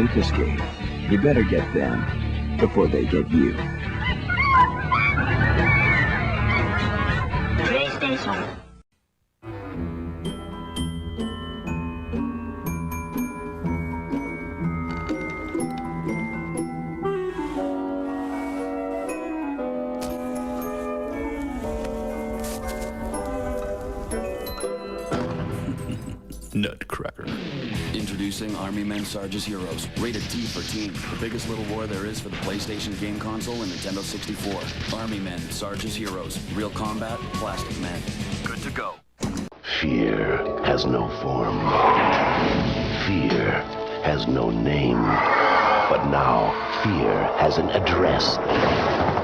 can't escape. You better get them before they get you. PlayStation. Nutcracker. Introducing Army Men Sarge's Heroes. Rated T for Teen. The biggest little war there is for the PlayStation game console and Nintendo 64. Army Men Sarge's Heroes. Real combat, plastic men. Good to go. Fear has no form. Fear has no name. But now, fear has an address.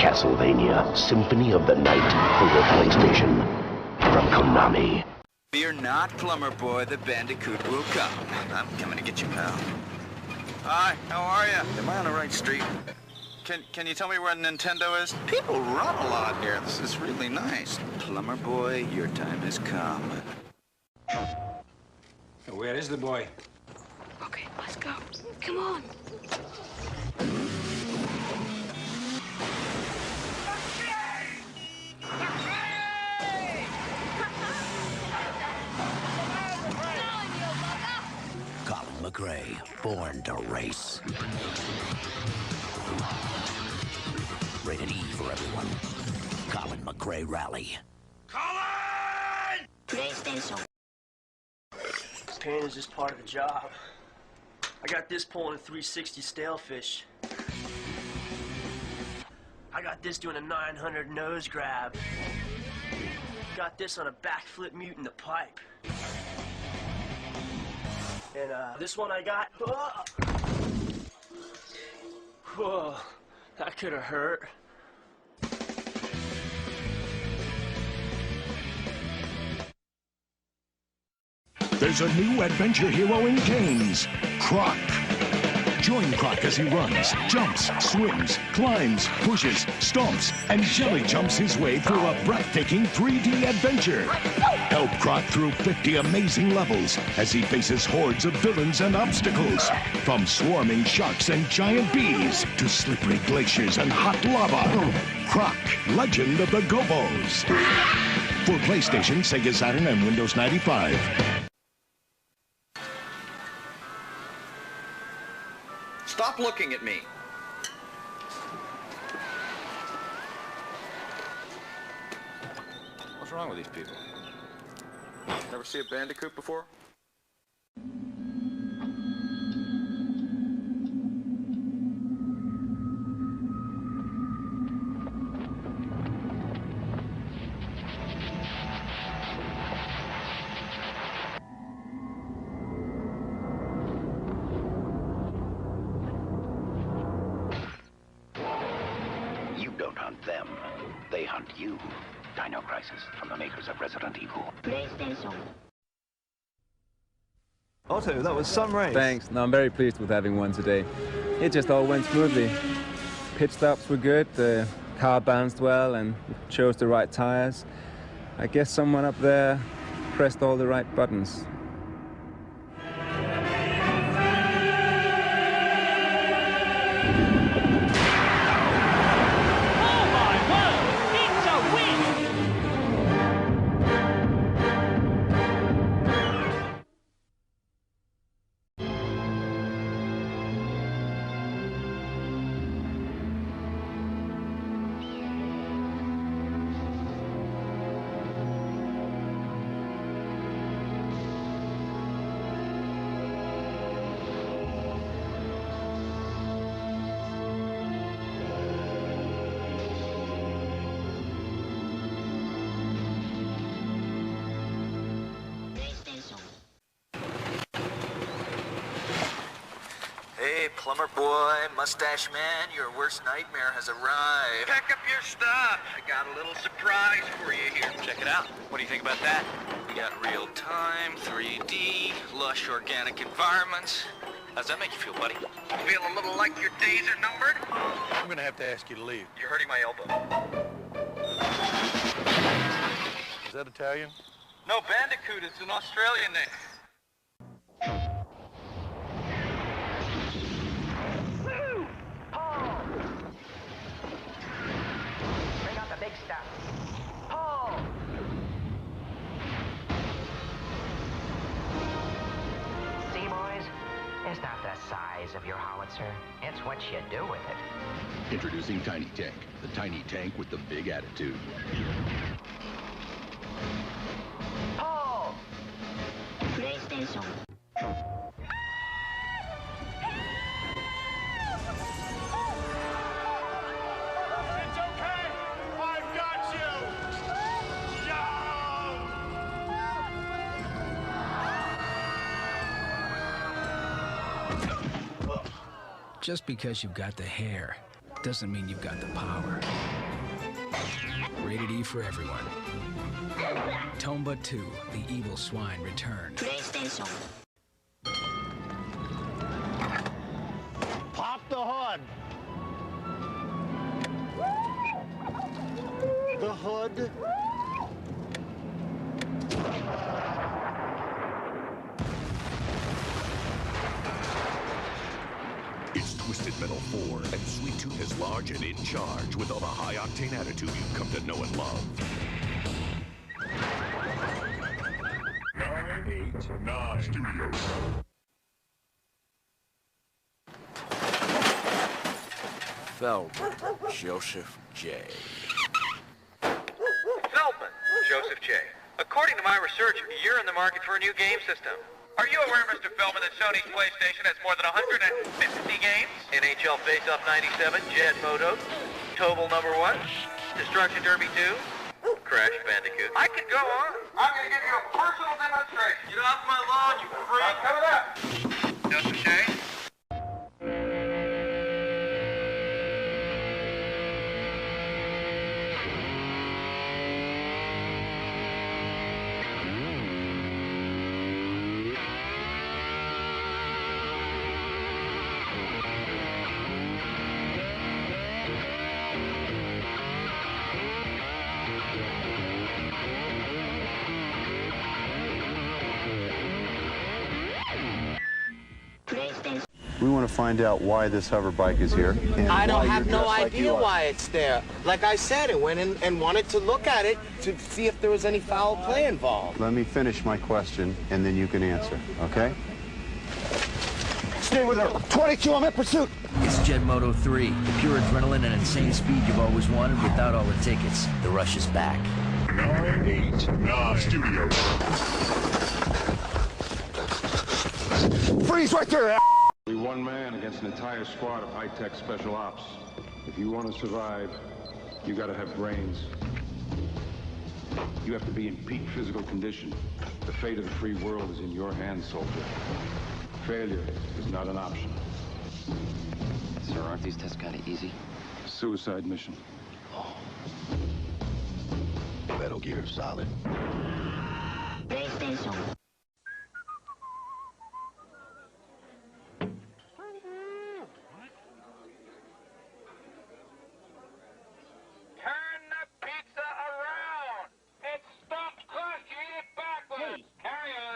Castlevania Symphony of the Night for your PlayStation. From Konami. Fear not, Plumber Boy, the Bandicoot will come. I'm coming to get you, pal. Hi, how are you? Am I on the right street? Can you tell me where Nintendo is? People run a lot here. This is really nice. Plumber Boy, your time has come. Where is the boy? Okay, let's go. Come on. McRae, born to race. Rated E for everyone. Colin McRae Rally. Colin! PlayStation. Pain is just part of the job. I got this pulling a 360 stalefish. I got this doing a 900 nose grab. Got this on a backflip mute in the pipe. And this one I got. Whoa, that could have hurt. There's a new adventure hero in games, Croc. Join Croc as he runs, jumps, swims, climbs, pushes, stomps, and jelly jumps his way through a breathtaking 3D adventure. Help Croc through 50 amazing levels as he faces hordes of villains and obstacles. From swarming sharks and giant bees to slippery glaciers and hot lava. Croc, Legend of the Gobos. For PlayStation, Sega Saturn, and Windows 95. Stop looking at me. What's wrong with these people? Never see a bandicoot before? Them. They hunt you. Dino Crisis from the makers of Resident Evil. PlayStation. Otto, that was some race. Thanks. No, I'm very pleased with having one today. It just all went smoothly. Pit stops were good, the car balanced well, and chose the right tires. I guess someone up there pressed all the right buttons. Hey, Plumber Boy, Mustache Man, your worst nightmare has arrived. Pack up your stuff. I got a little surprise for you here. Check it out. What do you think about that? We got real-time, 3D, lush organic environments. How's that make you feel, buddy? Feel a little like your days are numbered? I'm gonna have to ask you to leave. You're hurting my elbow. Is that Italian? No, Bandicoot is an Australian name. It's not the size of your howitzer. It's what you do with it. Introducing Tiny Tank, the tiny tank with the big attitude. Oh! PlayStation. It's okay! I've got you! Just because you've got the hair doesn't mean you've got the power. Rated E for everyone. Tomba 2, The Evil Swine return. PlayStation. Pop the hood! The hood. It's Twisted Metal 4, and Sweet Tooth is large and in charge with all the high-octane attitude you've come to know and love. 989 Studios. Feldman, Joseph J. Feldman, Joseph J. According to my research, you're in the market for a new game system. Are you aware, Mr. Feldman, that Sony's PlayStation has more than 150 games? NHL Face-Off 97, Jet Moto, Tobal number 1, Destruction Derby 2, Crash Bandicoot. I could go on. I'm going to give you a personal demonstration. Get off my lawn, you freak. Cover that. Joseph J. We want to find out why this hover bike is here. I don't have no idea why it's there. Like I said, I went in and wanted to look at it to see if there was any foul play involved. Let me finish my question, and then you can answer, okay? Stay with her. 22, I'm in pursuit. It's Jet Moto 3, the pure adrenaline and insane speed you've always wanted without all the tickets. The rush is back. 989 Studios. Freeze right there! Be one man against an entire squad of high-tech special ops. If you want to survive, you gotta have brains. You have to be in peak physical condition. The fate of the free world is in your hands, soldier. Failure is not an option. Sir, aren't these tests kind of easy? Suicide mission. Metal Gear Solid. PlayStation.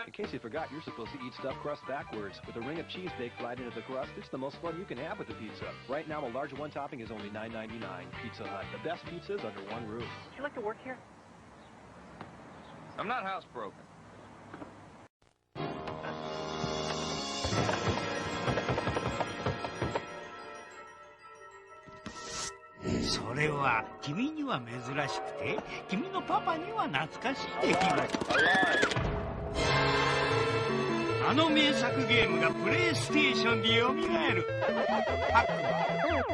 In case you forgot, you're supposed to eat stuffed crust backwards. With a ring of cheese baked right into the crust, it's the most fun you can have with a pizza. Right now, a large one topping is only $9.99. Pizza Hut, the best pizzas under one roof. Would you like to work here? I'm not housebroken. それは君には珍しくて君のパパには懐かしい出来事。あの名作ゲームがプレイステーションでよみがえる。ハックマ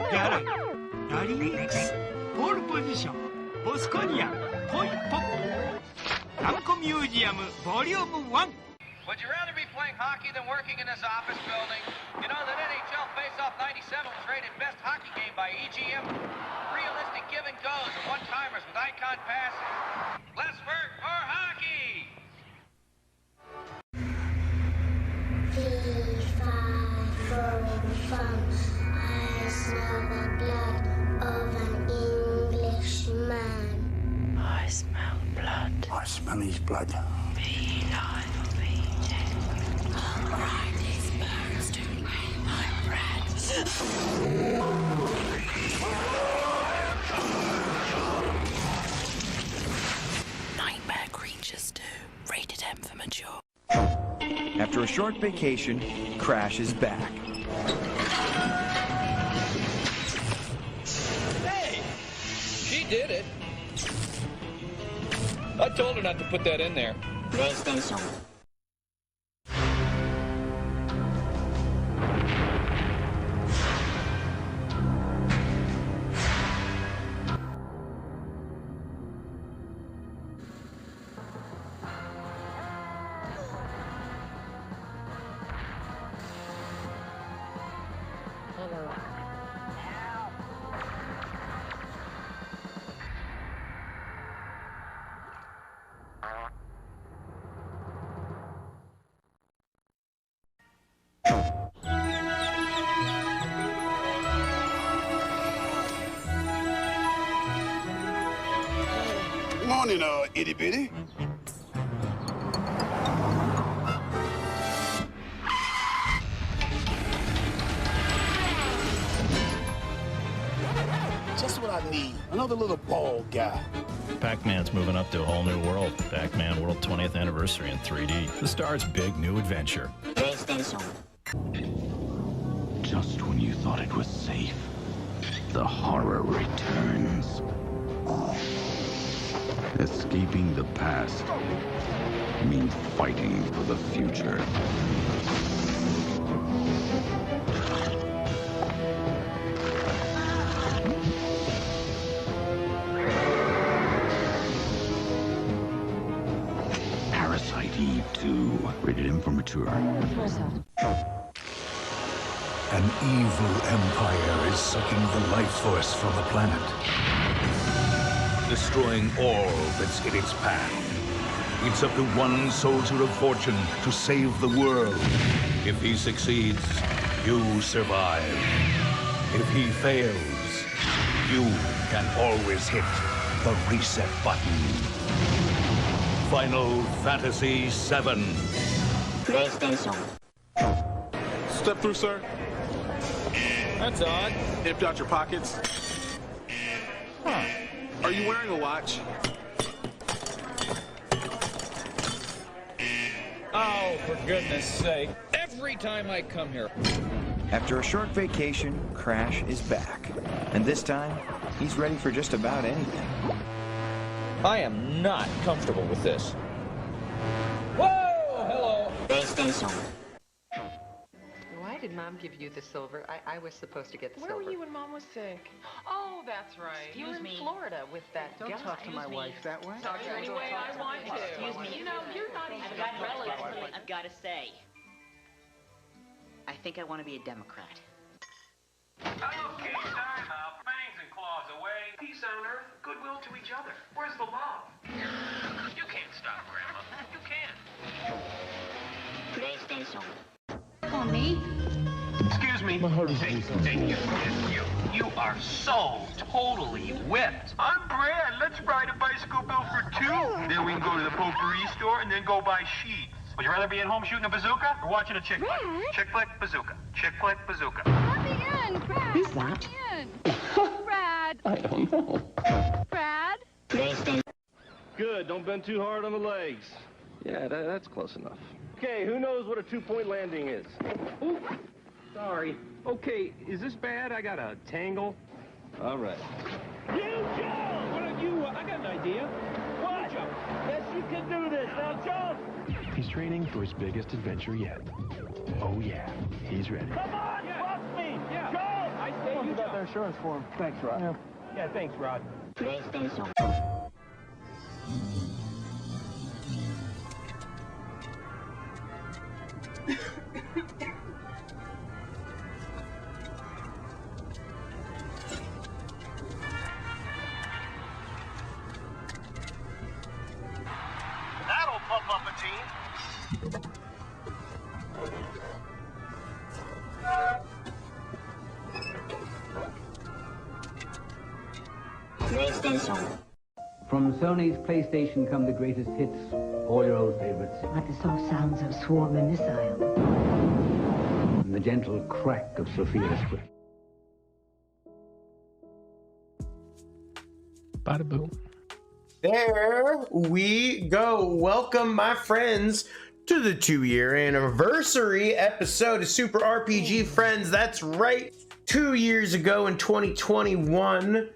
ン、ギャラガー、ラリー X、ポールポジション、ボスコニア、ポイポップ、ランコミュージアムボリューム1。Would you rather be playing hockey than working in this office building? You know that NHL Face-Off 97 was rated best hockey game by EGM. Realistic give and goes and one-timers with icon passes. Less vert, more hockey! Tifa, from I smell the blood of an Englishman. I smell blood. I smell his blood. Be alive, be dead. I'll ride these birds to my bread. Nightmare creatures too. Rated M for mature. After a short vacation, Crash is back. Hey! She did it! I told her not to put that in there. PlayStation. Morning, itty bitty. Just what I need. Another little bald guy. Pac-Man's moving up to a whole new world. Pac-Man World 20th Anniversary in 3D. The star's big new adventure. PlayStation. Just when you thought it was safe, the horror returns. Escaping the past means fighting for the future. Parasite Eve 2, rated M for mature. An evil empire is sucking the life force from the planet, destroying all that's in its path. It's up to one soldier of fortune to save the world. If he succeeds, you survive. If he fails, you can always hit the reset button. Final Fantasy VII. PlayStation. Step through, sir. That's odd. Empty out your pockets. Huh. Are you wearing a watch? Oh, for goodness sake. Every time I come here. After a short vacation, Crash is back. And this time, he's ready for just about anything. I am not comfortable with this. Whoa! Hello! PlayStation. Why did Mom give you the silver? I was supposed to get the silver. Where were you when Mom was sick? Oh, that's right. You were in Florida with that guy. Don't talk to my wife that way. Talk to her any way I want to. Excuse me. You know, you're not even I've got relatives. I've got to say, I think I want to be a Democrat. Okay, time out. Fangs and claws away. Peace on earth, goodwill to each other. Where's the love? You can't stop, Grandma. You can't. PlayStation. On me? Excuse me. My heart is racing. You are so totally whipped. I'm Brad. Let's ride a bicycle bill for two. Then we can go to the potpourri store and then go buy sheets. Would you rather be at home shooting a bazooka or watching a chick flick? Chick flick, bazooka. Chick flick, bazooka. Let me in, Brad. Who's that? Let me in. Brad. I don't know. Brad. PlayStation. Good, don't bend too hard on the legs. Yeah, that's close enough. Okay, who knows what a two-point landing is? Ooh, sorry. Okay, is this bad? I got a tangle. All right. You jump! Why don't you, I got an idea. What? Jump. Yes, you can do this. Now jump! He's training for his biggest adventure yet. Oh, yeah, he's ready. Come on, trust me. Yeah. Go! I say you got their insurance for him. Thanks, Rod. Yeah, thanks, Rod. PlayStation. That'll pump up a team. PlayStation. From Sony's PlayStation come the greatest hits, all your old favorites. Like the soft sounds of swarming missiles. And the gentle crack of Sophia's whip. Bada boom. There we go. Welcome, my friends, to the 2-year anniversary episode of Super RPG Friends. That's right, 2 years ago in 2021,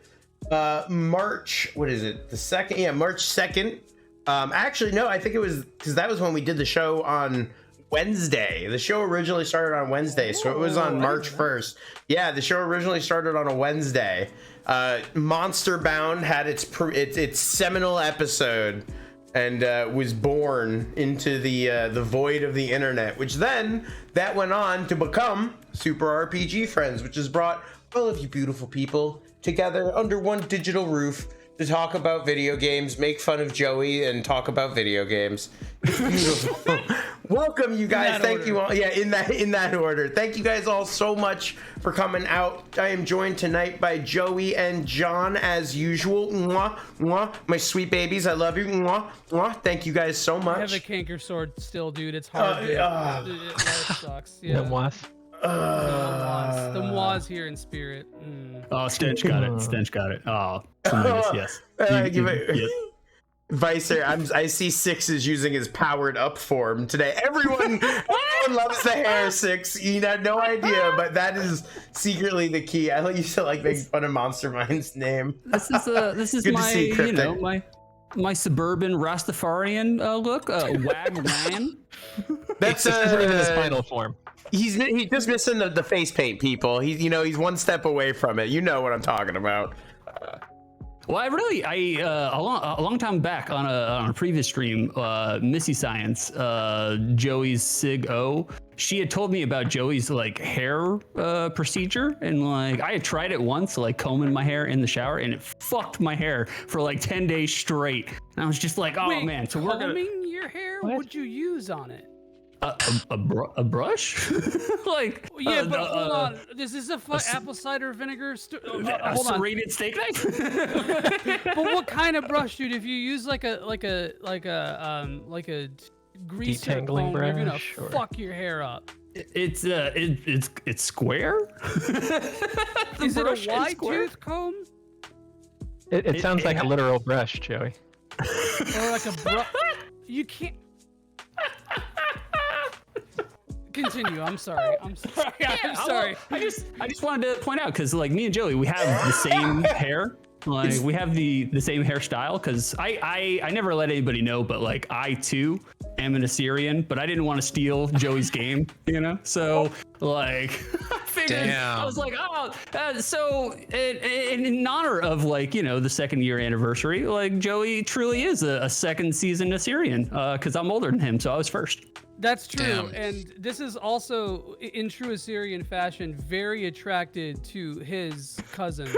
March, what is it, the 2nd? Yeah, March 2nd. Actually, no, I think it was, because that was when we did the show on Wednesday. The show originally started on Wednesday, so it was on March 1st. Yeah, the show originally started on a Wednesday. Monster Bound had its seminal episode and was born into the void of the internet, which then that went on to become Super RPG Friends, which has brought all of you beautiful people together under one digital roof to talk about video games, make fun of Joey, and talk about video games. It's beautiful. Welcome, you guys. Thank you all. Yeah, in that order. Thank you guys all so much for coming out. I am joined tonight by Joey and John as usual. Mwah, mwah. My sweet babies, I love you. Mwah, mwah. Thank you guys so much. I have a canker sword still, dude. It's hard. It sucks. Yeah. The mwas here in spirit. Oh, Stench got it. Stench got it. Oh, yes. Vicer, I see Six is using his powered up form today. Everyone loves the hair, Six. You had no idea, but that is secretly the key. I used to like making fun of Monster Mind's name. This is my my suburban Rastafarian look. Wag Wan. That's even his final form. He's just missing the face paint, people. He's one step away from it. You know what I'm talking about. Well, a long time back on a previous stream, Missy Science, Joey's Sig O, she had told me about Joey's like hair procedure, and like I had tried it once, like combing my hair in the shower, and it fucked my hair for like 10 days straight. And I was just like, oh man, so we're gonna combing your hair. What would you use on it? A brush? Like yeah, but hold on. Is this apple cider vinegar? Hold on. Serrated steak knife? But what kind of brush, dude? If you use like a grease detangling brush, you're gonna fuck your hair up. It's square. Is it a wide tooth comb? It sounds like a literal brush, Joey. Or like a brush. You can't. Continue. I'm sorry. I'm sorry. I just wanted to point out, because like me and Joey, we have the same hair. Like we have the same hairstyle, because I never let anybody know, but like I too am an Assyrian, but I didn't want to steal Joey's game, so like I figured. Damn. I was like, so in honor of like the 2nd year anniversary, like Joey truly is a 2nd season Assyrian, because I'm older than him, so I was first. That's true. Damn. And this is also, in true Assyrian fashion, very attracted to his cousins.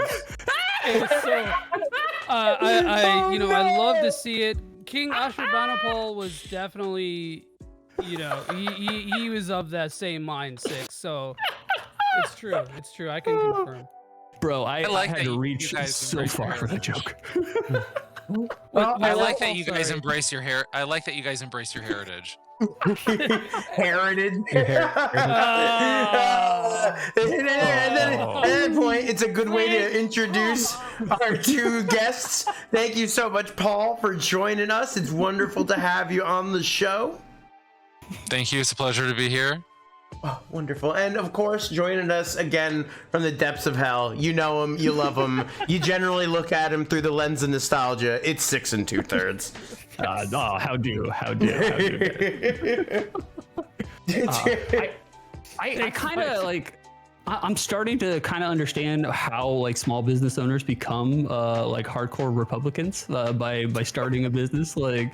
And so, I love to see it. King Ashurbanipal was definitely, he was of that same mind, Six. So it's true. It's true. I can confirm. Bro, I had to reach so far for the joke. Well, I like that you guys embrace your hair. I like that you guys embrace your heritage. Heritage. At that point, it's a good way to introduce our two guests. Thank you so much, Paul, for joining us. It's wonderful to have you on the show. Thank you. It's a pleasure to be here. Oh, wonderful. And of course, joining us again from the depths of hell. You know him, you love him. You generally look at him through the lens of nostalgia. It's 6 2/3. How do. I kind of like. I'm starting to kind of understand how like small business owners become like hardcore Republicans by starting a business. Like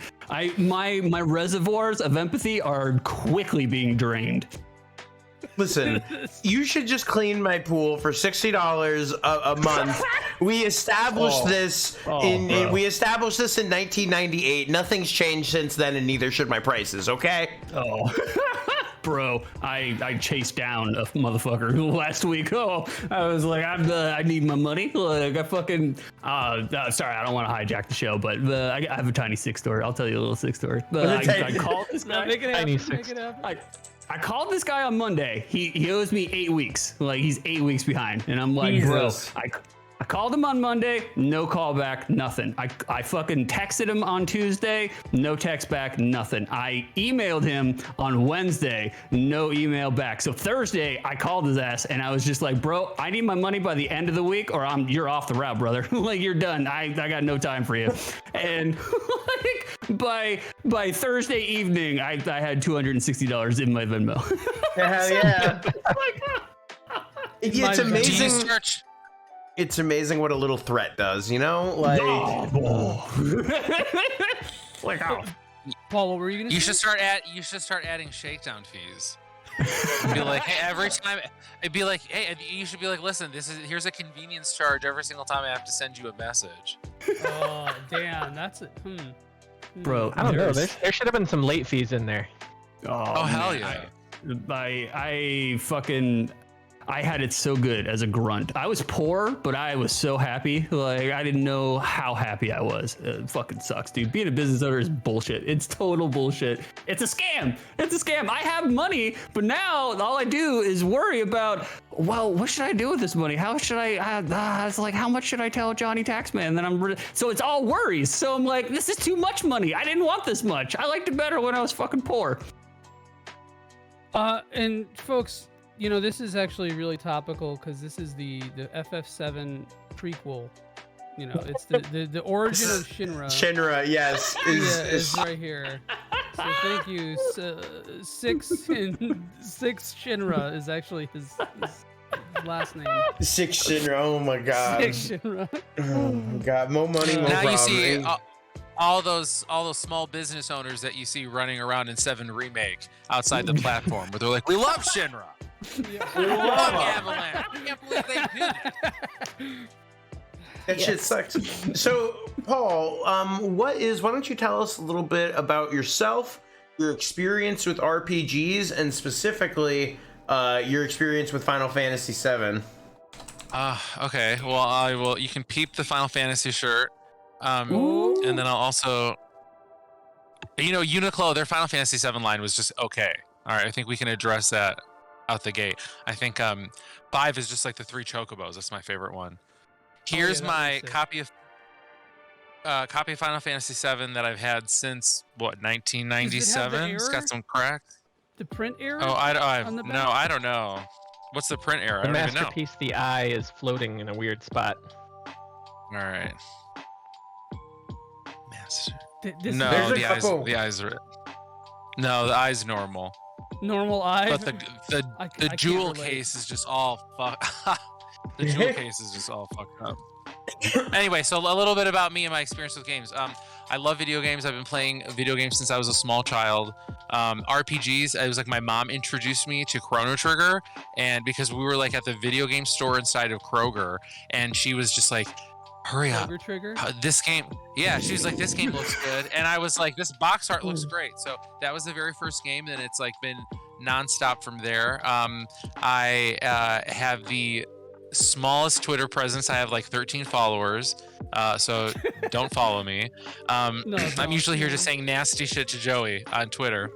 my reservoirs of empathy are quickly being drained. Listen, you should just clean my pool for $60 a month. We established this in 1998. Nothing's changed since then, and neither should my prices. Okay? Oh. Bro, I chased down a motherfucker last week. I was like, I need my money. Like, I fucking, sorry, I don't want to hijack the show, but I have a tiny Six story. I'll tell you a little Six story. I called this guy. Make it happen. I called this guy on Monday. He owes me 8 weeks. Like, he's 8 weeks behind. And I'm like, Jesus. Bro, I called him on Monday, no call back, nothing. I fucking texted him on Tuesday, no text back, nothing. I emailed him on Wednesday, no email back. So Thursday, I called his ass and I was just like, bro, I need my money by the end of the week or you're off the route, brother. Like, you're done. I got no time for you. And like by Thursday evening, I had $260 in my Venmo. Hell yeah. It's amazing. It's amazing what a little threat does, you know? Like, like how? Paul, what were you gonna say? You should start adding shakedown fees. Be like, hey, every time it'd be like, hey, you should be like, listen, here's a convenience charge every single time I have to send you a message. Oh damn, that's it. Bro, I don't know. There should have been some late fees in there. Oh hell yeah. I had it so good as a grunt. I was poor, but I was so happy. Like, I didn't know how happy I was. It fucking sucks, dude. Being a business owner is bullshit. It's total bullshit. It's a scam. It's a scam. I have money, but now all I do is worry about, well, what should I do with this money? How should it's like, how much should I tell Johnny Taxman? And then so it's all worries. So I'm like, this is too much money. I didn't want this much. I liked it better when I was fucking poor. And folks, you know, this is actually really topical because this is the FF7 prequel. You know, it's the origin of Shinra. Shinra, yes, is right here. So thank you. Six Shinra is actually his last name. Six Shinra. Oh my god. Six Shinra. Oh my god. More money, more now problem. You see all those small business owners that you see running around in 7 Remake outside the platform, where they're like, we love Shinra. We love Avalanche. I can't believe they did that. That shit sucks. So, Paul, why don't you tell us a little bit about yourself, your experience with RPGs, and specifically your experience with Final Fantasy VII? Okay. Well, you can peep the Final Fantasy shirt. And then I'll also, you know, Uniqlo, their Final Fantasy VII line was just okay. All right, I think we can address that out the gate. I think 5 is just like the 3 Chocobos. That's my favorite one. Here's my copy of Final Fantasy VII that I've had since what, 1997. It's got some cracks. The print error? Oh, I don't know. What's the print error? The I don't even know. masterpiece, the eye is floating in a weird spot. All right. No, the eyes are. No, the eye's normal. Normal eye. But the jewel case is just all the jewel case is just all fucked up. Anyway, so a little bit about me and my experience with games. I love video games. I've been playing video games since I was a small child. RPGs. It was like my mom introduced me to Chrono Trigger, and because we were like at the video game store inside of Kroger, and she was just like, hurry up. This game, yeah, she was like, this game looks good. And I was like, this box art looks great. So that was the very first game, and it's like been nonstop from there. I have the smallest Twitter presence. I have like 13 followers, so don't follow me. I'm usually here just saying nasty shit to Joey on Twitter.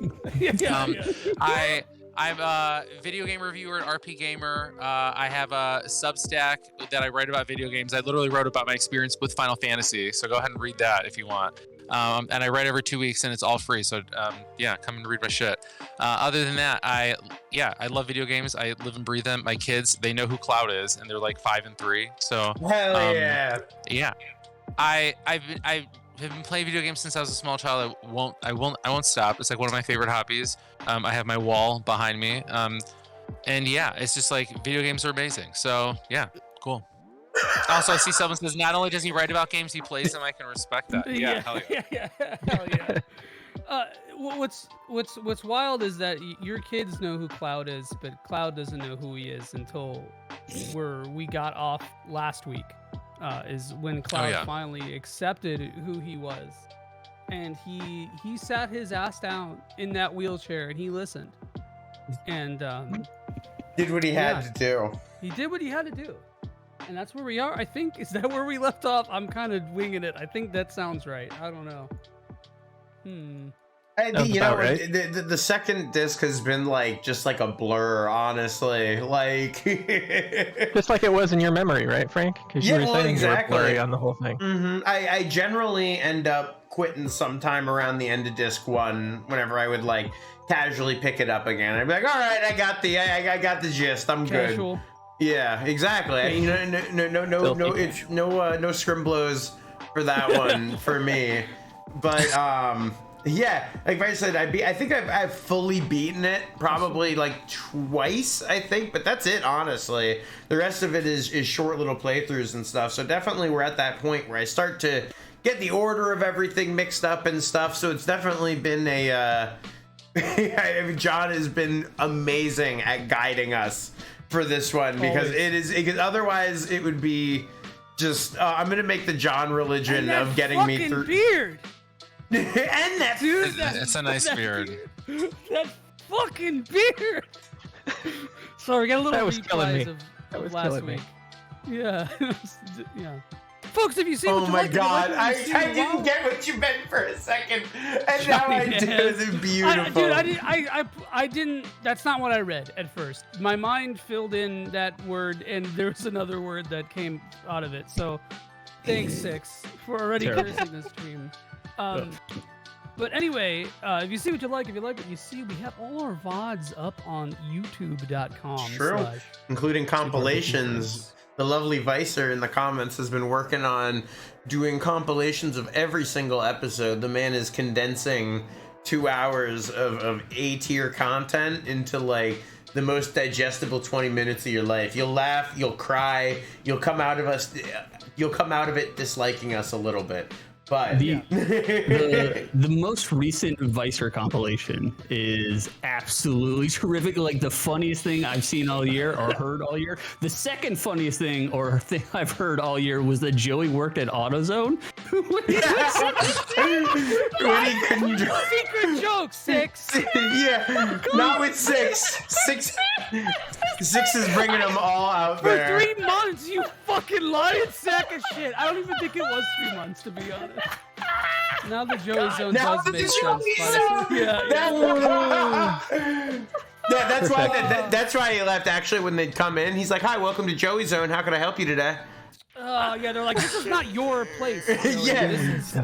I'm a video game reviewer at RP Gamer. I have a Substack that I write about video games. I literally wrote about my experience with Final Fantasy, so go ahead and read that if you want. And I write every 2 weeks, and it's all free. So yeah, come and read my shit. Other than that, I love video games. I live and breathe them. My kids, they know who Cloud is, and they're like 5 and 3. So hell yeah. Yeah, I've been playing video games since I was a small child. I won't stop. It's like one of my favorite hobbies. I have my wall behind me. And yeah, it's just like video games are amazing. So yeah, cool. Also, I see someone says not only does he write about games, he plays them. I can respect that. Yeah, hell yeah. Hell yeah. What's wild is that your kids know who Cloud is, but Cloud doesn't know who he is until we got off last week. Is when Cloud finally accepted who he was, and he sat his ass down in that wheelchair and he listened, and did what he had to do. He did what he had to do, and that's where we are. I think, is that where we left off? I'm kind of winging it. I think that sounds right. I don't know. You know, right? the second disc has been like just like a blur, honestly. Like just like it was in your memory, right, Frank? Because you were saying exactly. you were blurry on the whole thing. I generally end up quitting sometime around the end of disc 1 whenever I would like casually pick it up again. I'd be like, all right, I got the gist. I'm Casual. good. Yeah, exactly. No scrimblows for that one for me. But yeah, like I said, I think I've fully beaten it probably like twice, I think, but that's it, honestly. The rest of it is short little playthroughs and stuff. So definitely we're at that point where I start to get the order of everything mixed up and stuff. So it's definitely been a John has been amazing at guiding us for this one, because otherwise it would be just I'm gonna make the John religion of getting me through. Beard. And that dude, it's a nice beard. That fucking beard. Sorry, we got a little replies of last week. Yeah, yeah. Folks, if you see, oh my god, I didn't get what you meant for a second, and now I do. It's beautiful. I didn't. That's not what I read at first. My mind filled in that word, and there was another word that came out of it. So, thanks, Six, for already cursing this stream. But anyway, if you see what you like, if you like what you see, we have all our VODs up on youtube.com. True, including compilations. The lovely Vicer in the comments has been working on doing compilations of every single episode. The man is condensing 2 hours of A-tier content into like the most digestible 20 minutes of your life. You'll laugh, you'll cry, you'll come out of it disliking us a little bit. But the most recent Vicer compilation is absolutely terrific. Like the funniest thing I've seen all year or heard all year. The second funniest thing or thing I've heard all year was that Joey worked at AutoZone. Secret joke, Six. Yeah, not with Six. Six is bringing them all out there. For 3 months, you fucking lying sack of shit. I don't even think it was 3 months, to be honest. Now the Joey Zone does make sense. Yeah, that's why he left. Actually, when they'd come in, he's like, "Hi, welcome to Joey Zone. How can I help you today?" Yeah, they're like, "This is not your place." Yeah. This is...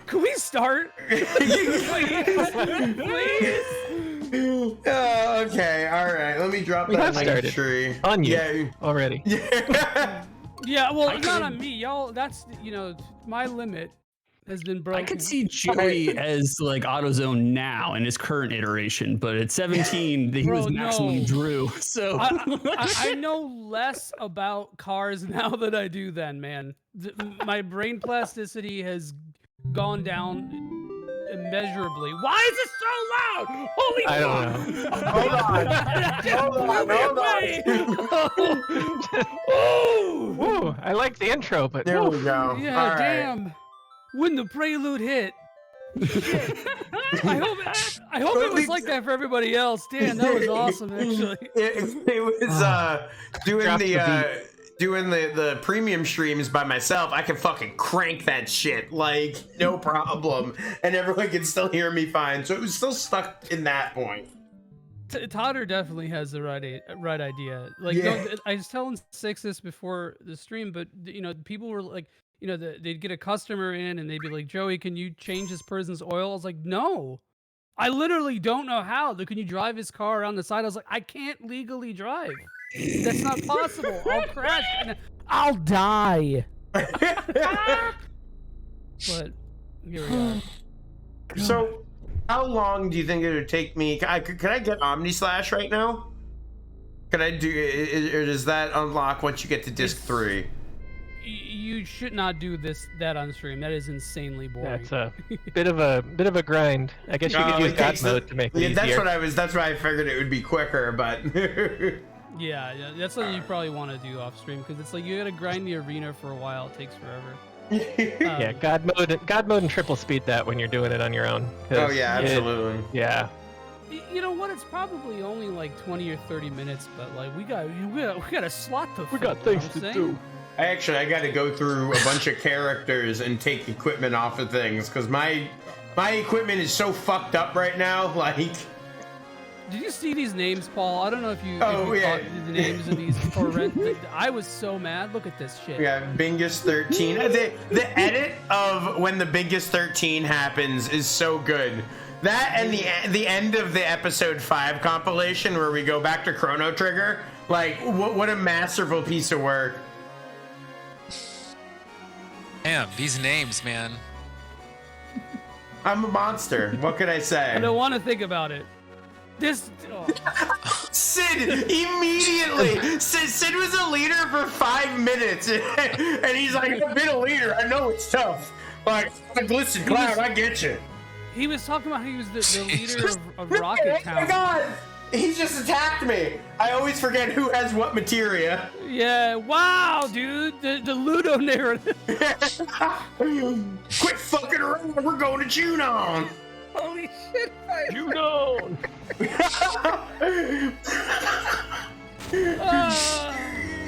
Can we start? Please. Okay, all right. Let me drop that link tree on you already. Yeah, well, not on me, y'all. That's my limit has been broken. I could see Joey as like AutoZone now in his current iteration, but at 17 he was maximum Drew. So I know less about cars now than I do then, man. My brain plasticity has gone down immeasurably. Why is it so loud? Holy I don't know. Ooh, I like the intro, but there we go. Yeah, all damn. Right. When the prelude hit. I hope it was like that for everybody else. Damn, that was awesome, actually. It was doing the premium streams by myself. I can fucking crank that shit like no problem, and everyone can still hear me fine. So it was still stuck in that point. Totter definitely has the right idea. Like, I was telling Six this before the stream, but people were like, they'd get a customer in and they'd be like, "Joey, can you change this person's oil?" I was like, "No, I literally don't know how. Can you drive his car around the side?" I was like, "I can't legally drive. That's not possible. I'll crash and I'll die." But here we go. So, how long do you think it would take me? Could I get Omni Slash right now? Could I do? Or does that unlock once you get to disc 3? You should not do that on stream. That is insanely boring. That's a bit of a grind. I guess you could use God mode to make it easier. That's why I figured it would be quicker, but yeah, that's something you probably want to do off stream, because it's like you gotta grind the arena for a while. It takes forever. Yeah, God mode and triple speed that when you're doing it on your own. Oh yeah, absolutely. Yeah. You know what? It's probably only like 20 or 30 minutes, but like we got a slot to. We got things to do. I got to go through a bunch of characters and take equipment off of things, because my My equipment is so fucked up right now. Like, did you see these names, Paul? I don't know if you, Oh, if you yeah. caught the names of these for rent. I was so mad. Look at this shit. yeah, Bingus 13. The edit of when the Bingus 13 happens is so good. That and the end of the episode 5 compilation where we go back to Chrono Trigger. Like, what a masterful piece of work. Damn, these names, man. I'm a monster. What could I say? I don't want to think about it. This. Oh. Sid immediately. Sid was a leader for 5 minutes, and he's like, "I've been a leader. I know it's tough. Like, listen, Cloud, I get you." He was talking about how he was the leader of Rocket Town. Oh my God, he just attacked me. I always forget who has what materia. Yeah. Wow, dude. The Ludo narrative. Quit fucking around. We're going to Junon. Holy shit! Junon.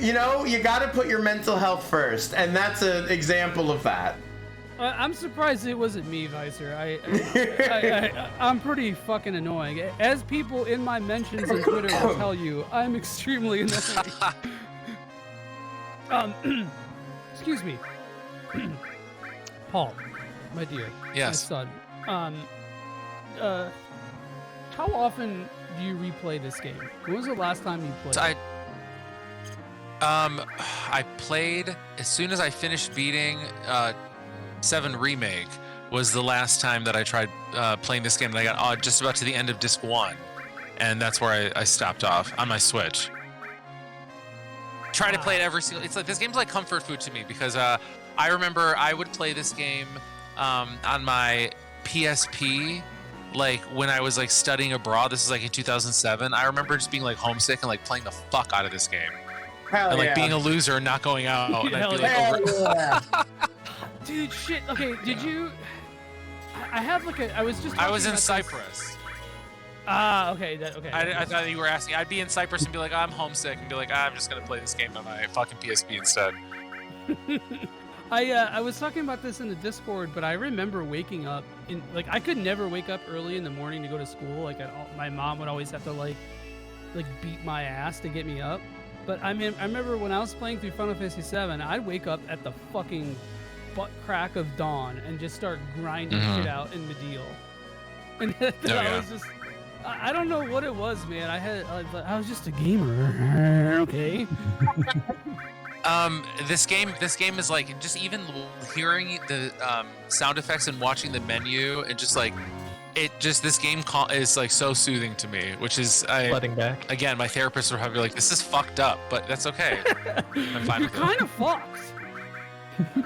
You know, you got to put your mental health first, and that's an example of that. I'm surprised it wasn't me, Visor. I'm pretty fucking annoying. As people in my mentions on Twitter will tell you, I'm extremely annoying. Excuse me. Paul, my dear. Yes. My son. How often do you replay this game? When was the last time you played? So I played as soon as I finished beating 7 Remake was the last time that I tried playing this game, and I got just about to the end of disc 1, and that's where I stopped off on my Switch. Try to play it every single. It's like this game's like comfort food to me because I remember I would play this game on my PSP. Like when I was like studying abroad, this is like in 2007. I remember just being like homesick and like playing the fuck out of this game. Hell and like yeah. being a loser and not going out. And I'd be like, Hell yeah. Dude, shit. Okay, did you? I have like a. I was just. I was in about this- Cyprus. Ah, okay. Okay. I thought you were asking. I'd be in Cyprus and be like, I'm homesick, and be like, I'm just gonna play this game on my fucking PSP instead. I was talking about this in the Discord, but I remember waking up in like I could never wake up early in the morning to go to school. Like my mom would always have to like beat my ass to get me up. But I mean, I remember when I was playing through Final Fantasy VII, I'd wake up at the fucking butt crack of dawn and just start grinding shit out in Medeal. And I was just. I don't know what it was, man. I was just a gamer. Okay. This game is like just even hearing the sound effects and watching the menu and just like this game is like so soothing to me, which is flooding back. Again, my therapist will probably be like, this is fucked up, but that's okay. I'm fine You're with kind of fucked.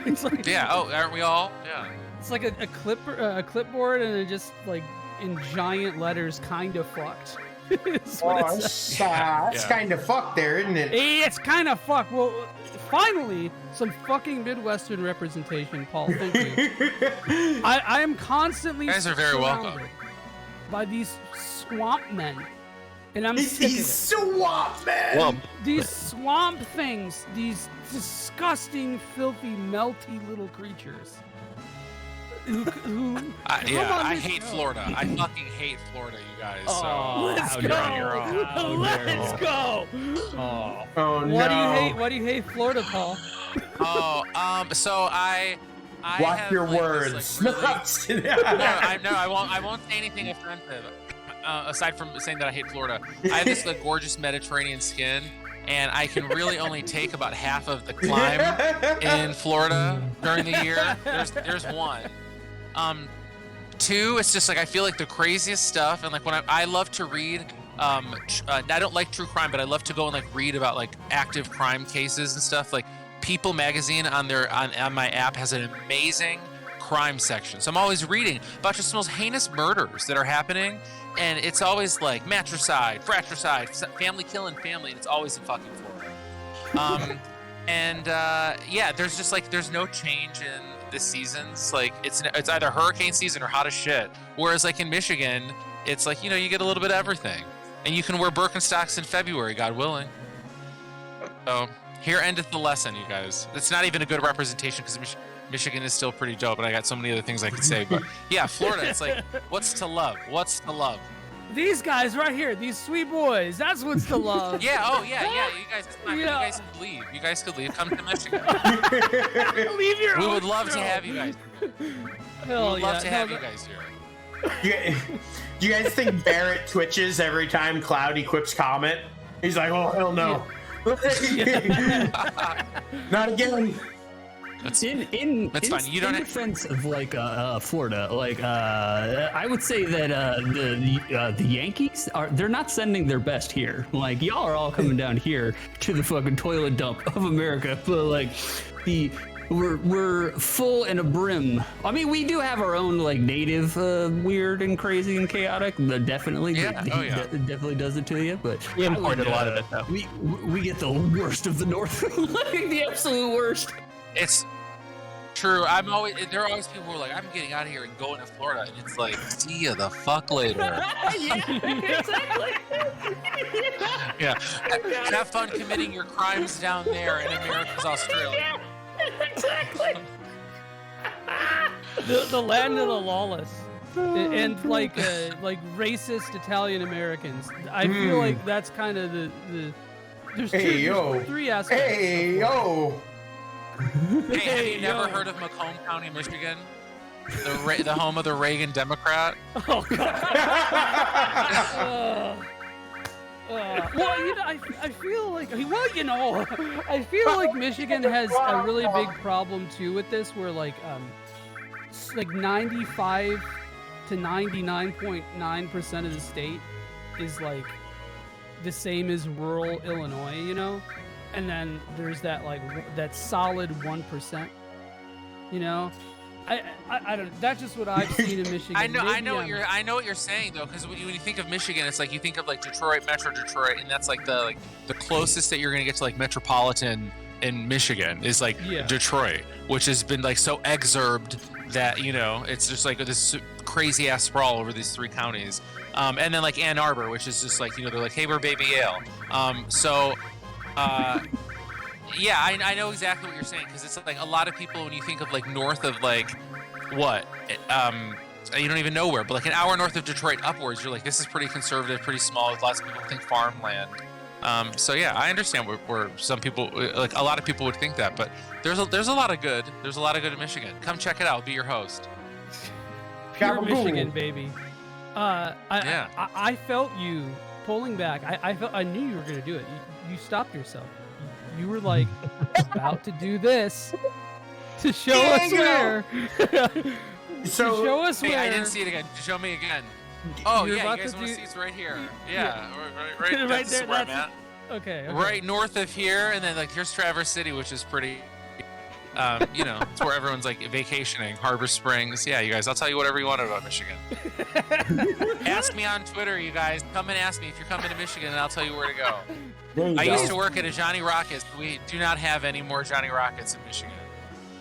It's like yeah. Oh, aren't we all? Yeah. It's like a clipboard and it just like in giant letters, kind of fucked. It's kind of fucked there, isn't it? It's kind of fucked. Well, finally, some fucking Midwestern representation, Paul. Thank you. I am constantly. You guys are very welcome. By these swamp men, and I'm sick of it. These swamp men. These swamp things. These disgusting, filthy, melty little creatures. I hate Florida. I fucking hate Florida, you guys. Let's go. Let's go. Oh no. Why do you hate Florida, Paul? So I watch have, your like, words. This, like, really... I won't say anything offensive. Aside from saying that I hate Florida, I have this like gorgeous Mediterranean skin. And I can really only take about half of the climb in Florida during the year. There's one. 2, it's just like I feel like the craziest stuff, and like when I love to read. I don't like true crime, but I love to go and like read about like active crime cases and stuff. Like People magazine on my app has an amazing crime section, so I'm always reading about just the most heinous murders that are happening. And it's always like matricide, fratricide, family killing family, and it's always in fucking Florida. Yeah, there's just like there's no change in the seasons. Like it's either hurricane season or hot as shit. Whereas like in Michigan, it's like you get a little bit of everything, and you can wear Birkenstocks in February, God willing. So here endeth the lesson, you guys. It's not even a good representation because Michigan is still pretty dope, and I got so many other things I could say. But yeah, Florida, it's like, what's to love? What's to love? These guys right here, these sweet boys. That's what's to love. Yeah. Oh yeah. You guys, you guys could leave. You guys could leave. Come to Michigan. Leave your. We would love to have you guys. Hell we would love to have you guys here. Do you guys think Barret twitches every time Cloud equips Comet? He's like, oh hell no. Not again. That's fine. You don't. In defense of like Florida, like I would say that the Yankees they're not sending their best here. Like y'all are all coming down here to the fucking toilet dump of America, but like we're full and a brim. I mean, we do have our own like native weird and crazy and chaotic. Definitely, definitely does it to you. But we imported a lot of it though. We get the worst of the North, like the absolute worst. It's true. There are always people who are like, I'm getting out of here and going to Florida, and it's like, see you the fuck later. Yeah, exactly. Yeah. Have fun committing your crimes down there in America's Australia. Exactly. The land of the lawless, and like racist Italian Americans. I feel like that's kind of the. There's three aspects. Hey yo. Hey, have you never heard of Macomb County, Michigan? The home of the Reagan Democrat? Oh, God. Well, I feel like, I feel like Michigan has a really big problem, too, with this, where, like 95 to 99.9% of the state is, like, the same as rural Illinois, you know? And then there's that that solid 1%, you know. I don't. That's just what I've seen in Michigan. I know what you're saying though, because when you think of Michigan, it's like you think of like Detroit, Metro Detroit, and that's like the closest that you're gonna get to like metropolitan in Michigan is like Detroit, which has been like so exurbed that it's just like this crazy ass sprawl over these three counties, and then like Ann Arbor, which is just like they're like, hey, we're Baby Yale, yeah, I know exactly what you're saying, because it's like a lot of people, when you think of like north of like what you don't even know where, but like an hour north of Detroit upwards, you're like, this is pretty conservative, pretty small. Lots of people think farmland. So yeah, I understand where some people, like a lot of people would think that, but there's a lot of good. There's a lot of good in Michigan. Come check it out. I'll be your host. Pure Michigan, baby. I felt you pulling back. I knew you were gonna do it. You stopped yourself. You were like about to do this to show us where. Show us where. I didn't see it again. Show me again. Oh yeah, you guys want to see it's right here. Yeah, right right there. Where I'm at. Okay. Right north of here, and then like here's Traverse City, which is pretty. It's where everyone's like vacationing. Harbor Springs. Yeah, you guys. I'll tell you whatever you want about Michigan. Ask me on Twitter, you guys. Come and ask me if you're coming to Michigan, and I'll tell you where to go. I used to work at a Johnny Rockets. We do not have any more Johnny Rockets in Michigan.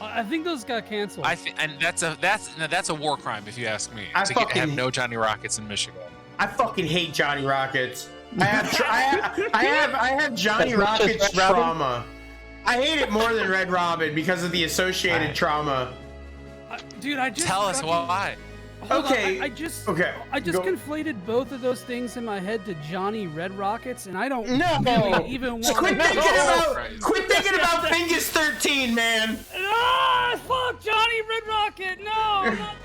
I think those got canceled. And that's a war crime if you ask me. To have no Johnny Rockets in Michigan. I fucking hate Johnny Rockets. I have Johnny Rockets trauma. I hate it more than Red Robin because of the associated trauma. Dude, I just tell us why. Okay. I just conflated both of those things in my head to Johnny Red Rockets, and I don't really even want to. Quit thinking about Fingers 13, man. Ah, fuck Johnny Red Rocket. No, not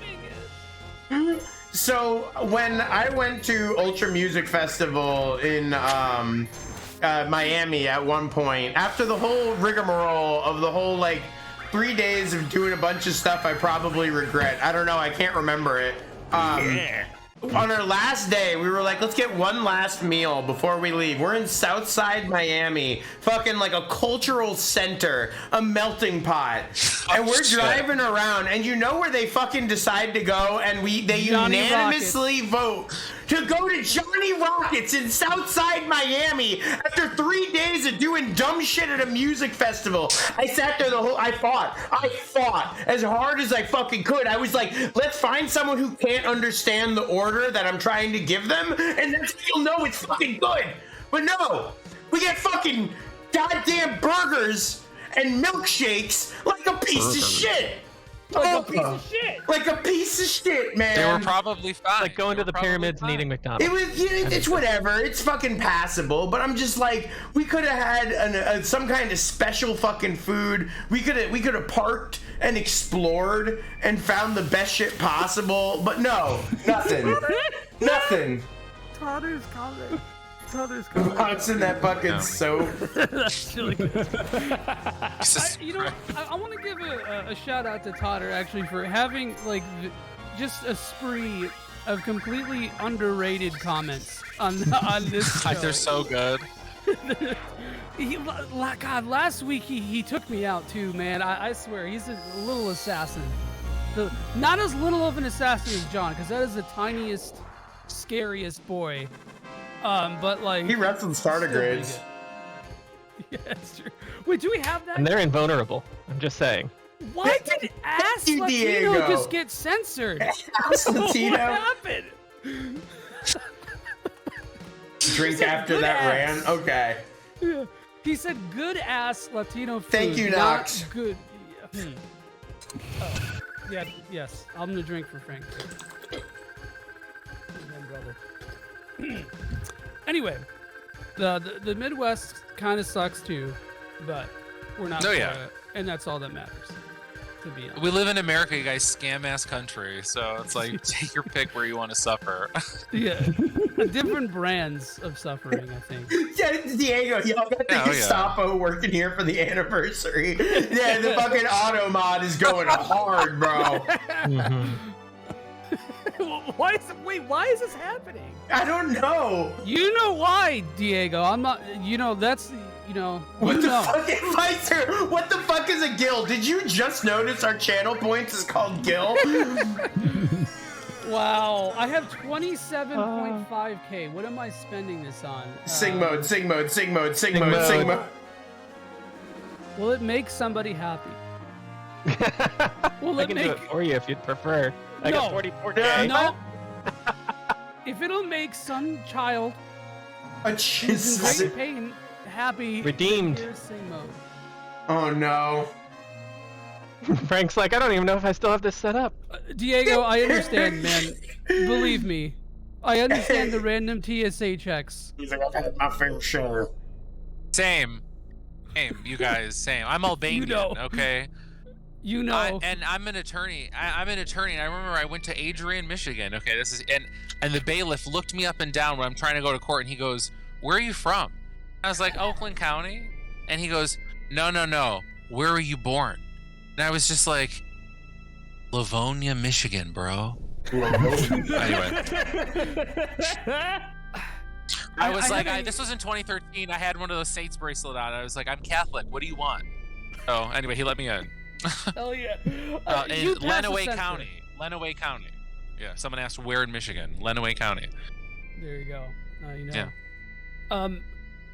Fingers. So when I went to Ultra Music Festival in Miami at one point, after the whole rigmarole of the whole 3 days of doing a bunch of stuff I probably regret. I don't know. I can't remember it. On our last day, we were like, let's get one last meal before we leave. We're in Southside Miami, fucking like a cultural center, a melting pot. And we're driving around, and you know where they fucking decide to go, and they unanimously vote to go to Johnny Rockets in Southside Miami after 3 days of doing dumb shit at a music festival. I sat there I fought as hard as I fucking could. I was like, let's find someone who can't understand the order that I'm trying to give them, and then you'll know it's fucking good. But no, we get fucking goddamn burgers and milkshakes like a piece of shit. Like a piece of shit. Like a piece of shit, man. They were probably fine. Like going to the pyramids and eating McDonald's. It was, it's whatever. It's fucking passable. But I'm just like, we could have had some kind of special fucking food. We could have parked and explored and found the best shit possible. But no, nothing, nothing. Totter's coming. What's in that fucking soap? That's really good. I want to give a shout out to Totter actually for having like just a spree of completely underrated comments on this show. They're so good. God, last week he took me out too, man. I swear he's a little assassin. Not as little of an assassin as John, because that is the tiniest, scariest boy. But like he reps some starter grades. Yeah, that's true. Wait, do we have that? And they're invulnerable. I'm just saying. Why did Ass Latino just get censored? Ass Latino? What happened? Drink after that ran. Okay. Yeah. He said good ass Latino food. Thank you, Knox. Good. Oh. Yeah. Yes. I'm gonna drink for Frank. Brother. Anyway, the Midwest kind of sucks too, but we're not. Oh, yeah. And that's all that matters. To be honest. We live in America, you guys, scam-ass country. So it's like, take your pick where you want to suffer. Yeah, different brands of suffering, I think. Yeah, Diego, y'all got the Gestapo working here for the anniversary. Yeah, the fucking auto mod is going hard, bro. Why is this happening? I don't know. You know why, Diego? I'm not. That's. What the fuck, what the fuck is a guild? Did you just notice our channel points is called guild? Wow, I have 27.5k. What am I spending this on? Sing mode. Will it make somebody happy? I can do it for you if you'd prefer. I got 44k. No. If it'll make some child who's in great pain happy, redeemed. Sing mode. Oh no. Frank's like, I don't even know if I still have this set up. Diego, I understand, man. Believe me, I understand the random TSA checks. He's like, I've had my fair share. Same, you guys, same. I'm Albanian, okay? And I'm an attorney. I'm an attorney, and I remember I went to Adrian, Michigan. Okay, this is and the bailiff looked me up and down when I'm trying to go to court, and he goes, "Where are you from?" I was like, "Oakland County," and he goes, "No. Where were you born?" And I was just like, "Livonia, Michigan, bro." Anyway. I was this was in 2013. I had one of those Saints bracelet on. I was like, "I'm Catholic. What do you want?" Oh, anyway, he let me in. Hell yeah. In Lenawee County. Lenawee County. Yeah, someone asked where in Michigan. Lenawee County. There you go. You know. Yeah.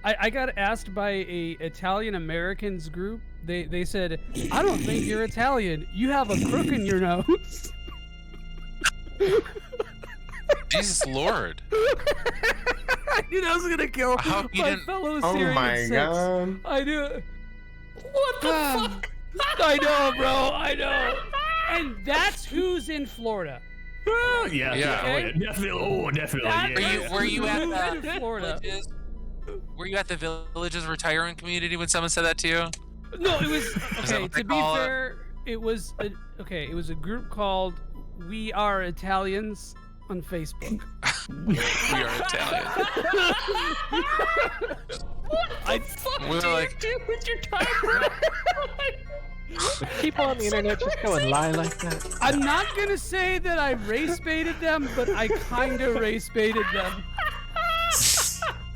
I got asked by a Italian Americans group. They said, "I don't think you're Italian. You have a crook in your nose." Jesus Lord. I knew I was gonna kill my fellow Syrian. Oh my god. I knew. What the fuck? I know, bro. I know. And that's who's in Florida. Yeah. Okay? Definitely. Were you at the Florida? Were you at the Villages retirement community when someone said that to you? No, it was okay. To be fair, it was a group called We Are Italians on Facebook. We are Italian. What the fuck we were like, do with your time, bro? People on the internet just go and lie like that. I'm not gonna say that I race baited them, but I kinda race baited them.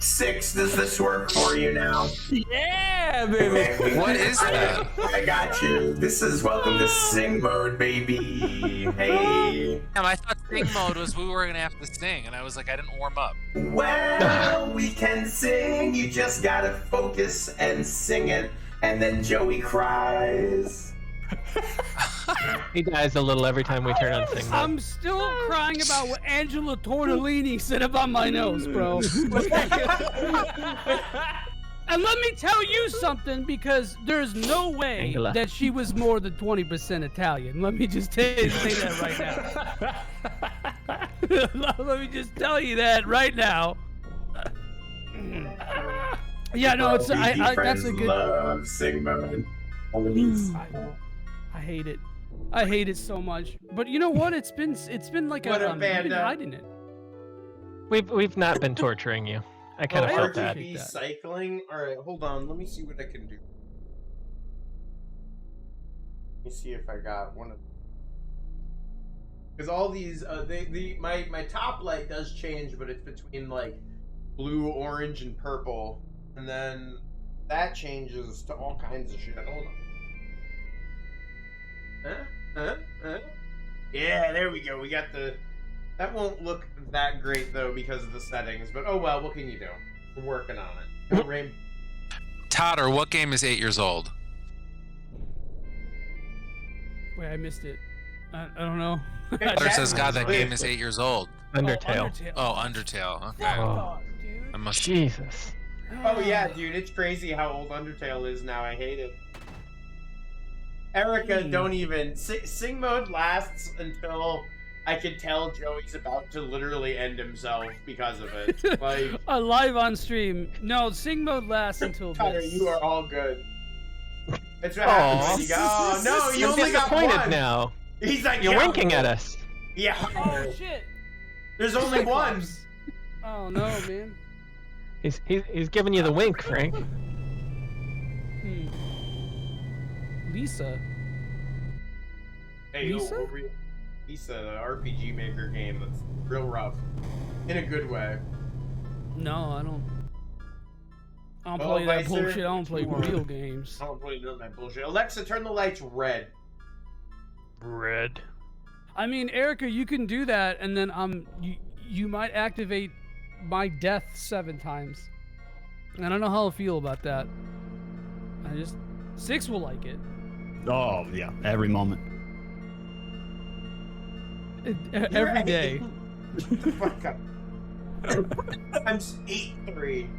6, does this work for you now? Yeah, baby. What is that? I got you. This is welcome to sing mode, baby. Hey. I thought sing mode was we were gonna have to sing, and I was like, I didn't warm up. Well, we can sing. You just gotta focus and sing it, and then Joey cries. He dies a little every time we turn on sing mode. I'm still crying about what Angela Tortellini said about my nose, bro. And let me tell you something, because there's no way Angela. that she was more than 20% Italian. Let me just say that right now. Let me just tell you that right now. Yeah, no, it's that's a good. Love Sigmund. I hate it. I hate it so much. But you know what? It's been like What a you've been banda. hiding it. We've not been torturing you. I kind of felt that. RGB cycling. All right, hold on. Let me see what I can do. Let me see if I got one of. Because all these, my top light does change, but it's between like blue, orange, and purple, and then that changes to all kinds of shit. Hold on. Yeah, there we go. We got the. That won't look that great though because of the settings, but oh well. What can you do? We're working on it. Go, Rain. Totter, what game is 8 years old? Wait, I missed it. I don't know. Totter says, "God, that game is 8 years old." Undertale. Oh, Undertale. Okay. Oh. I must. Jesus. Oh yeah, dude, it's crazy how old Undertale is now. I hate it. Erica, don't even. Sing mode lasts until I can tell Joey's about to literally end himself because of it. Like Live on stream. No, sing mode lasts until Tyler, this. you are all good. That's what happens when you go. Oh no, you I'm only got disappointed one. now. He's like, You're yeah, winking at us. Yeah. Oh shit. There's only one. Oh no, man. He's giving you the wink, Frank. Lisa. Hey, Lisa? Lisa, the RPG Maker game that's real rough. In a good way. No, I don't Oh, play that Vicer, bullshit. I don't play come on. real games. I don't play none of that bullshit. Alexa, turn the lights red. Red. I mean, Erica, you can do that, and then you might activate my death 7 times. I don't know how I feel about that. Six will like it. Oh yeah, every moment. Every day. Fuck up. I'm 8'3".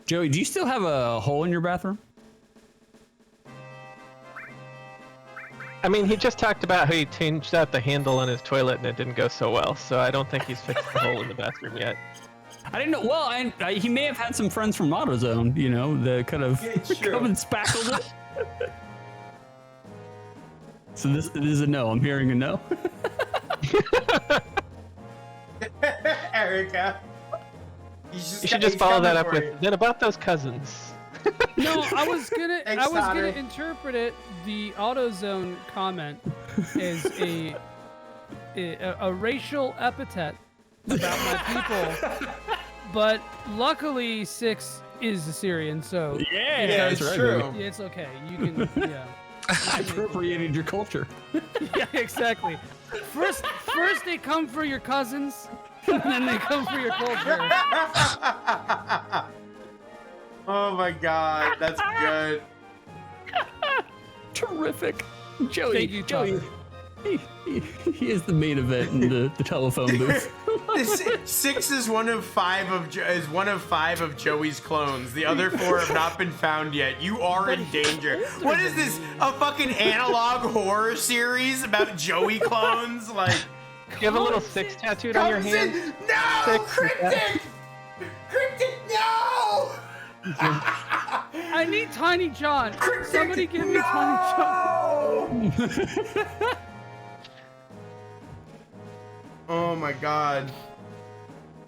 Joey, do you still have a hole in your bathroom? I mean, he just talked about how he changed out the handle on his toilet and it didn't go so well, so I don't think he's fixed the hole in the bathroom yet. I didn't know. Well, he may have had some friends from AutoZone, you know, that kind of come and spackled it. So this is a no. I'm hearing a no. Erica. You should just follow that up with, then about those cousins. No, I was gonna Totter. interpret it, the AutoZone comment, as a racial epithet about my people. But luckily, 6 is Assyrian, so Yeah, it's that's right, true. baby. it's okay. You can, yeah. I appropriated your culture. Yeah, exactly. First they come for your cousins, and then they come for your culture. Oh my god, that's good. Terrific. Joey, Thank you, Joey. Tucker. He is the main event in the telephone booth. 6 is one of 5 of Joey's clones. The other 4 have not been found yet. You are in danger. What is this? A fucking analog horror series about Joey clones? Like, You have a little 6 tattooed on your hand? No! 6, Cryptic! Cryptic, no! I need Tiny John. Somebody give me Tiny John. Oh my god.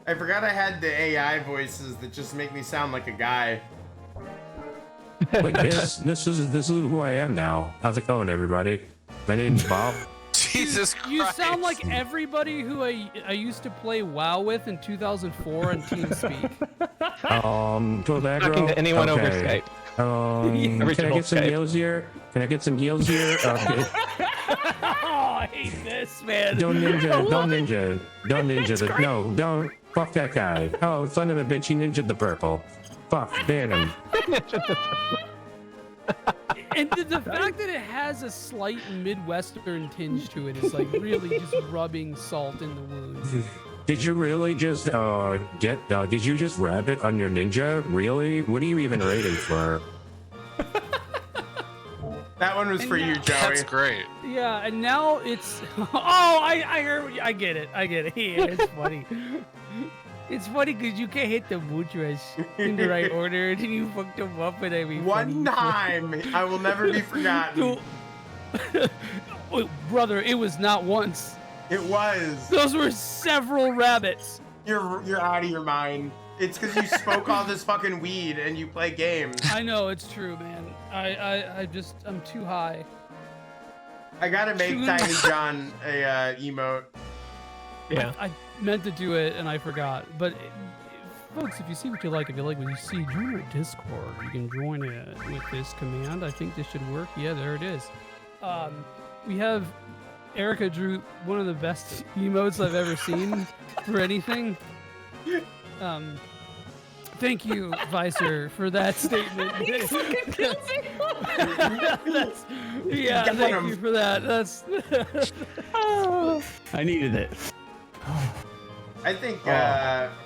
I forgot I had the AI voices that just make me sound like a guy. Wait, this is who I am now. How's it going, everybody? My name's Bob. Jesus Christ. You sound like everybody who I used to play WoW with in 2004 on TeamSpeak. Full aggro? Talking to anyone over Skype. Can I get some heals here? Can I get some heals here? Okay. Oh, I hate this, man. Don't ninja. No, don't. Fuck that guy. Oh, son of a bitch, he ninja'd the purple. Fuck, ban him. And the fact that it has a slight Midwestern tinge to it is like really just rubbing salt in the wound. Did you really just did you just rabbit on your ninja? Really? What are you even rating for? That one was for you, Joey. That's great. Yeah, and now it's. Oh, I heard. I get it. Yeah, it's funny. It's funny because you can't hit the mudras in the right order, and you fucked them up with every. One time, I will never be forgotten. Oh, brother, it was not once. It was. Those were several rabbits. You're out of your mind. It's because you smoke all this fucking weed and you play games. I know, it's true, man. I'm too high. I gotta make Tiny John a emote. Yeah. I meant to do it and I forgot. But folks, if you see what you like, if you like what you see, join our Discord. You can join it with this command. I think this should work. Yeah, there it is. We have Erica drew one of the best emotes I've ever seen for anything. Thank you, Vicer, for that statement. Yeah, thank you for that. That's. I needed it. I think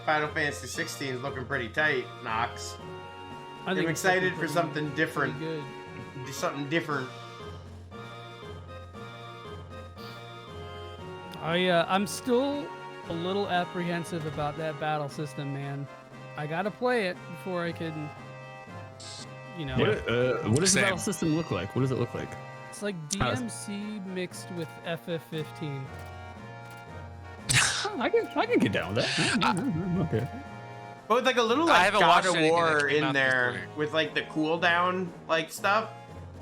Final Fantasy 16 is looking pretty tight, Knox. I'm excited for something different. Good. Do something different. I'm still a little apprehensive about that battle system, man. I gotta play it before I can, you know. What does the battle system look like? What does it look like? It's like DMC mixed with FF15. I can get down with that. Okay. But with like a little like God of War in there with like the cooldown like stuff.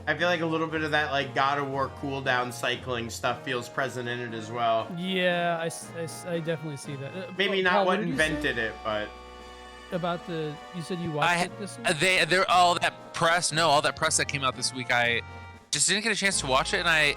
I feel like a little bit of that like God of War cooldown cycling stuff feels present in it as well. Yeah, I definitely see that. Maybe not what invented it, but about the you said you watched it this week? They're all that press. No, all that press that came out this week. I just didn't get a chance to watch it, and I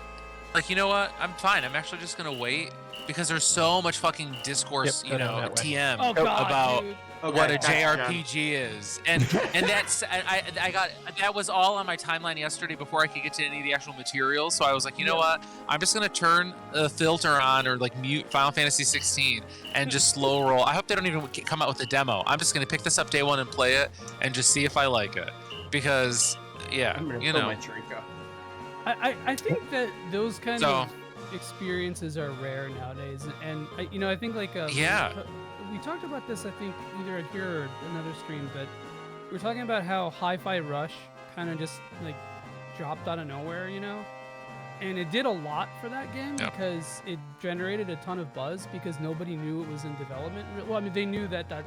like, you know what? I'm fine. I'm actually just gonna wait because there's so much fucking discourse, you know, TM about what a JRPG is, and that's I got that was all on my timeline yesterday before I could get to any of the actual materials. So I was like, you know what? I'm just gonna turn the filter on or like mute Final Fantasy 16 and just slow roll. I hope they don't even come out with a demo. I'm just gonna pick this up day one and play it and just see if I like it because yeah, you know. I think that those kind of experiences are rare nowadays, and I think like we talked about this, I think either here or another stream, but we're talking about how Hi-Fi Rush kind of just like dropped out of nowhere, you know, and it did a lot for that game because it generated a ton of buzz because nobody knew it was in development. Well, I mean, they knew that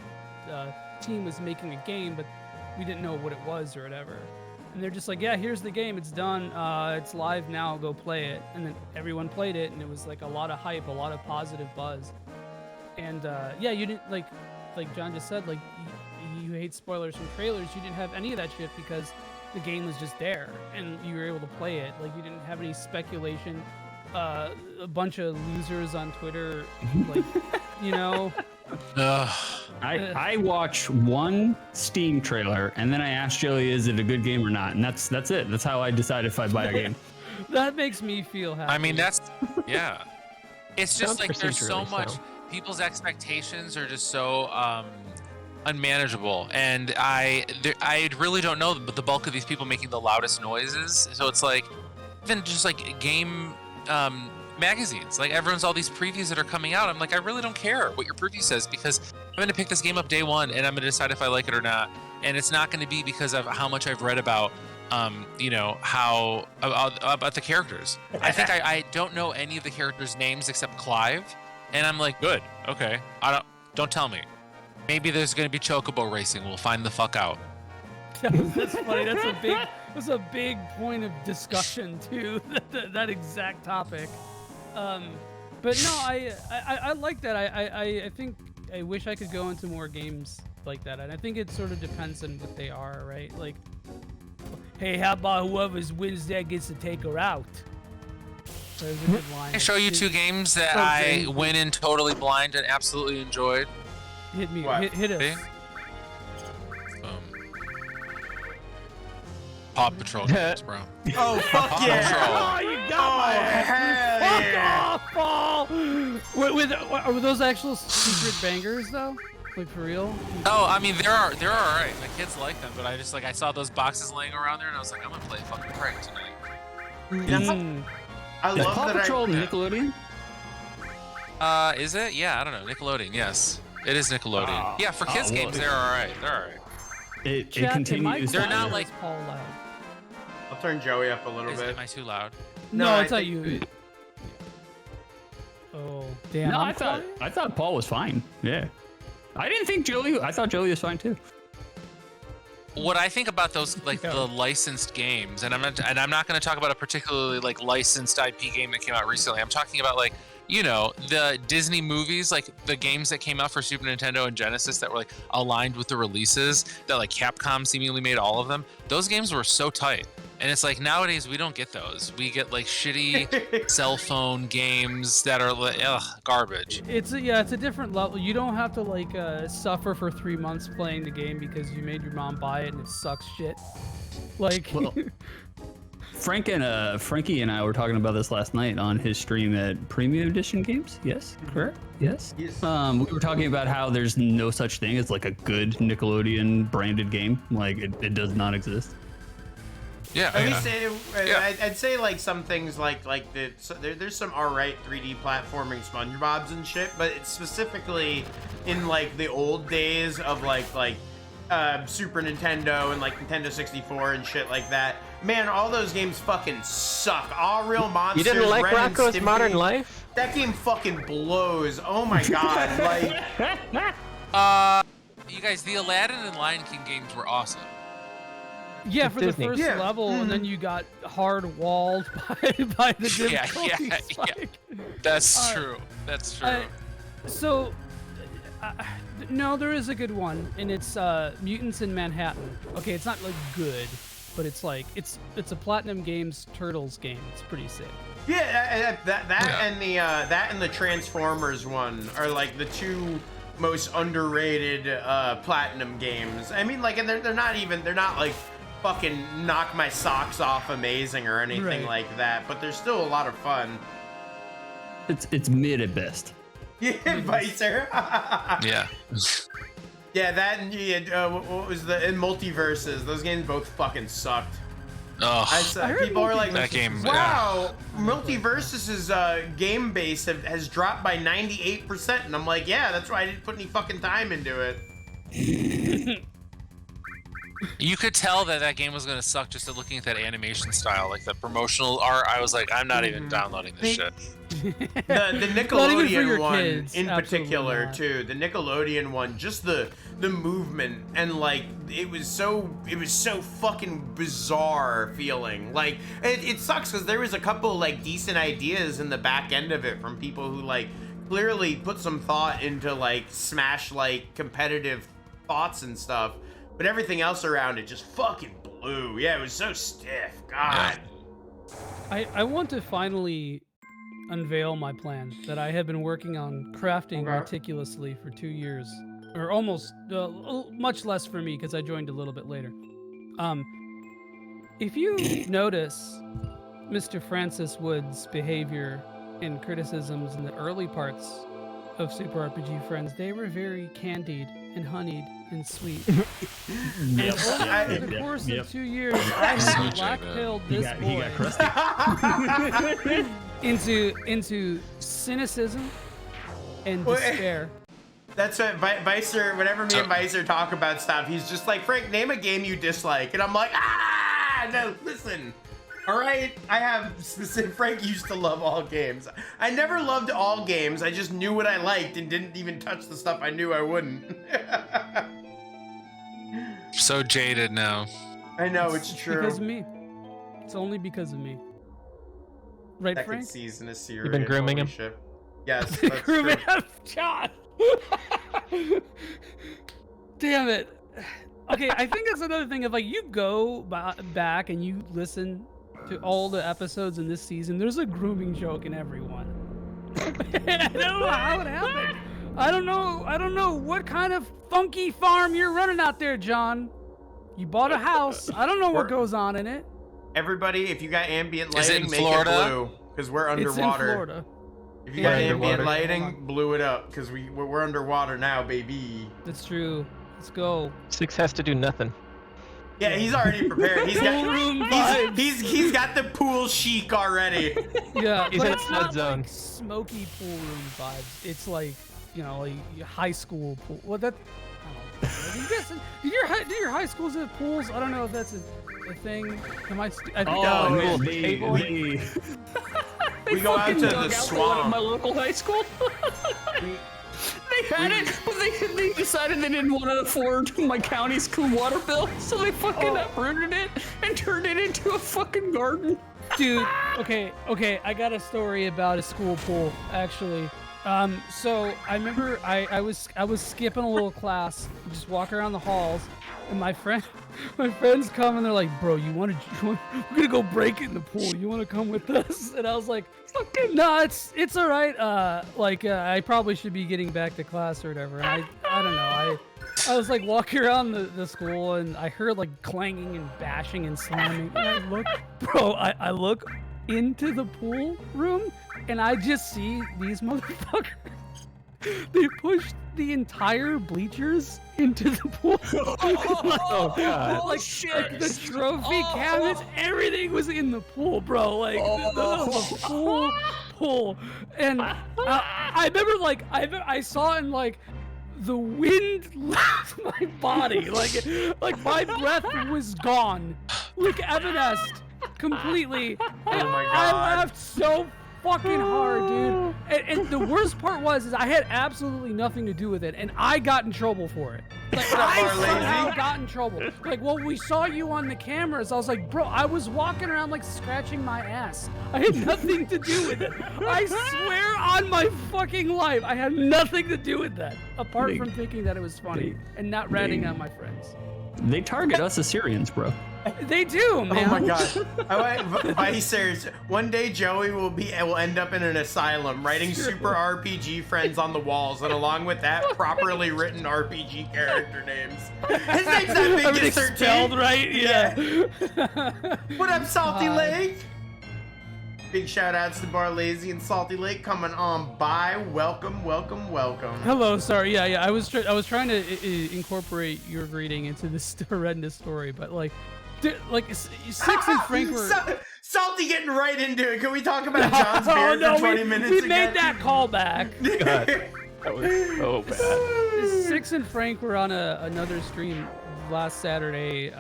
team was making a game, but we didn't know what it was or whatever. And they're just like, yeah, here's the game, it's done, it's live now, go play it. And then everyone played it, and it was like a lot of hype, a lot of positive buzz. And yeah, you didn't like John just said, like you hate spoilers from trailers. You didn't have any of that shit because the game was just there, and you were able to play it. Like you didn't have any speculation. A bunch of losers on Twitter, like you know. I watch one Steam trailer and then I ask Joey, is it a good game or not? And that's it. That's how I decide if I buy a game. That makes me feel happy. I mean, that's yeah. It's just like there's so much. People's expectations are just so unmanageable, and I really don't know the bulk of these people making the loudest noises. So it's like even just like game magazines, like everyone's all these previews that are coming out. I'm like, I really don't care what your preview says because I'm going to pick this game up day one and I'm going to decide if I like it or not. And it's not going to be because of how much I've read about, you know, how about the characters. I think I don't know any of the characters' names except Clive, and I'm like, good, okay. Don't tell me. Maybe there's going to be Chocobo racing. We'll find the fuck out. That's funny. That's a big point of discussion too. that exact topic. But no, I like that. I think I wish I could go into more games like that, and I think it sort of depends on what they are, right? Like, hey, how about whoever wins that gets to take her out? There's a good line. I show you two games that I went in totally blind and absolutely enjoyed. Hit me. Hit us. Paw Patrol games, bro. Oh, fuck yeah. Oh, you got my hell yeah. Paul. Were those actual secret bangers though? Like for real? Oh, I mean, they're all right. My kids like them, but I just I saw those boxes laying around there, and I was like, I'm gonna play fucking prank tonight. I love Paw that Patrol Nickelodeon? Is it? Yeah, I don't know. Nickelodeon, yes. It is Nickelodeon. Yeah, for kids games, they're all right. They're all right. It continues. They're not like. Paul loud. I'll turn Joey up a little bit. Am I too loud? No, it's not you. Oh, damn. No, I thought Paul was fine. Yeah. I didn't think Joey. I thought Joey was fine too. What I think about those the licensed games, and I'm not going to talk about a particularly licensed IP game that came out recently. I'm talking about the Disney movies, like the games that came out for Super Nintendo and Genesis that were aligned with the releases that Capcom seemingly made all of them. Those games were so tight. And it's nowadays we don't get those. We get shitty cell phone games that are garbage. It's a different level. You don't have to suffer for 3 months playing the game because you made your mom buy it and it sucks shit. Well, Frankie and I were talking about this last night on his stream at Premium Edition Games. Yes, correct. Yes. We were talking about how there's no such thing as a good Nickelodeon branded game. It does not exist. Yeah, I'd say some things there's some alright 3D platforming SpongeBob's and shit, but it's specifically in the old days of Super Nintendo and Nintendo 64 and shit like that. Man, all those games fucking suck. All Real Monsters. You didn't like Ren and Rocco's Stimpy. Modern Life? That game fucking blows. Oh my god! You guys, the Aladdin and Lion King games were awesome. Yeah, for Disney. The first level, and then you got hard walled by the difficulties. That's true. That's true. So, no, there is a good one, and it's Mutants in Manhattan. Okay, it's not good, but it's it's a Platinum Games Turtles game. It's pretty sick. Yeah, and the Transformers one are the two most underrated Platinum games. I mean, and they're not fucking knock my socks off amazing or anything like that, but they're still a lot of fun. It's mid at best. Yeah, Vicer. Yeah. Yeah, that and what was in Multiverses? Those games both fucking sucked. Oh, people are that game. Wow, Multiverses' game base has dropped by 98%, and I'm like, yeah, that's why I didn't put any fucking time into it. You could tell that game was gonna suck just at looking at that animation style, the promotional art. I was like, I'm not even downloading this shit. The Nickelodeon one in particular too. The Nickelodeon one, just the movement and it was so fucking bizarre feeling. It sucks because there was a couple decent ideas in the back end of it from people who clearly put some thought into Smash competitive thoughts and stuff. But everything else around it just fucking blew. Yeah, it was so stiff. God. I want to finally unveil my plan that I have been working on crafting meticulously for 2 years. Or almost, much less for me because I joined a little bit later. If you notice Mr. Francis Wood's behavior and criticisms in the early parts of Super RPG Friends, they were very candied and honeyed and sweet. And over the course of 2 years, I have black-pilled this boy into cynicism and despair. That's what Vicer, whenever me and Vicer talk about stuff, he's just like, Frank, name a game you dislike. And I'm like, no, listen. All right, I have specific. Frank used to love all games. I never loved all games. I just knew what I liked and didn't even touch the stuff I knew I wouldn't. So jaded now. I know, it's true. Because of me. It's only because of me. Right, Second Frank? season of series. You've been grooming him? Shit. Yes, that's grooming true. him, John. Damn it. Okay, I think that's another thing. If you go back and you listen to all the episodes in this season, there's a grooming joke in every one. I don't know how it happened. I don't know what kind of funky farm you're running out there, John. You bought a house. I don't know what goes on in it. Everybody, if you got ambient Is it lighting, in make Florida? it blue, because we're underwater. It's in Florida. If you got ambient lighting, blew it up because we're underwater now, baby. That's true. Let's go. 6 has to do nothing. Yeah, he's already prepared. He's got he's got the pool chic already. Yeah, he's but in a it's flood not zone. like smoky pool room vibes. It's like, you know, like high school pool. Well, that. I don't know. Do your high schools have pools? I don't know if that's a thing. Am I? I think we go out to the swamp. My local high school. They had it, but they decided they didn't want to afford my county school water bill, so they fucking uprooted it and turned it into a fucking garden. Dude, okay, I got a story about a school pool, actually. So I remember I was skipping a little class, just walking around the halls, and my friends come and they're like, "Bro, we're gonna go break it in the pool. You want to come with us?" And I was like, "No, it's all right. I probably should be getting back to class or whatever." And I don't know. I was like walking around the school and I heard like clanging and bashing and slamming. And I look into the pool room and I just see these motherfuckers. They pushed the entire bleachers into the pool. Oh god! Like the trophy cabinets, everything was in the pool, bro. Like the full pool. And I remember, I saw it in like the wind left my body. Like my breath was gone, like evanesced completely. And Oh my God. I laughed so fucking hard, dude. And the worst part was I had absolutely nothing to do with it, and I got in trouble for it. Like I somehow got in trouble. Like, well, we saw you on the cameras. I was like, bro, I was walking around like scratching my ass. I had nothing to do with it. I swear on my fucking life, I had nothing to do with that, apart from thinking that it was funny and not ratting on my friends. They target us Assyrians, bro. They do, man. Oh my god. Vicers, one day Joey will end up in an asylum writing super RPG friends on the walls, and along with that, properly written RPG character names. His name's not Big 13. Spelled right? Yeah. What up, Salty Lake? Big shout outs to Barlazy and Salty Lake coming on by. Welcome. Hello, sorry. Yeah. I was trying to incorporate your greeting into this horrendous story, but Six and Frank were Salty getting right into it. Can we talk about John's beard for 20 minutes we again? made that callback. God, that was so bad. Six and Frank were on another stream last Saturday,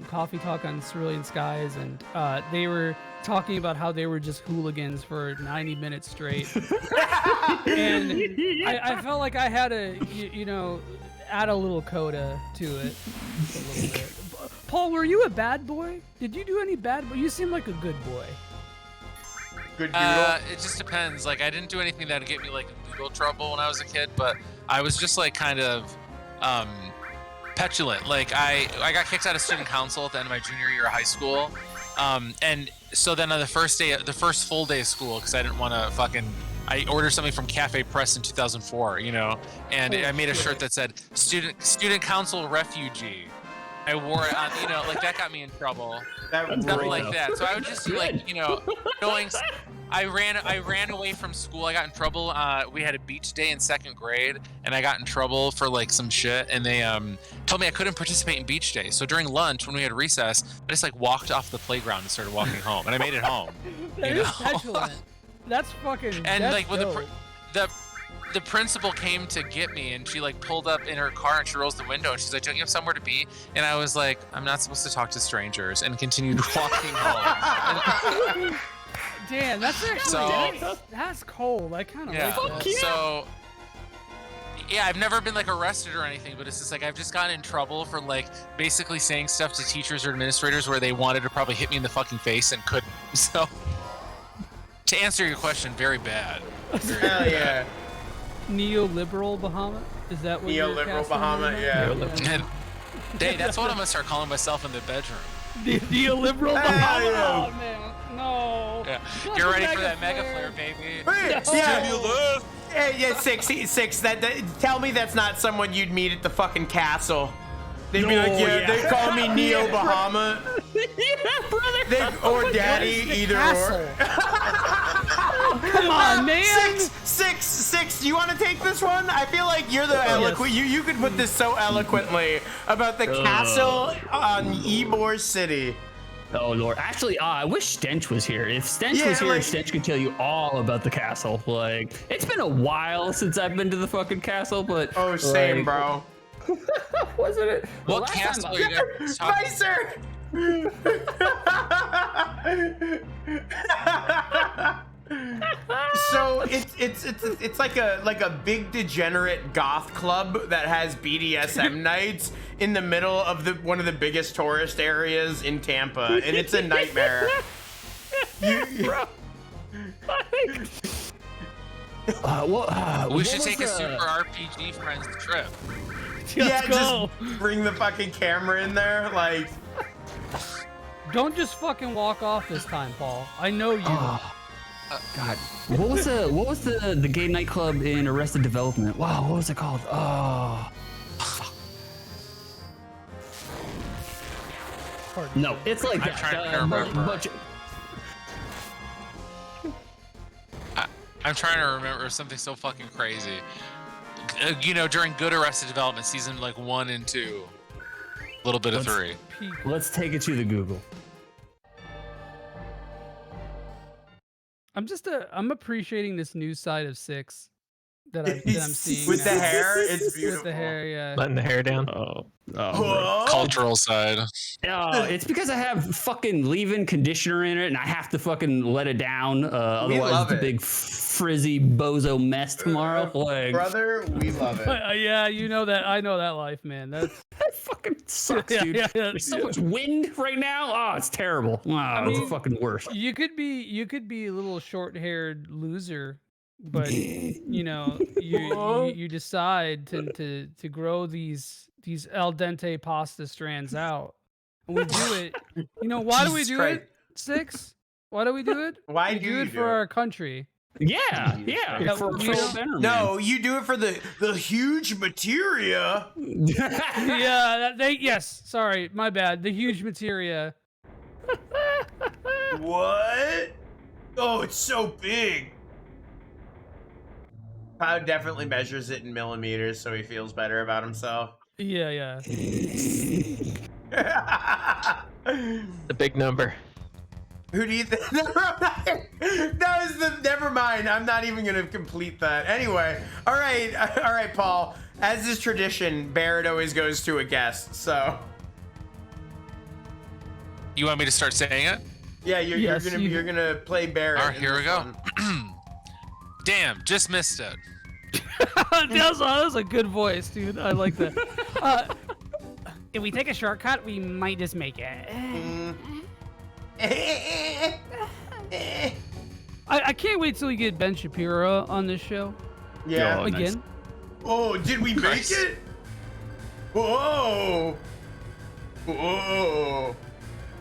Coffee Talk on Cerulean Skies, and they were talking about how they were just hooligans for 90 minutes straight. And I felt like I had to, add a little coda to it. Just a little bit. Paul, were you a bad boy? Did you do any bad boy? You seem like a good boy. Good doodle. It just depends. Like, I didn't do anything that would get me like in legal trouble when I was a kid, but I was just like kind of petulant. Like I got kicked out of student council at the end of my junior year of high school, and so then on the first full day of school, because I didn't want to I ordered something from Cafe Press in 2004, and I made a shirt that said student council refugee. I wore it on, that got me in trouble. Something like that. So I would just knowing I ran away from school. I got in trouble. We had a beach day in 2nd grade, and I got in trouble for like some shit. And they told me I couldn't participate in beach day. So during lunch, when we had recess, I just walked off the playground and started walking home, and I made it home. That is petulant. That's fucking. And that's when dope. the principal came to get me, and she pulled up in her car and she rolls the window and she's like, "Don't you have somewhere to be?" And I was like, "I'm not supposed to talk to strangers," and continued walking home. Damn, that's actually that's cold. I kind of like that. So yeah, I've never been arrested or anything, but it's just I've just gotten in trouble for basically saying stuff to teachers or administrators where they wanted to probably hit me in the fucking face and couldn't. So to answer your question, very bad. Hell yeah. Neoliberal Bahamut? Is that what Neoliberal Bahamut? Yeah. Hey, that's what I'm gonna start calling myself in the bedroom. Neoliberal Bahamut. Oh man, no. Yeah. You're ready for that mega flare, baby. Stimulus. Yeah, six. Tell me that's not someone you'd meet at the fucking castle. They'd be like, they call me Neo Bahamut. Yeah, brother. Or Daddy, either or. Come on, man. Six. Do you want to take this one? I feel like you're the eloquent. You could put this so eloquently about the castle on Ybor City. Oh Lord! Actually, I wish Stench was here. If Stench was here, Stench could tell you all about the castle. Like, it's been a while since I've been to the fucking castle, but same, bro. Wasn't it? What castle are you guys talking So it's like a big degenerate goth club that has BDSM nights in the middle of one of the biggest tourist areas in Tampa, and it's a nightmare. We should take a Super RPG Friends trip. Let's go. Just bring the fucking camera in there, like. Don't just fucking walk off this time, Paul. I know you. God, what was the gay nightclub in Arrested Development? Wow, what was it called? Oh. No, it's like I'm trying to remember. I'm trying to remember something so fucking crazy. You know, during good Arrested Development, season like 1 and 2, a little bit of 3. Let's take it to the Google. I'm appreciating this new side of 6 that I'm seeing. With now. the hair, it's beautiful. With the hair, yeah. Letting the hair down. Cultural side. It's because I have fucking leave-in conditioner in it, and I have to fucking let it down. Otherwise, it's a big frizzy bozo mess tomorrow. Like, brother, we love it. Yeah, you know that. I know that life, man. That fucking sucks, dude. There's so much wind right now. Oh, it's terrible. Oh, it's the fucking worst. You could be a little short-haired loser, but you know, you decide to grow these al dente pasta strands out, and we do it. You know, why do we do it? 6? Why do we do it? Why we do it for our country? Yeah. No, you do it for the huge materia. Yes. Sorry, my bad. The huge materia. What? Oh, it's so big. Cloud definitely measures it in millimeters, so he feels better about himself. Yeah. The big number. Who do you think? Never mind. I'm not even gonna complete that. Anyway, all right, Paul. As is tradition, Barret always goes to a guest. So, you want me to start saying it? Yeah, you're gonna play Barret. All right, here we go. Damn, just missed it. That was a good voice, dude. I like that. If we take a shortcut, we might just make it. I can't wait till we get Ben Shapiro on this show. Yeah. Again. Nice. Oh, did we make it? Whoa.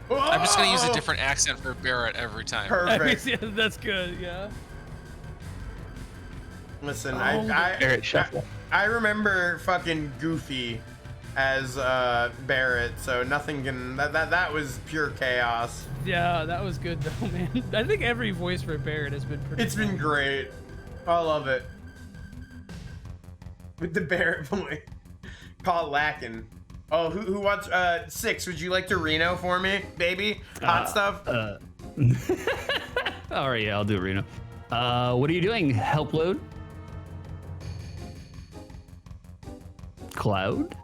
I'm just gonna use a different accent for Barret every time. Perfect. Yeah, that's good. Yeah. Listen, I remember fucking Goofy as Barret, so nothing can. That was pure chaos. Yeah, that was good though, man. I think every voice for Barret has been pretty. It's been great. I love it. With the Barret boy, call it lacking. Oh, who wants 6? Would you like to Reno for me, baby? Hot stuff. All right, yeah, I'll do Reno. What are you doing? Help load. Cloud.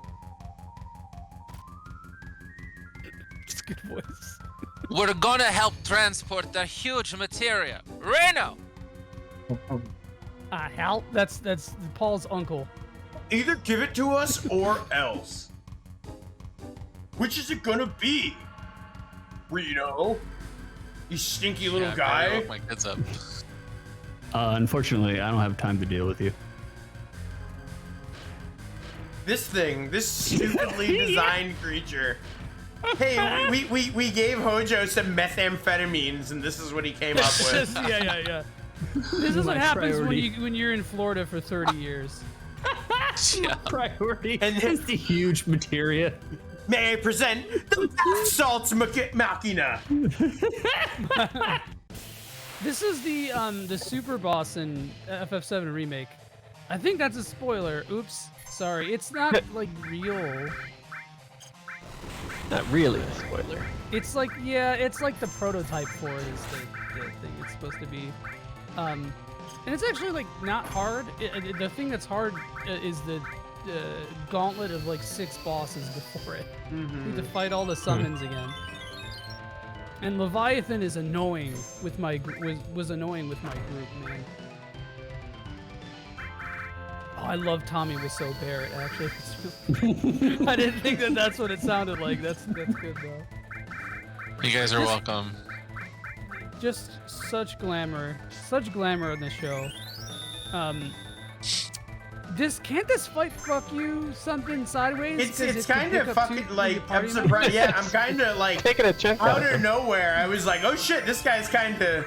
It's a good voice. We're gonna help transport the huge materia. Reno! Help? That's Paul's uncle. Either give it to us or else. Which is it gonna be? Reno? You stinky little guy. I my kids up. Unfortunately, I don't have time to deal with you. This stupidly designed creature. Hey, we gave Hojo some methamphetamines, and this is what he came up with. Yeah. This is what happens when you're in Florida for 30 years. Yeah. Priority is the huge materia. May I present the bath salts machina? This is the super boss in FF7 Remake. I think that's a spoiler. Oops, sorry. It's not like real. Not really a spoiler. It's like, yeah, it's like the prototype for it is the thing it's supposed to be. And it's actually like not hard. The thing that's hard is the gauntlet of like 6 bosses before it. You have to fight all the summons again. And Leviathan is annoying with my was annoying with my group, man. Oh, I love Tommy was so Barret. Actually, I didn't think that that's what it sounded like. That's good though. You guys are welcome. Just such glamour in the show. Can't this fight fuck you something sideways? It's kind of fucking like, I'm surprised. Yeah, I'm kind of like taking a chunk out of nowhere. I was like, oh shit, this guy's kind of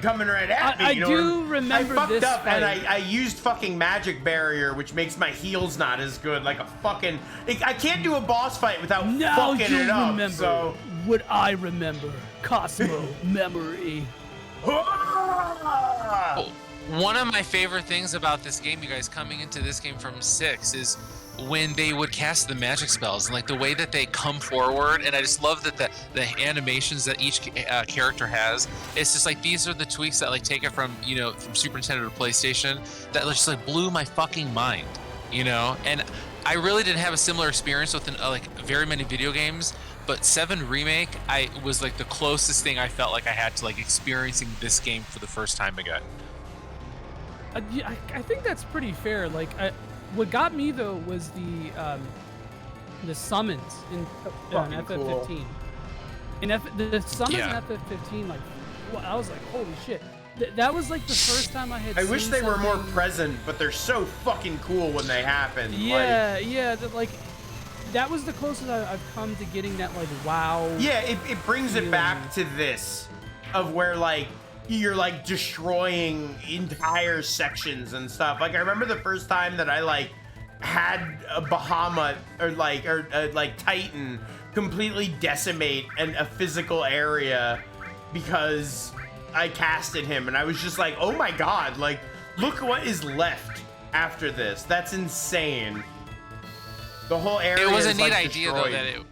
coming right at me. I do remember I fucked this up fight. and I used fucking magic barrier, which makes my heals not as good. Like a fucking, I can't do a boss fight without fucking it up. Remember So what I remember, Cosmo memory. One of my favorite things about this game, you guys, coming into this game from 6, is when they would cast the magic spells and like the way that they come forward. And I just love that the animations that each character has. It's just like, these are the tweaks that like take it from, you know, from Super Nintendo to PlayStation that just like blew my fucking mind, you know? And I really didn't have a similar experience with like very many video games, but 7 Remake, I was like the closest thing I felt like I had to like experiencing this game for the first time again. Yeah, I think that's pretty fair. Like, what got me though was the summons in FF15. Cool. The summons in FF15, like, I was like, holy shit. That was like the first time I had. I wish they were more something- present, but they're so fucking cool when they happen. Yeah, yeah. Like, that was the closest I've come to getting that like wow. Yeah, it brings it back to this, of where like you're like destroying entire sections and stuff. Like I remember the first time that I like had a Bahamut or Titan completely decimate a physical area because I casted him, and I was just like, oh my god, like look what is left after this. That's insane. The whole area. It was a is, neat like, idea destroyed. though that it.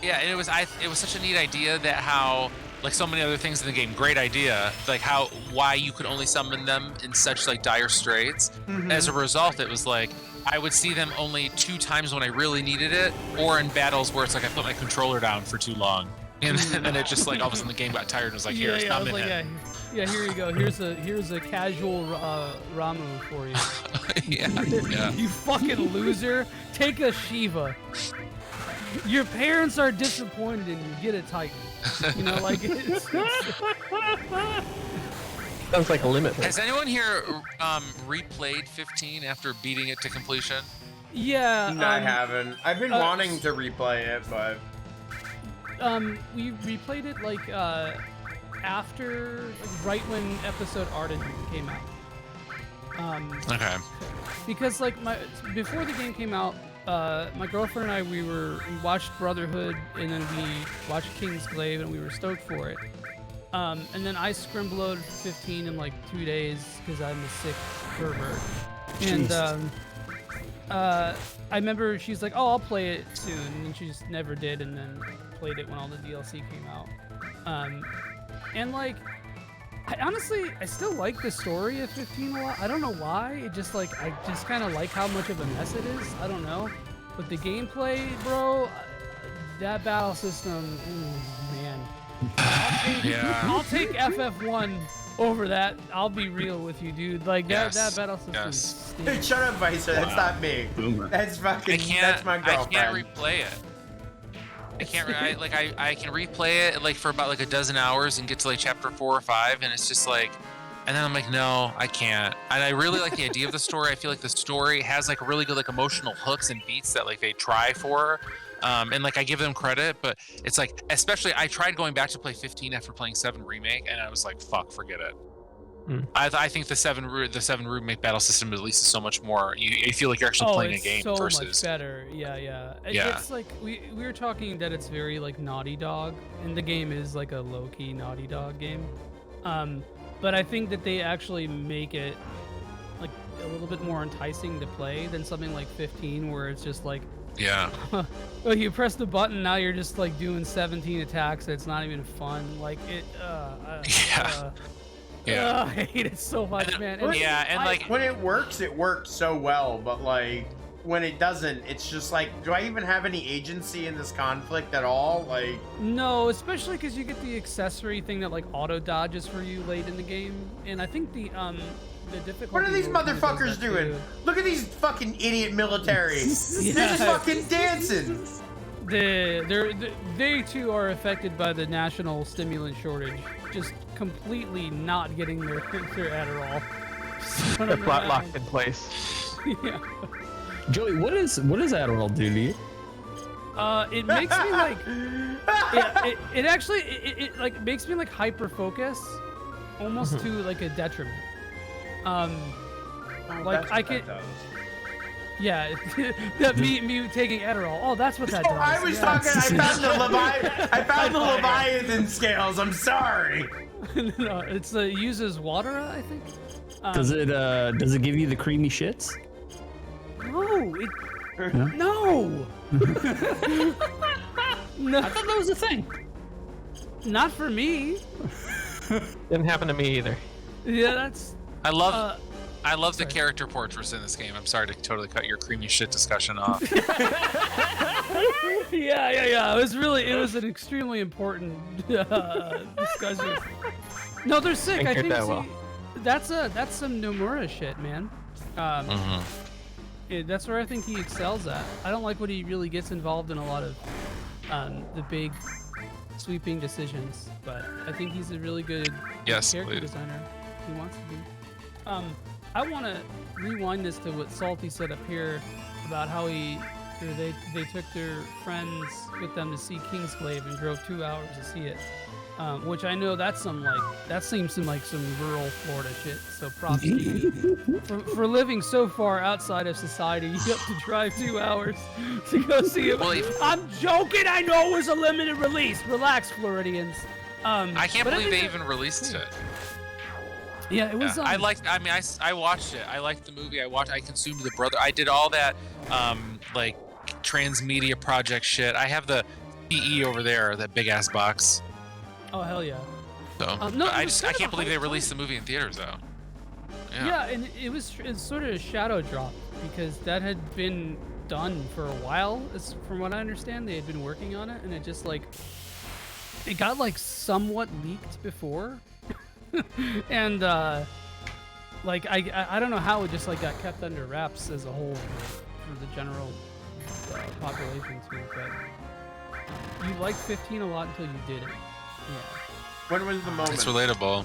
Yeah, it was such a neat idea that how, like so many other things in the game, great idea, like why you could only summon them in such like dire straits. As a result, it was like I would see them only 2 times when I really needed it, or in battles where it's like I put my controller down for too long, and then it just like all of a sudden the game got tired and was like, here, summon him. Yeah, here you go. Here's a casual Ramu for you. yeah. You fucking loser. Take a Shiva. Your parents are disappointed in you. Get a Titan. You know, like it's sounds like a limit. Has anyone here replayed 15 after beating it to completion? Yeah. No, I haven't. I've been wanting to replay it, but we replayed it like after, like, right when episode Arden came out. Okay. Because like before the game came out, my girlfriend and I we watched Brotherhood, and then we watched Kingsglaive, and we were stoked for it. And then I scrimblowed 15 in like 2 days because I'm a sick pervert. And I remember she's like, "Oh, I'll play it soon," and she just never did, and then played it when all the DLC came out. And like, I still like the story of 15 a lot. I don't know why. It just like I just kind of like how much of a mess it is. I don't know, but the gameplay, bro, that battle system, ooh, man. I'll take FF1 over that. I'll be real with you, dude. Like that battle system. Dude, shut up, Vicer. That's not me. That's fucking. That's my girlfriend. I can't replay it. I can't. I can replay it like for about like a dozen hours and get to like chapter 4 or 5, and it's just like, and then I'm like, no, I can't. And I really like the idea of the story. I feel like the story has like really good like emotional hooks and beats that like they try for. And like I give them credit, but it's like, especially I tried going back to play 15 after playing 7 Remake, and I was like, fuck, forget it. I think the seven remake battle system at least is so much more. You feel like you're actually playing a game so versus. much better. Yeah. It's like we were talking that it's very like Naughty Dog, and the game is like a low key Naughty Dog game. But I think that they actually make it like a little bit more enticing to play than something like 15, where it's just like. Yeah. Well, you press the button, now you're just like doing 17 attacks. It's not even fun. Like it. Yeah. I hate it so much, man. And like when it works so well, but like when it doesn't, it's just like, do I even have any agency in this conflict at all? Like, no, especially because you get the accessory thing that like auto dodges for you late in the game, and I think the difficulty. What are these motherfuckers doing? Look at these fucking idiot military. They're just fucking dancing. They too are affected by the national stimulant shortage. Just completely not getting their Adderall. They're flat locked in place. Yeah. Joey, what does Adderall do to you? It makes me like. It actually like makes me like hyper focus, almost to like a detriment. Like I could. Yeah, that me taking Adderall. Oh, that's what that does. I was talking. I found the Leviathan scales. I'm sorry. No, it's uses water, I think. Does it give you the creamy shits? No. Yeah. No. No. I thought that was a thing. Not for me. Didn't happen to me either. Yeah, that's. I love the character portraits in this game. I'm sorry to totally cut your creamy shit discussion off. Yeah. It was an extremely important discussion. No, they're sick. I think that's some Nomura shit, man. That's where I think he excels at. I don't like when he really gets involved in a lot of the big sweeping decisions, but I think he's a really good character designer. He wants to be. I want to rewind this to what Salty said up here about how they took their friends with them to see Kingsglaive and drove 2 hours to see it, which I know that seems like some rural Florida shit. So props to you for living so far outside of society. You have to drive 2 hours to go see it. I'm joking. I know it was a limited release. Relax, Floridians. I can't believe they even released it. Yeah, it was. I watched it. I liked the movie. I consumed the brother. I did all that, like transmedia project shit. I have the PE over there, that big ass box. Oh hell yeah. So no, I can't believe they released the movie in theaters though. Yeah, and it's sort of a shadow drop because that had been done for a while. From what I understand, they had been working on it, and it just like it got like somewhat leaked before. And like I don't know how it just like got kept under wraps as a whole for the general population too, but you liked 15 a lot until you did it. Yeah. When was the moment? It's relatable.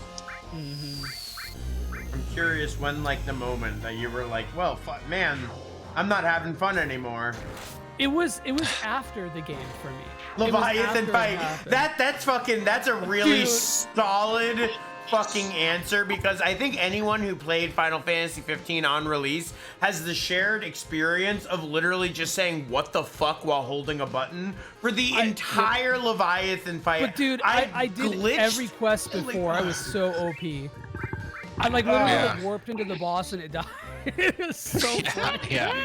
I'm curious when like the moment that you were like, well, man, I'm not having fun anymore. It was after the game for me. Leviathan fight. That's a really solid fucking answer, because I think anyone who played Final Fantasy 15 on release has the shared experience of literally just saying what the fuck while holding a button for the entire Leviathan fight. But dude, I did every quest before. I was so OP. I like literally like warped into the boss and it died. It was so funny. Yeah.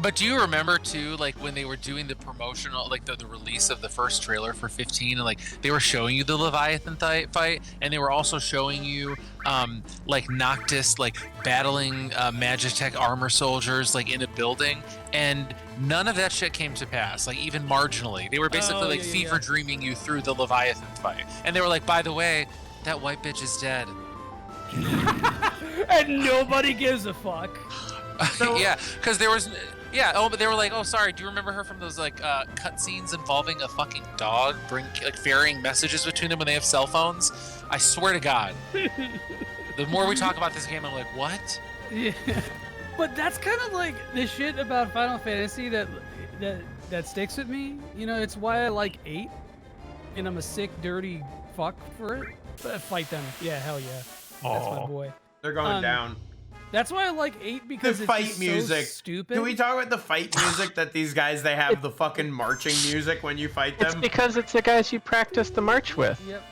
But do you remember too, like when they were doing the promotional, like the release of the first trailer for 15, and like they were showing you the Leviathan fight, and they were also showing you like Noctis like battling Magitech armor soldiers like in a building, and none of that shit came to pass, like even marginally. They were basically fever dreaming you through the Leviathan fight, and they were like, by the way, that white bitch is dead. And nobody gives a fuck. Yeah, because there was, but they were like, oh, sorry, do you remember her from those like cutscenes involving a fucking dog ferrying messages between them when they have cell phones? I swear to God. The more we talk about this game, I'm like, what? Yeah, but that's kind of like the shit about Final Fantasy that sticks with me. You know, it's why I like 8, and I'm a sick, dirty fuck for it. Fight them. Yeah, hell yeah. That's my boy. They're going down. That's why I like 8 because The it's fight just music. so stupid. Can we talk about the fight music that these guys, they have the fucking marching music when you fight them? It's because it's the guys you practice the march with. Yep.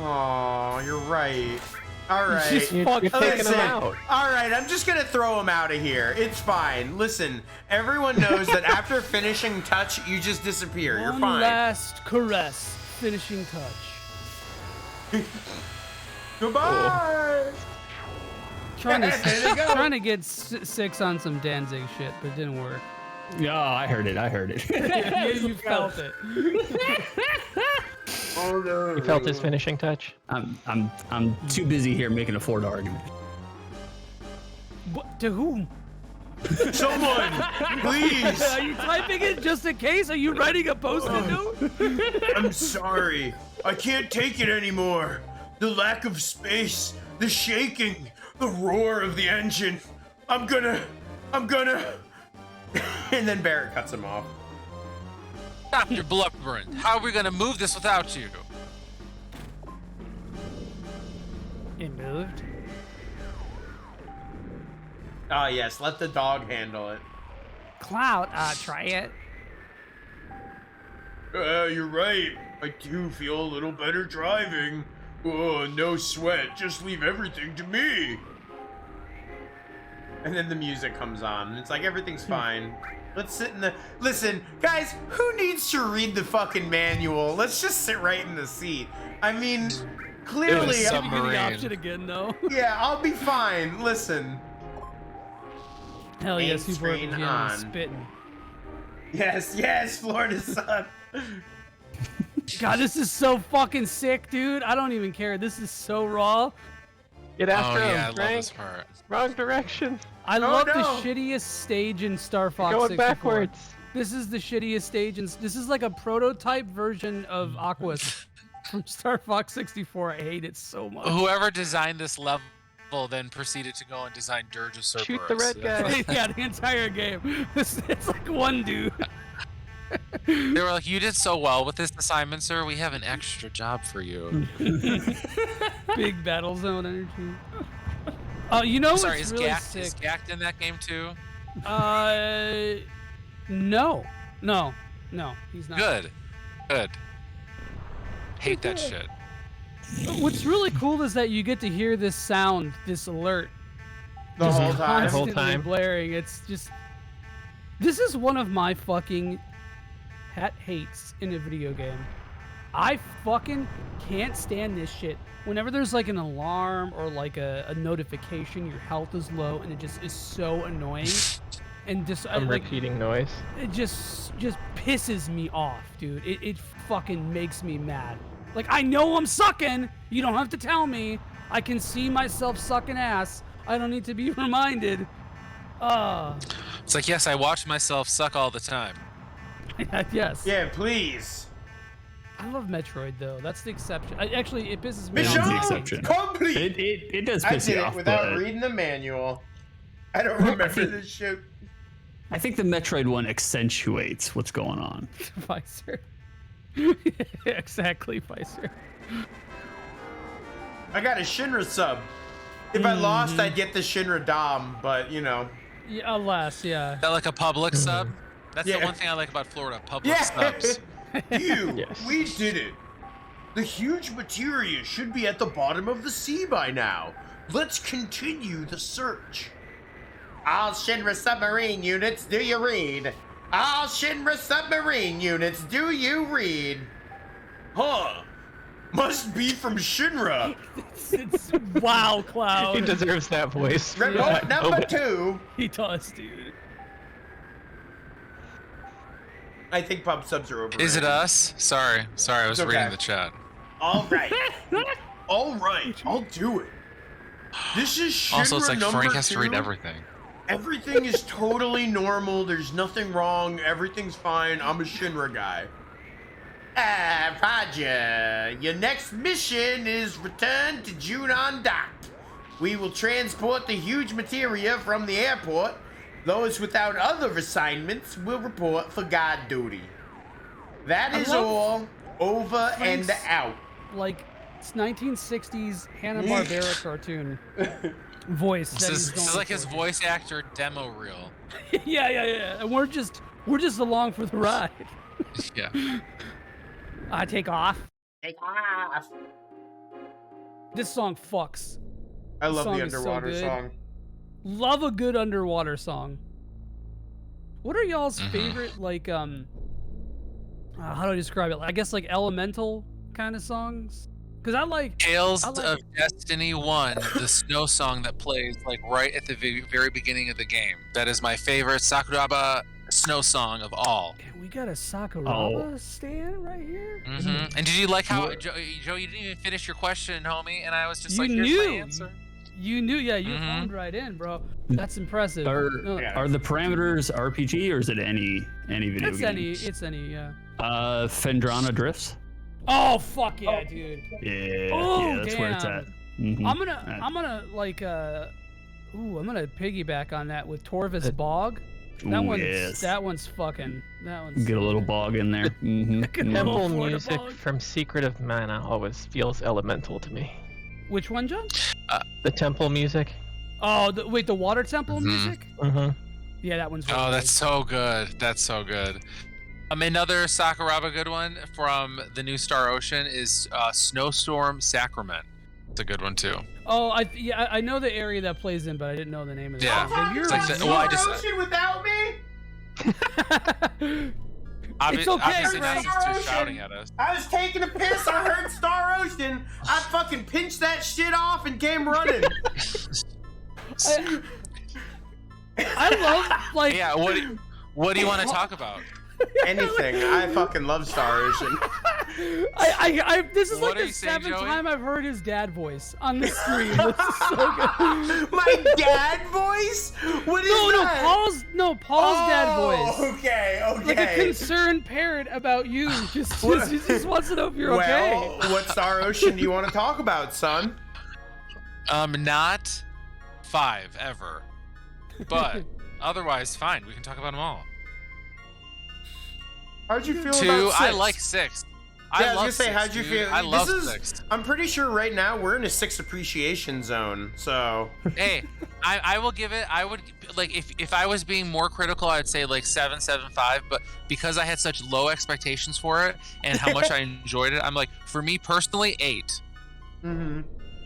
Oh, you're right. All right. You're taking them out. All right, I'm just gonna throw them out of here. It's fine. Listen, everyone knows that after finishing touch, you just disappear. You're One fine. last caress, finishing touch. Goodbye. Trying There you go. trying to get 6 on some Danzig shit, but it didn't work. Yeah, I heard it. Yeah, you felt it. Oh no. You felt his finishing touch? I'm too busy here making a Ford argument. What, to whom? Someone, please. Are you typing it just in case? Are you writing a post-it note? I'm sorry. I can't take it anymore. The lack of space, the shaking, the roar of the engine. I'm gonna. And then Barret cuts him off. Stop your blubbering. How are we gonna move this without you? It moved. Ah, yes, let the dog handle it. Cloud, try it. You're right. I do feel a little better driving. Oh, no sweat. Just leave everything to me. And then the music comes on, and it's like everything's fine. Let's sit in the... Listen, guys, who needs to read the fucking manual? Let's just sit right in the seat. I mean, clearly... Give me the option again, though. Yeah, I'll be fine. Listen. Hell yeah, Main Super screen RPG on. spitting. Yes, Florida sun. God, this is so fucking sick, dude. I don't even care. This is so raw. Get after him, I love Frank. this part. Wrong direction. I love the shittiest stage in Star Fox Going 64. backwards. This is the shittiest stage, and this is like a prototype version of Aquas from Star Fox 64. I hate it so much. Whoever designed this level then proceeded to go and design Dirge of Cerberus. Shoot the red guy. Yeah, the entire game. It's like one dude. They were like, "You did so well with this assignment, sir. We have an extra job for you." Big battle zone energy. You know Sorry, what's is really Gact, sick? is Gact in that game too? No, he's not. Good. Hate that shit. What's really cool is that you get to hear this sound, this alert, The just whole time. constantly blaring. It's just, this is one of my fucking pet hates in a video game. I fucking can't stand this shit. Whenever there's like an alarm or like a notification, your health is low, and it just is so annoying. And just Some repeating noise. It just pisses me off, dude. It fucking makes me mad. Like, I know I'm sucking. You don't have to tell me. I can see myself sucking ass. I don't need to be reminded. It's like, yes, I watch myself suck all the time. Yes. Yeah, please. I love Metroid though. That's the exception. Actually, it pisses me Mission off. the exception. complete. It does I piss did you it off, without but reading the manual. I don't remember this shit. I think the Metroid one accentuates what's going on. Pfizer. Exactly, Pfizer. I got a Shinra sub. If I lost, I'd get the Shinra Dom, but you know. Yeah, alas, yeah. Is that like a public sub? That's Yeah. the one thing I like about Florida. Public Yeah. subs. We did it. The huge materia should be at the bottom of the sea by now. Let's continue the search. All Shinra submarine units, do you read? All Shinra submarine units, do you read? Huh. Must be from Shinra. It's wow, Cloud. He deserves that voice. Report number 2. He does, dude. I think pub subs are over. Is it us? Sorry, I was It's okay. reading the chat. All right. All right, I'll do it. This is Shinra Also, it's like number Frank has to read 2. everything. Everything is totally normal. There's nothing wrong. Everything's fine. I'm a Shinra guy. Roger. Your next mission is return to Junon Dock. We will transport the huge materia from the airport. Those without other assignments will report for guard duty. That is all. Over and out. Like it's 1960s Hanna-Barbera cartoon voice. This is like his voice actor demo reel. yeah. And we're just along for the ride. Yeah. I take off. Take off. This song fucks. I This love song the is so underwater good. song. Love a good underwater song. What are y'all's favorite, like, how do I describe it? I guess like elemental kind of songs? Because I like Tales of Destiny 1, the snow song that plays like right at the very beginning of the game. That is my favorite Sakuraba snow song of all. We got a Sakuraba stand right here. And did you like how Joe? You didn't even finish your question, homie, and I was just You like, "Here's my knew. answer." You knew, yeah. You phoned right in, bro. That's impressive. Are the parameters RPG or is it any video It's game? It's any, yeah. Fendrana Drifts. Oh fuck yeah, dude. Yeah, Oh, that's where it's at. I'm gonna like I'm gonna piggyback on that with Torvis Bog. That one's fucking. Get a little bog in there. Temple music from Secret of Mana always feels elemental to me. Which one, John? The temple music. Oh, wait, the water temple music? Yeah, that one's. Oh, that's so good. That's so good. Another Sakuraba good one from the new Star Ocean is Snowstorm Sacrament. It's a good one too. Oh, I know the area that plays in, but I didn't know the name of the song. But you're Ocean without me? It's okay, obviously Frank. Nancy's too shouting at us. I was taking a piss. I heard Star Ocean. I fucking pinched that shit off and came running. I love like. Yeah. What do you want to talk about? Anything. I fucking love Star Ocean. This is What like are the you saying, seventh Joey? time I've heard his dad voice on the stream. This is so good. My dad voice? What is that? Paul's dad voice. Okay. Like a concerned parent about you. Just wants to know if you're okay. Well, what Star Ocean do you want to talk about, son? Not 5 ever, but otherwise fine. We can talk about them all. How'd you feel 2, about 6? I like 6. Yeah, I was gonna say, how'd you feel? I love 6. I'm pretty sure right now we're in a 6 appreciation zone. So. Hey, I will give it. I would like if I was being more critical, I'd say like 7, 7.5. But because I had such low expectations for it and how much I enjoyed it, I'm like, for me personally, 8.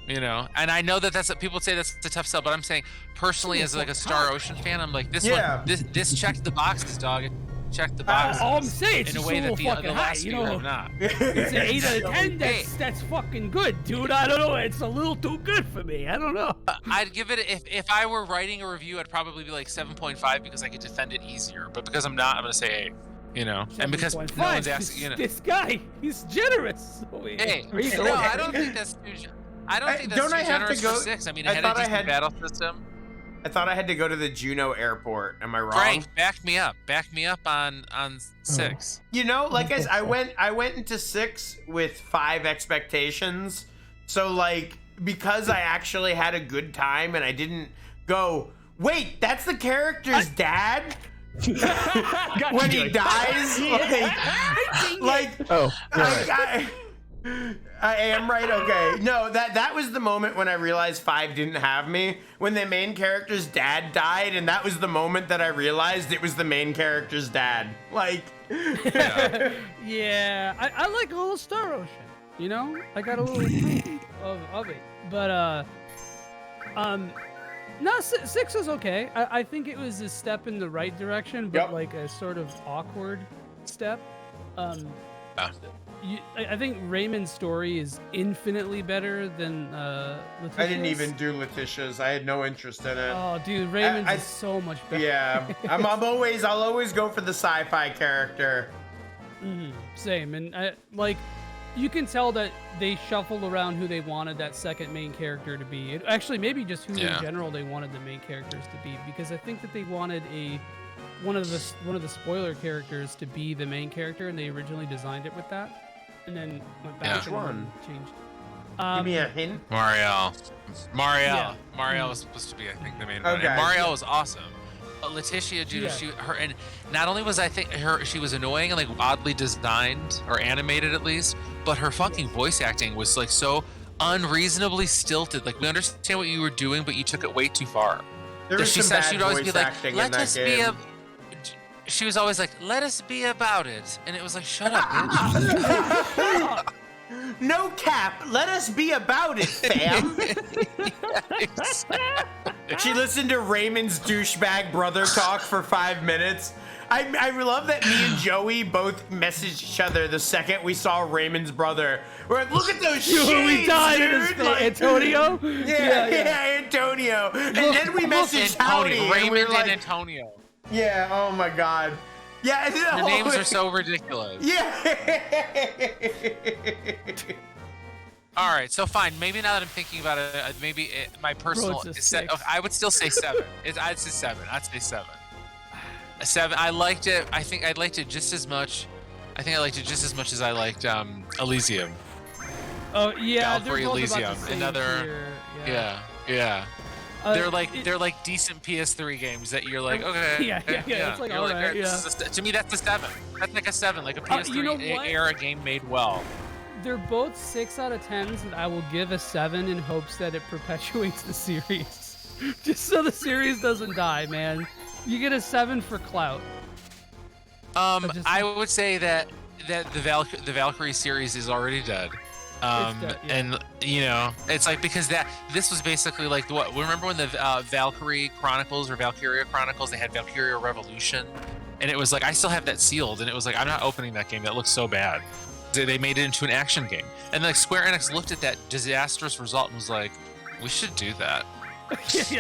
You know, and I know that that's people say that's a tough sell, but I'm saying personally, as like a Star Ocean fan, I'm like this one. This checked the boxes, dog. It checked the boxes. All I'm saying, it's in a just way a that little fucking the high, last you few know. have not. It's an 8 out of 10. That's fucking good, dude. I don't know. It's a little too good for me. I don't know. I'd give it if I were writing a review, I'd probably be like 7.5 because I could defend it easier. But because I'm not, I'm gonna say 8. You know, and because no one's asking. You know, this guy, he's generous. Hey, no, I don't think that's too. I don't think that's too generous for 6. I mean, it had a decent battle system. I thought I had to go to the Juneau airport. Am I wrong? Frank, back me up. Back me up on 6. You know, like I went into 6 with 5 expectations. So like because I actually had a good time and I didn't go, wait, that's the character's dad? When he dies? I am right. Okay. No, that was the moment when I realized 5 didn't have me. When the main character's dad died, and that was the moment that I realized it was the main character's dad. Like. Yeah, I like all of Star Ocean. You know, I got a little of it, but no, 6 was okay. I think it was a step in the right direction, but like a sort of awkward step. I think Raymond's story is infinitely better than Letitia's. I didn't even do Letitia's. I had no interest in it. Oh, dude, Raymond's is so much better. Yeah, I'll always go for the sci-fi character. Same, and you can tell that they shuffled around who they wanted that second main character to be. Actually, maybe just who in general they wanted the main characters to be, because I think that they wanted one of the spoiler characters to be the main character, and they originally designed it with that. And then went back and changed. Give me a hint. Marielle was supposed to be, I think, the main one. And Marielle was awesome. Letitia Judah, and not only was she was annoying and like oddly designed or animated at least, but her fucking voice acting was like so unreasonably stilted. Like we understand what you were doing, but you took it way too far. There was some bad voice acting in that game. She was always like, "Let us be about it," and it was like, "Shut up, bitch." No cap. Let us be about it, fam. She listened to Raymond's douchebag brother talk for 5 minutes. I love that me and Joey both messaged each other the second we saw Raymond's brother. We're like, look at those shades, we died dude. in his Like, Antonio? Yeah, Antonio. And then we messaged Howdy. Raymond and Antonio. Yeah, oh my god. Yeah, the names are so ridiculous. Yeah. All right, so fine. Maybe now that I'm thinking about it, my personal. I would still say 7. I'd say 7. I'd say 7. 7. I liked it. I think I liked it just as much. I think I liked it just as much as I liked Elysium. Oh yeah, Valkyrie Elysium. Another. Yeah. They're like decent PS3 games that you're like, okay. Yeah. It's like, all right, to me, that's a 7. That's like a 7, like a PS3 era game made well. They're both 6 out of 10s, and I will give a 7 in hopes that it perpetuates the series, just so the series doesn't die, man. You get a 7 for clout. I would say that the Valkyrie series is already dead. And you know, it's like because this was basically like what remember when the Valkyrie Chronicles or Valkyria Chronicles, they had Valkyria Revolution, and it was like I still have that sealed, and it was like I'm not opening that game, that looks so bad. They made it into an action game, and like Square Enix looked at that disastrous result and was like, we should do that. Let's do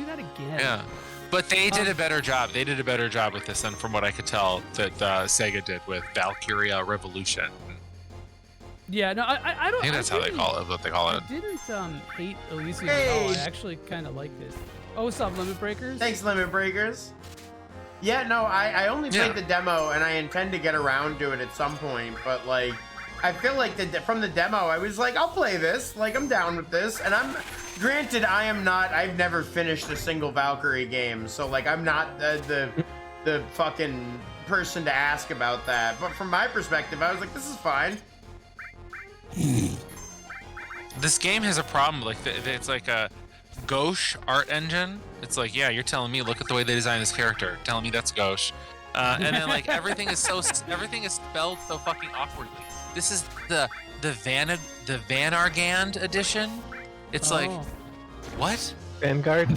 that again. Yeah, but they did a better job. They did a better job with this than from what I could tell that Sega did with Valkyria Revolution. Yeah, no, I don't. I think that's how they call it. What they call it. I didn't hate Elysium at all. I actually kind of liked it. Oh, what's up, Limit Breakers? Thanks, Limit Breakers. Yeah, no, I only played the demo, and I intend to get around to it at some point. But like, I feel like from the demo, I was like, I'll play this. Like, I'm down with this. And granted, I've never finished a single Valkyrie game, so like, I'm not the fucking person to ask about that. But from my perspective, I was like, this is fine. This game has a problem. Like, it's like a gauche art engine. It's like, yeah, you're telling me, look at the way they designed this character, telling me that's gauche. And then like everything is spelled so fucking awkwardly. This is the Vanargand edition. It's like, what? Vanguard.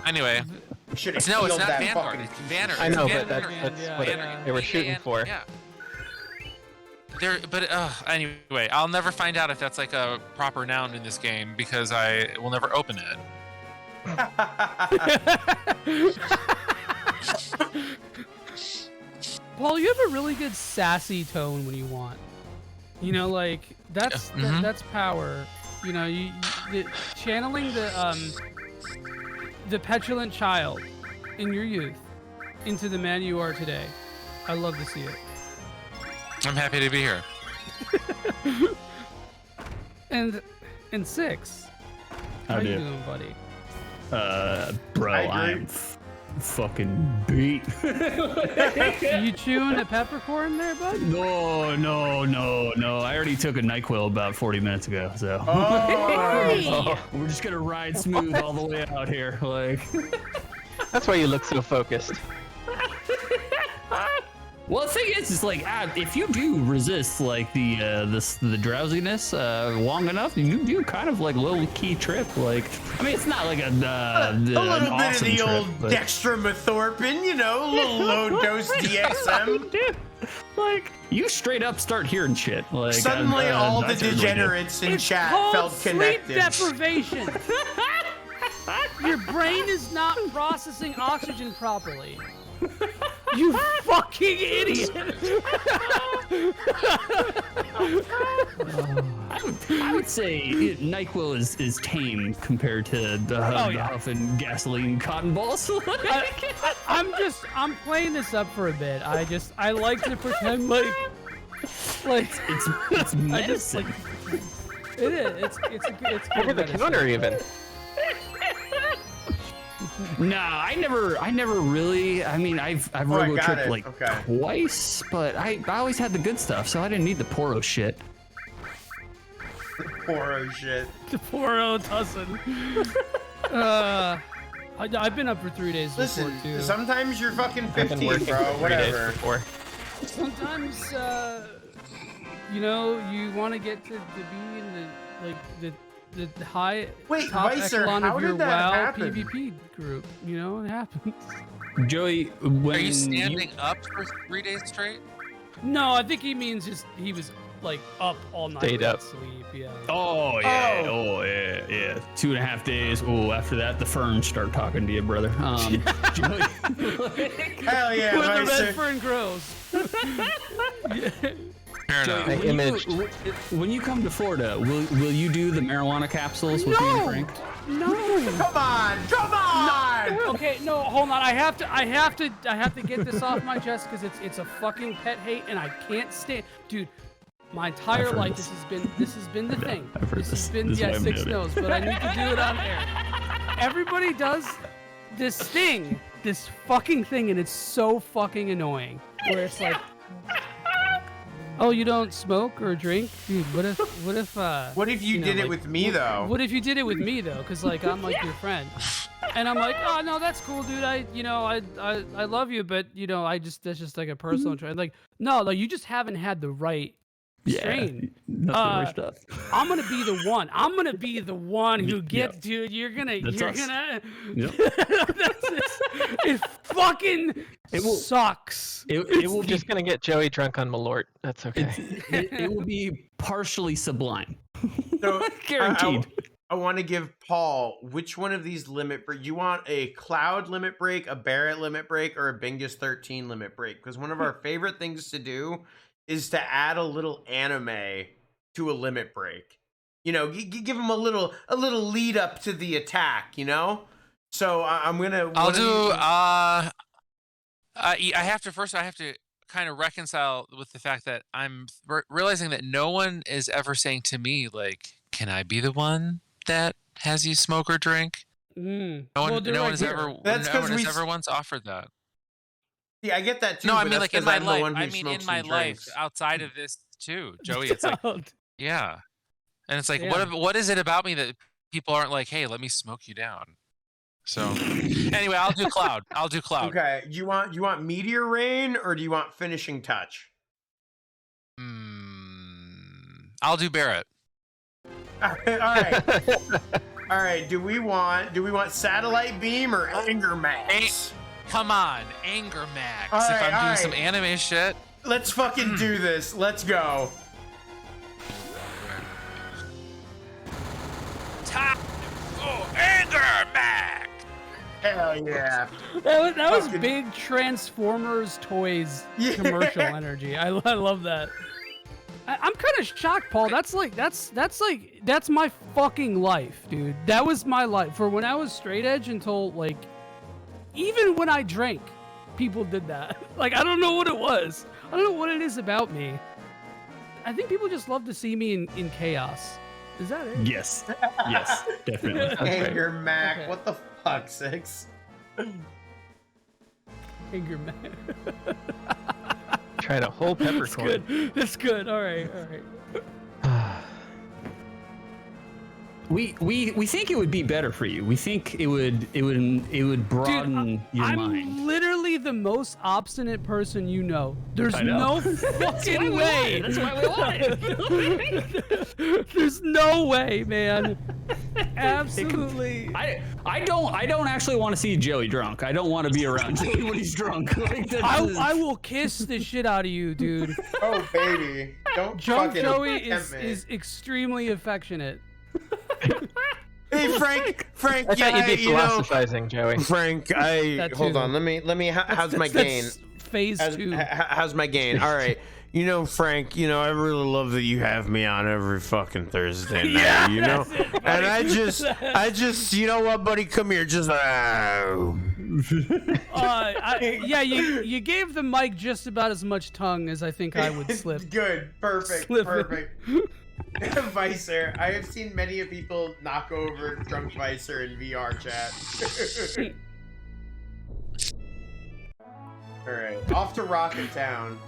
Anyway. It's not Vanguard. It's Vanner. I know, but that's what they were shooting for. Yeah. Anyway, I'll never find out if that's like a proper noun in this game because I will never open it. Paul, you have a really good sassy tone when you want. You know, like that's power. You know, you channeling the petulant child in your youth into the man you are today. I love to see it. I'm happy to be here. And 6. How you doing, buddy? Bro, I'm fucking beat. You chewing a peppercorn there, bud? No. I already took a NyQuil about 40 minutes ago, so. Oh. We're just gonna ride smooth all the way out here, like. That's why you look so focused. Well, the thing is like if you do resist like the drowsiness long enough, you do kind of like low key trip. Like, I mean, it's not like a little bit awesome of the trip, old but... dextromethorphan, you know, a little low dose DXM. Dude, like you straight up start hearing shit. Like suddenly, all the degenerates in chat felt connected. Sleep deprivation. Your brain is not processing oxygen properly. You fucking idiot! I would say NyQuil is tame compared to the Huff and gasoline cotton balls. I'm playing this up for a bit. I like to pretend like it's medicine. It is. It's good. Over the counter even. No, I never really. I mean, I've road tripped like twice, but I always had the good stuff, so I didn't need the Poro shit. Poro shit. The Poro Tussin. I've been up for 3 days Listen, before too. sometimes you're fucking 15, bro. Whatever. Sometimes, you know, you want to get to be in the high top echelon of your WoW PvP group. You know, it happens. Joey, when are you standing up for 3 days straight? No, I think he means just he was like up all night. Stayed up. Sleep, yeah. Oh yeah, yeah. 2.5 days. Oh, after that, the ferns start talking to you, brother. Joey, hell yeah, where the red fern grows. Joey, when you come to Florida, will you do the marijuana capsules with me and Frank? No. Come on. No. Okay, no, hold on. I have to get this off my chest because it's a fucking pet hate and I can't stand, dude. My entire life, this has been the thing. This has been 6 no's, but I need to do it on air. Everybody does this fucking thing, and it's so fucking annoying. Where it's like, oh, you don't smoke or drink, dude. What if you did it with me though? What if you did it with me though? Because like I'm like your friend, and I'm like, oh no, that's cool, dude. I love you, but that's just like a personal trait. Like no, like you just haven't had the right. Strain. Stuff. I'm gonna be the one. I'm gonna be the one who gets, dude. You're gonna. Yep. It fucking sucks. It will just gonna get Joey drunk on Malort. That's okay. It will be partially sublime. So Guaranteed. I want to give Paul which one of these limit break. You want a Cloud limit break, a Barret limit break, or a Bingus 13 limit break? Because one of our favorite things to do is to add a little anime to a limit break. You know, give him a little lead up to the attack, you know? So I'm gonna. I'll do. I have to kind of reconcile with the fact that I'm realizing that no one is ever saying to me like, "Can I be the one that has you smoke or drink?" No one has ever once offered that. Yeah, I get that too. No, I mean like in my life. I mean in my life outside of this too, Joey. It's like, yeah, and it's like, what is it about me that people aren't like, hey, let me smoke you down? So anyway, I'll do Cloud. Okay, you want Meteor Rain or do you want Finishing Touch? I'll do Barret. All right. All right. Do we want Satellite Beam or Anger Max? Come on, Anger Max. If I'm doing some anime shit. Let's fucking do this. Let's go. Time for Anger Max. Hell yeah. That was big Transformers toys commercial energy. I love that. I'm kind of shocked, Paul. That's my fucking life, dude. That was my life. For when I was straight edge until like, even when I drank, people did that. Like, I don't know what it was. I don't know what it is about me. I think people just love to see me in chaos. Is that it? Yes, definitely. Anger Mac. Okay. What the fuck, Six? Anger Mac. Trying a whole peppercorn. That's good. All right. We think it would be better for you. We think it would broaden your mind. I'm literally the most obstinate person you know. There's no fucking way. That's why we want it. There's no way, man. Absolutely. I don't actually want to see Joey drunk. I don't want to be around Joey when he's drunk. Like, I will kiss the shit out of you, dude. Oh baby, don't Drunk fucking Joey is extremely affectionate. Hey Frank, I thought you'd be philosophizing, Joey. Frank, hold on. Let me. How's my gain? Phase 2. How's my gain? All right. You know, Frank. You know, I really love that you have me on every fucking Thursday night. Yeah, you know, and I just, you know what, buddy? Come here, just. You gave the mic just about as much tongue as I think I would slip. Good, perfect. Vicer. I have seen many of people knock over drunk Vicer in VR chat. Alright, off to Rocket Town.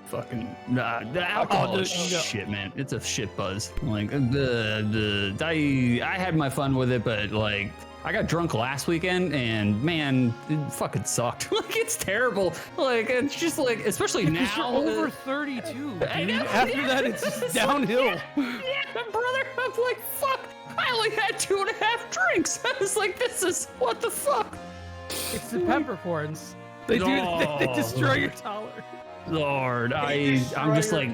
Fucking the alcohol is shit, man. It's a shit buzz. Like I had my fun with it, but like I got drunk last weekend and man, it fucking sucked. Like it's terrible. Like it's just like, especially now. You're over 32, dude. After that, it's just downhill. Yeah, brother. I'm like, fuck. I only had 2.5 drinks. I was like, this is what the fuck. It's the peppercorns. They do. They destroy your tolerance. Lord, I'm just like,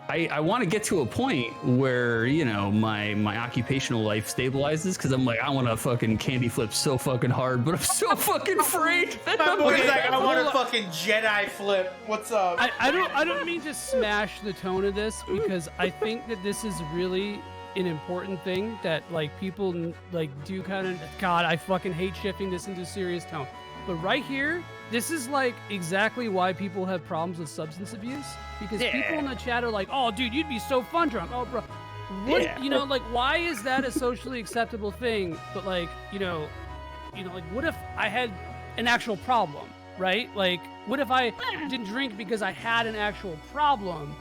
I want to get to a point where, you know, my occupational life stabilizes, because I'm like, I want to fucking candy flip so fucking hard, but I'm so fucking afraid. My boy's like, I want to fucking Jedi flip. What's up? I don't mean to smash the tone of this, because I think that this is really an important thing that like people like do kind of, God, I fucking hate shifting this into serious tone. But right here, this is like exactly why people have problems with substance abuse, because people in the chat are like, oh dude, you'd be so fun drunk. Oh bro, what, you know, like why is that a socially acceptable thing? But like, you know, like what if I had an actual problem, right? Like what if I didn't drink because I had an actual problem?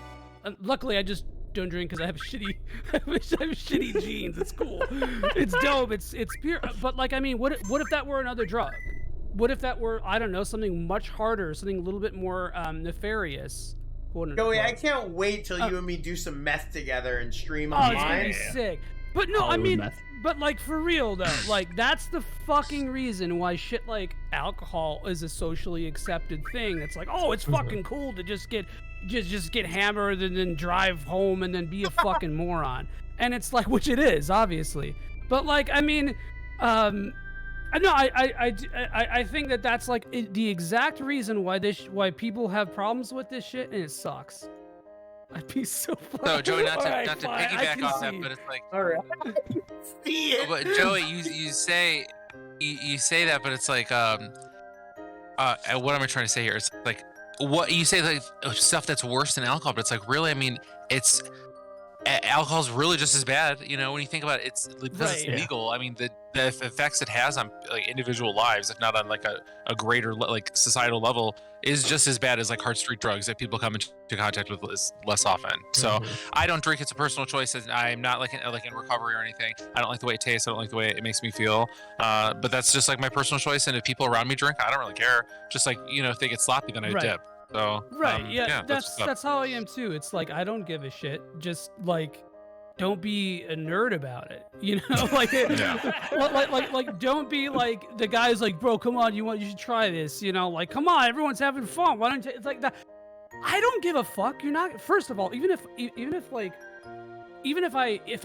Luckily I just don't drink because I have shitty genes. It's cool. It's dope. It's pure. But like, I mean, what if that were another drug? What if that were, I don't know, something much harder, something a little bit more nefarious? Joey, I can't wait till you and me do some meth together and stream online. Oh, it's gonna be sick. But no, I mean, but like for real though, like that's the fucking reason why shit like alcohol is a socially accepted thing. It's like, oh, it's fucking cool to just get hammered and then drive home and then be a fucking moron. And it's like, which it is, obviously. But like, I mean, no, I think that that's like the exact reason why people have problems with this shit, and it sucks. I'd be so fucking. No, Joey, not to piggyback off that, but it's like, all right. But Joey, you say that, but it's like, what am I trying to say here? It's like, what you say, like stuff that's worse than alcohol, but it's like, really, I mean, it's. Alcohol's really just as bad, you know, when you think about it. It's because it's legal. I mean, the effects it has on like individual lives, if not on like a greater like societal level, is just as bad as like hard street drugs that people come into contact with less often. So I don't drink. It's a personal choice. I'm not like in recovery or anything. I don't like the way it tastes. I don't like the way it makes me feel. But that's just like my personal choice. And if people around me drink, I don't really care. Just like, you know, if they get sloppy, then I dip. So that's how I am too. It's like I don't give a shit. Just like don't be a nerd about it, you know? Like, like don't be like the guy's like, bro, come on, you should try this, you know? Like, come on, everyone's having fun. Why don't you? It's like that. I don't give a fuck. You're not. First of all, even if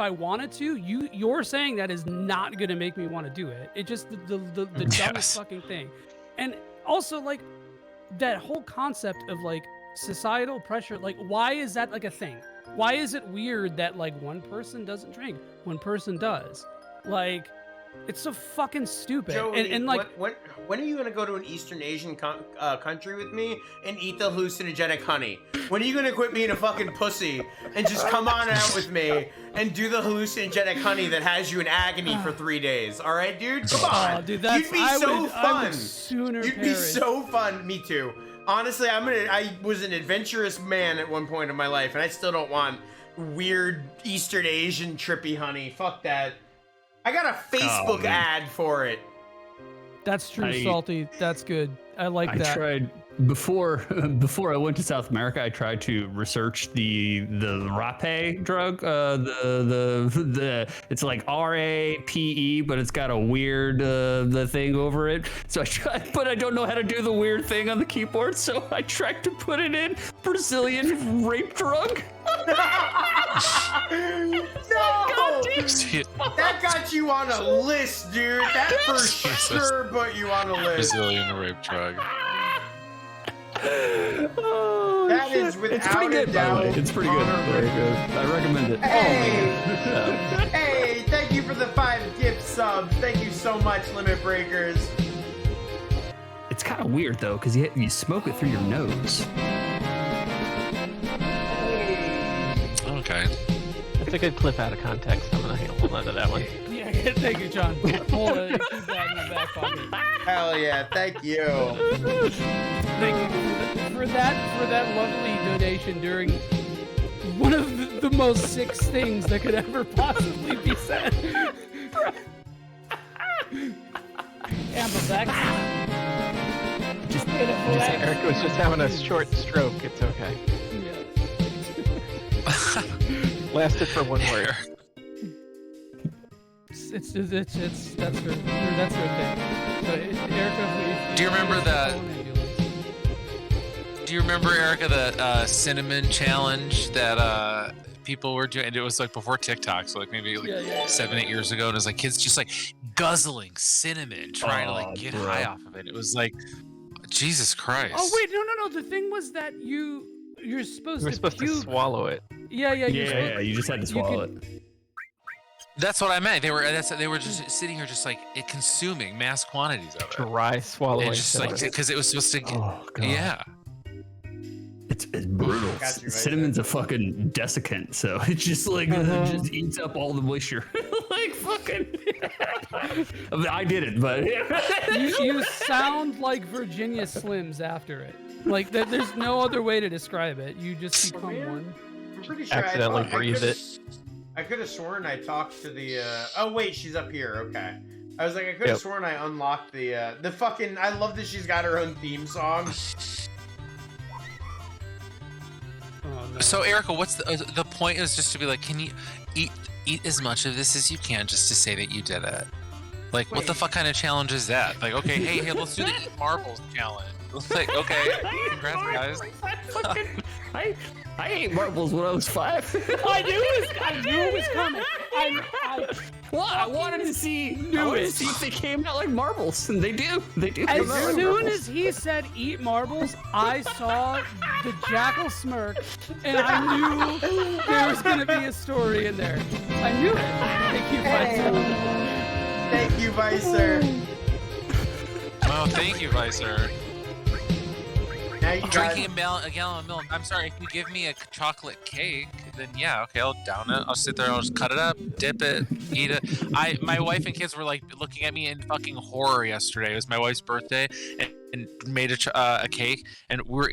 I wanted to, you're saying that is not gonna make me want to do it. It just the dumbest fucking thing. And also like. That whole concept of like societal pressure, like why is that like a thing? Why is it weird that like one person doesn't drink, one person does? Like, it's so fucking stupid. Joey, and like, when are you gonna go to an Eastern Asian country with me and eat the hallucinogenic honey? When are you gonna quit being a fucking pussy and just come on out with me and do the hallucinogenic honey that has you in agony for 3 days? All right, dude, come on. Oh, dude, you'd be so fun. You'd be so fun. Me too. Honestly, I was an adventurous man at one point in my life, and I still don't want weird Eastern Asian trippy honey. Fuck that. I got a Facebook ad for it. That's true, Salty. That's good. I like that. I tried before I went to South America. I tried to research the rape drug. It's like RAPE, but it's got a weird the thing over it. So I tried, but I don't know how to do the weird thing on the keyboard. So I tried to put it in Brazilian rape drug. No! That got you on a list, dude. That for sure put you on a list. Brazilian rape drug. Oh, that is without it's pretty good, doubt. By the way. It's pretty good. Very good. I recommend it. Hey, thank you for the 5 gift subs. Thank you so much, Limit Breakers. It's kind of weird though, because you smoke it through your nose. It's a good clip out of context. I'm gonna hold on to that one. Yeah, thank you, John. Hold it. Keep that in the back pocket. Hell yeah, thank you. Thank you for that lovely donation during one of the most sick things that could ever possibly be said. Ambivax. Just Eric was just having a short stroke. It's okay. Lasted for one word. It's that's her thing. So Erica, do you remember that? Do you remember, Erica, the cinnamon challenge that people were doing? And it was like before TikTok, so like maybe 7-8 years ago. And it was like kids just like guzzling cinnamon, trying to like get high off of it. It was like, Jesus Christ. Oh wait, no. The thing was that you're supposed to swallow it. Yeah. You just had to swallow it. That's what I meant. They were just sitting here, just like consuming mass quantities of it. Dry swallowing. And just like because it was supposed to. Yeah. It's brutal. Cinnamon's a fucking desiccant, so it's just like just eats up all the moisture. Like fucking. I mean, I did it, but you sound like Virginia Slims after it. Like there's no other way to describe it. You just become one. I'm pretty sure accidentally breathe it. I could have sworn I talked to the. Oh wait, she's up here. Okay. I was like, I could have sworn I unlocked the fucking. I love that she's got her own theme song. Oh, no. So Erica, what's the point? Is just to be like, can you eat as much of this as you can, just to say that you did it? Like, what the fuck kind of challenge is that? Like, okay, hey, let's do the eat marbles challenge. Like, okay, congrats, guys. I ate marbles when I was 5. I knew it was coming. I wanted to see if they came out like marbles, and they do. As soon as he said eat marbles, I saw the jackal smirk, and I knew there was gonna be a story in there. I knew it. Thank you, Vicer. Thank you, Vicer. Oh, thank you, Vicer. Now you Drinking a gallon of milk. I'm sorry, if you give me a chocolate cake, then yeah, okay, I'll down it. I'll sit there, I'll just cut it up, dip it, eat it. My wife and kids were like looking at me in fucking horror yesterday. It was my wife's birthday, and made a cake, and we're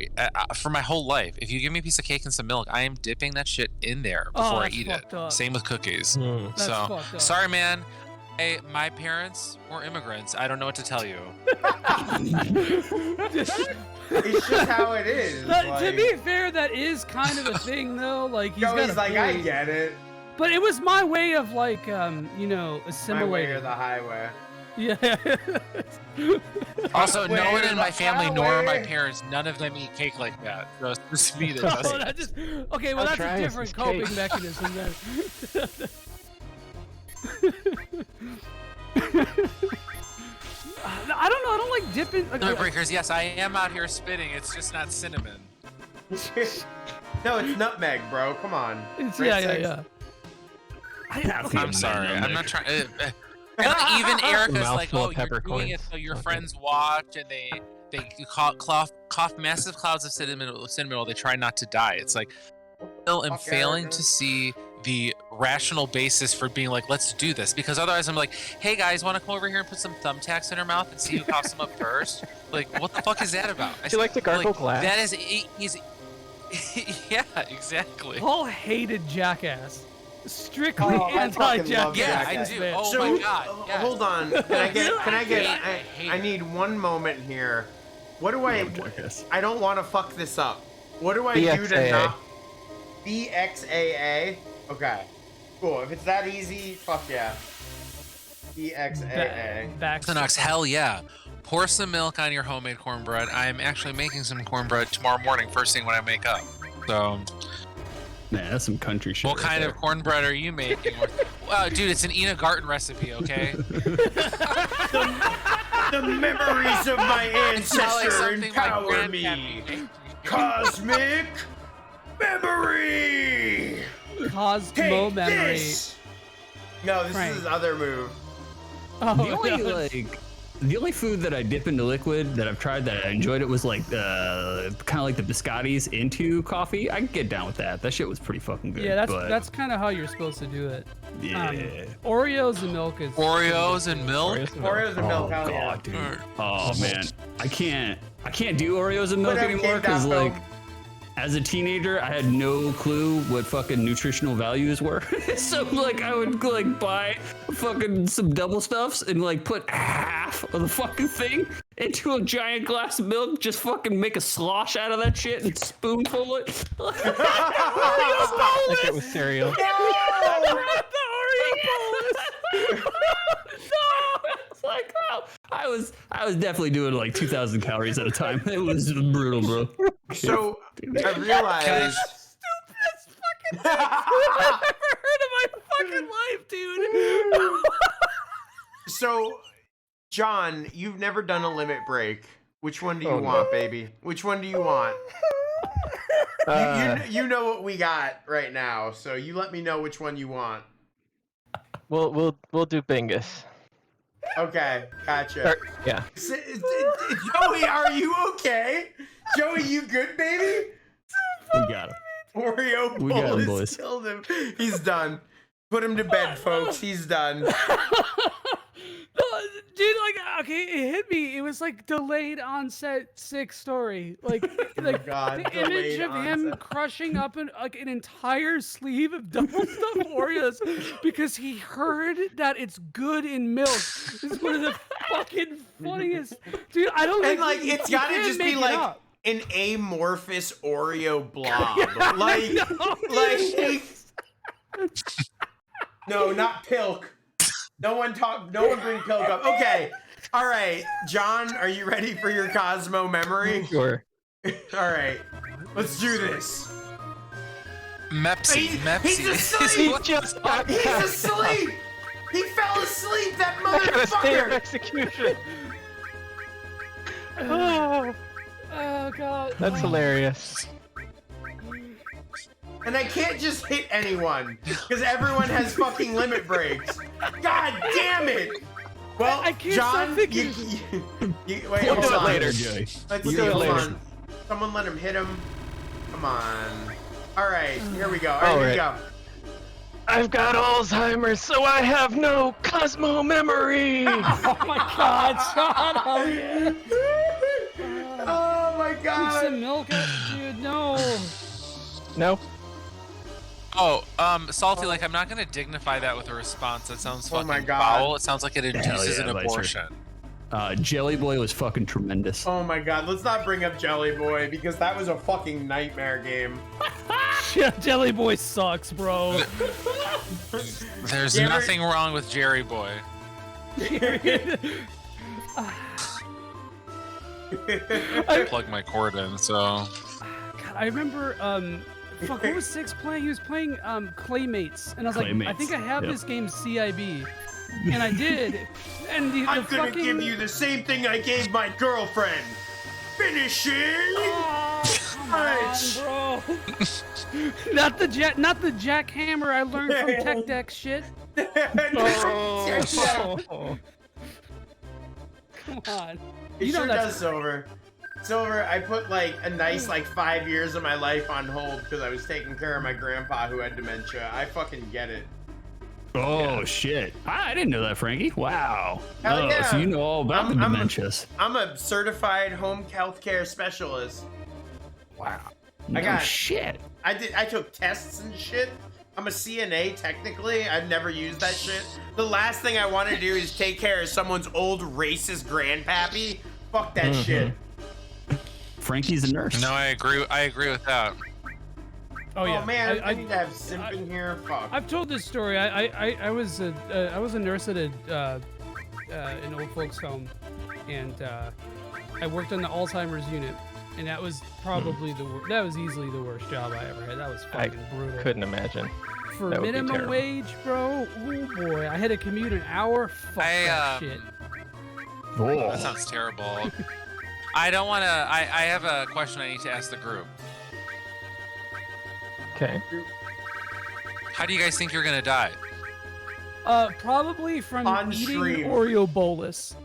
for my whole life, if you give me a piece of cake and some milk, I am dipping that shit in there before I eat it. Up. Same with cookies. So sorry, man. Hey, my parents were immigrants. I don't know what to tell you. It's just how it is. To be fair, that is kind of a thing, though. Like he's like, I get it. But it was my way of like, assimilating. My way or the highway. Yeah. Also, no one in my family, nor my parents, none of them eat cake like that. So it's just me that does it. Okay, well, that's a different coping mechanism then. I don't know. I don't like dipping. No, breakers. Yes, I am out here spitting. It's just not cinnamon. No, it's nutmeg, bro. Come on. Yeah. I'm sorry. I'm not trying. And even Erica's like, oh, you're doing it so your friends watch, and they cough massive clouds of cinnamon while they try not to die. It's like, I still am failing to see the rational basis for being like, let's do this, because otherwise I'm like, hey guys, want to come over here and put some thumbtacks in her mouth and see who coughs them up first? Like, what the fuck is that about? You like to gargle glass? That is easy. Yeah, exactly. Paul hated Jackass. Strictly anti-Jackass. Yeah, I do. Man. Oh my god. Yes. Hold on. I need one moment here. What do I don't want to fuck this up. What do I do to not BXAA? Okay. Cool. If it's that easy, fuck yeah. BXAA. Knox, hell yeah. Pour some milk on your homemade cornbread. I'm actually making some cornbread tomorrow morning, first thing when I wake up. So, man, that's some country shit. What kind of cornbread are you making? Dude, it's an Ina Garten recipe, okay? The memories of my ancestor empower me. Cosmic memory. Cosmo memory. This. No, this is his other move. The only The only food that I dip into liquid that I've tried that I enjoyed it was like kind of like the biscottis into coffee. I can get down with that. That shit was pretty fucking good. Yeah, but that's kind of how you're supposed to do it. Yeah. Oreos and milk is. Oreos and milk. Oreos and milk. Hell yeah. God, dude. Oh man, I can't do Oreos and milk anymore because like. As a teenager, I had no clue what fucking nutritional values were. So like I would like buy fucking some double stuffs and like put half of the fucking thing into a giant glass of milk, just fucking make a slosh out of that shit and spoonful it. Like it was cereal. The Oreo bolus. It's like, oh, I was definitely doing like 2,000 calories at a time. It was brutal, bro. So I realized. Stupidest fucking thing I've ever heard in my fucking life, dude. So, John, you've never done a limit break. Which one do you want, baby? Which one do you want? You know what we got right now, so you let me know which one you want. We'll do Bingus. Okay, gotcha. Yeah. Joey, are you okay? Joey, you good, baby? We got him. Oreo We got him, Bolus boys. killed him. He's done. Put him to bed, folks. He's done. Dude, like, okay, it hit me. It was like delayed onset 6 story. Like, God, the image delayed of him onset. crushing up an entire sleeve of double stuffed Oreos because he heard that it's good in milk. Is one of the fucking funniest. Dude, I don't And think like, it's you gotta can't just make be it like up. an amorphous Oreo blob. Like, no, not Pilk. No one bring Pilk up. Okay. All right. John, are you ready for your Cosmo memory? Sure. All right. Let's do this. Mepsi. He's asleep. He's asleep. He fell asleep. That Gotta stay of motherfucker. execution. Oh god. That's hilarious. And I can't just hit anyone because everyone has fucking limit breaks. God damn it! Well, I can't John, stop thinking. wait, We'll hold do it on. later, Joey. Let's We'll see. do it Hold later. on. Someone let him hit him. Come on. All right, here we go. All right, here we go. I've got Alzheimer's, so I have no Cosmo memory. Oh my god, shut up. Oh my Put god. some milk up, dude. No. No. Oh, Salty, like, I'm not gonna dignify that with a response. That sounds fucking my God. foul. It sounds like it induces an Vicer. abortion. Jelly Boy was fucking tremendous. Oh my god, let's not bring up Jelly Boy because that was a fucking nightmare game. Jelly Boy sucks, bro. There's nothing wrong with Jerry Boy. I plugged my cord in, so. God, I remember, fuck, what was Six playing? He was playing Claymates, and I was like, I Claymates, think I have yep. this game CIB, and I did, and the I'm gonna fucking... give you the same thing I gave my girlfriend. Finishing. Come on, bro. not the jackhammer I learned from Tech Deck shit. Oh. Come on. It You know sure that's- does, Silver. Silver, I put like a nice 5 years of my life on hold because I was taking care of my grandpa who had dementia. I fucking get it. Oh shit! I didn't know that, Frankie. Wow. Hell Oh, yeah. so you know all about the dementias. I'm a certified home healthcare specialist. Wow. I got shit. I took tests and shit. I'm a CNA technically. I've never used that shit. The last thing I want to do is take care of someone's old racist grandpappy. Fuck that shit. Frankie's a nurse. No, I agree with that. Oh yeah. Oh man, I I need to have Simp in here. Fuck. I've told this story. I was a nurse at an old folks home, and I worked on the Alzheimer's unit, and that was probably that was easily the worst job I ever had. That was fucking brutal. Couldn't imagine. For That would be minimum terrible. wage, bro. Oh boy, I had to commute an hour. Fuck that shit. That sounds terrible. I don't want to. I have a question I need to ask the group. Okay. How do you guys think you're gonna die? Probably from On eating stream. Oreo bolus.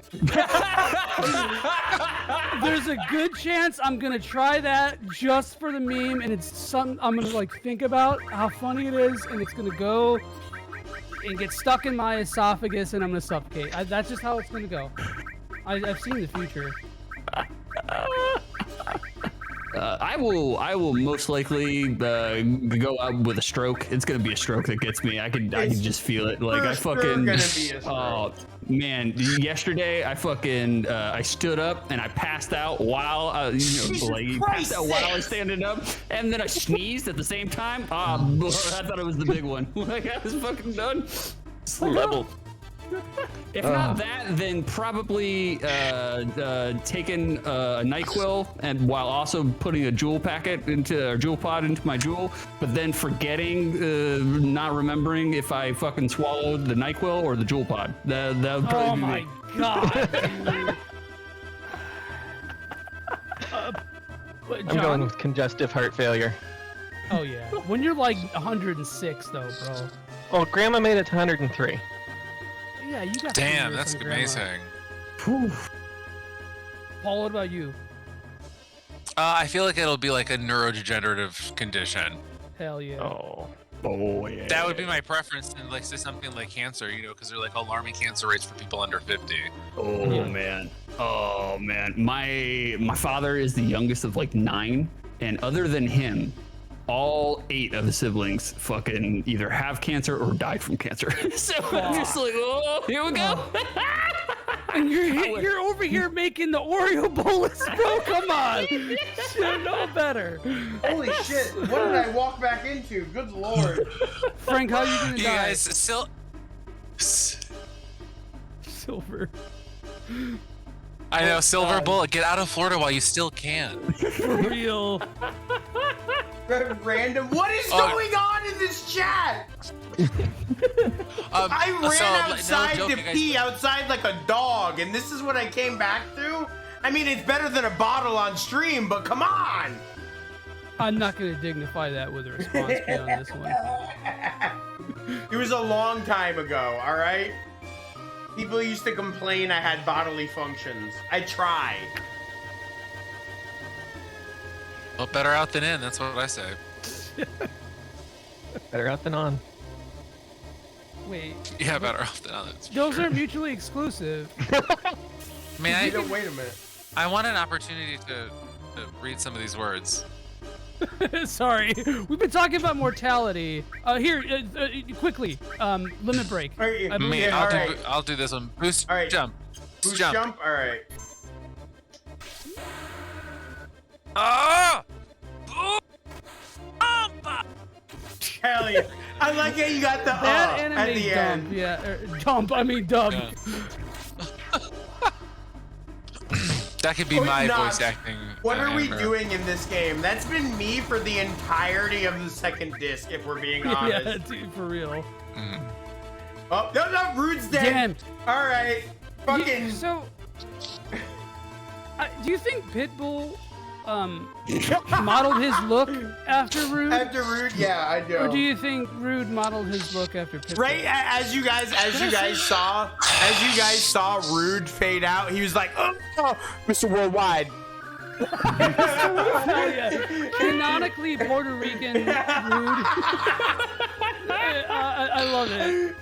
There's a good chance I'm gonna try that just for the meme, and it's something I'm gonna like think about how funny it is, and it's gonna go and get stuck in my esophagus, and I'm gonna suffocate. That's just how it's gonna go. I've seen the future. I will most likely go out with a stroke. It's gonna be a stroke that gets me. I can just feel it. Like I fucking. Oh man! Yesterday I fucking I stood up and I passed out while passed out while I was standing up, and then I sneezed at the same time. I thought it was the big one. Like I was fucking done. Level. If not that, then probably taking a NyQuil and while also putting a Juul packet into or Juul pod into my Juul, but then forgetting, not remembering if I fucking swallowed the NyQuil or the Juul pod. That would probably be me. Oh my god! I'm going with congestive heart failure. Oh yeah. When you're like 106 though, bro. Well, Grandma made it to 103. Yeah, you got. Damn, that's amazing. Paul, what about you? I feel like it'll be like a neurodegenerative condition. Hell yeah. Oh yeah. That would be my preference, and like say something like cancer, because they're like alarming cancer rates for people under 50. Oh man. Oh man. My father is the youngest of like 9, and other than him, all 8 of the siblings fucking either have cancer or died from cancer. So I'm just like, oh, here we go. And you're over here making the Oreo bolus, bro. Come on, should know better. Holy shit! What did I walk back into? Good lord. Frank, how you gonna You die? guys still. Silver. I know, Silver Bullet. Get out of Florida while you still can. For real. Random. What is going on in this chat? I ran outside to pee outside like a dog, and this is what I came back to? I mean, it's better than a bottle on stream, but come on! I'm not gonna dignify that with a response beyond this one. It was a long time ago, alright? People used to complain I had bodily functions. I tried. Well, better out than in, that's what I say. Better out than on. Wait. Yeah, better out than on. Those are mutually exclusive. Man, wait a minute. I want an opportunity to read some of these words. Sorry, we've been talking about mortality. Here, quickly, limit break. I'll do this one. Boost jump. Boost jump? Alright. Ah! Hell yeah. I like how you got the that anime at the dump, end. yeah. Dump, I mean dump. Yeah. That could be my voice acting. What are we doing in this game? That's been me for the entirety of the second disc, if we're being honest. Yeah, dude, for real. Mm. Oh, no, Rude's dead. Damn. All right. Fucking. So, do you think Pitbull modeled his look after Rude? After Rude, yeah, I do. Or do you think Rude modeled his look after Pitbull? Right, as you guys saw Rude fade out, he was like, oh Mr. Worldwide. Hell yeah. Canonically Puerto Rican Rude. I love it.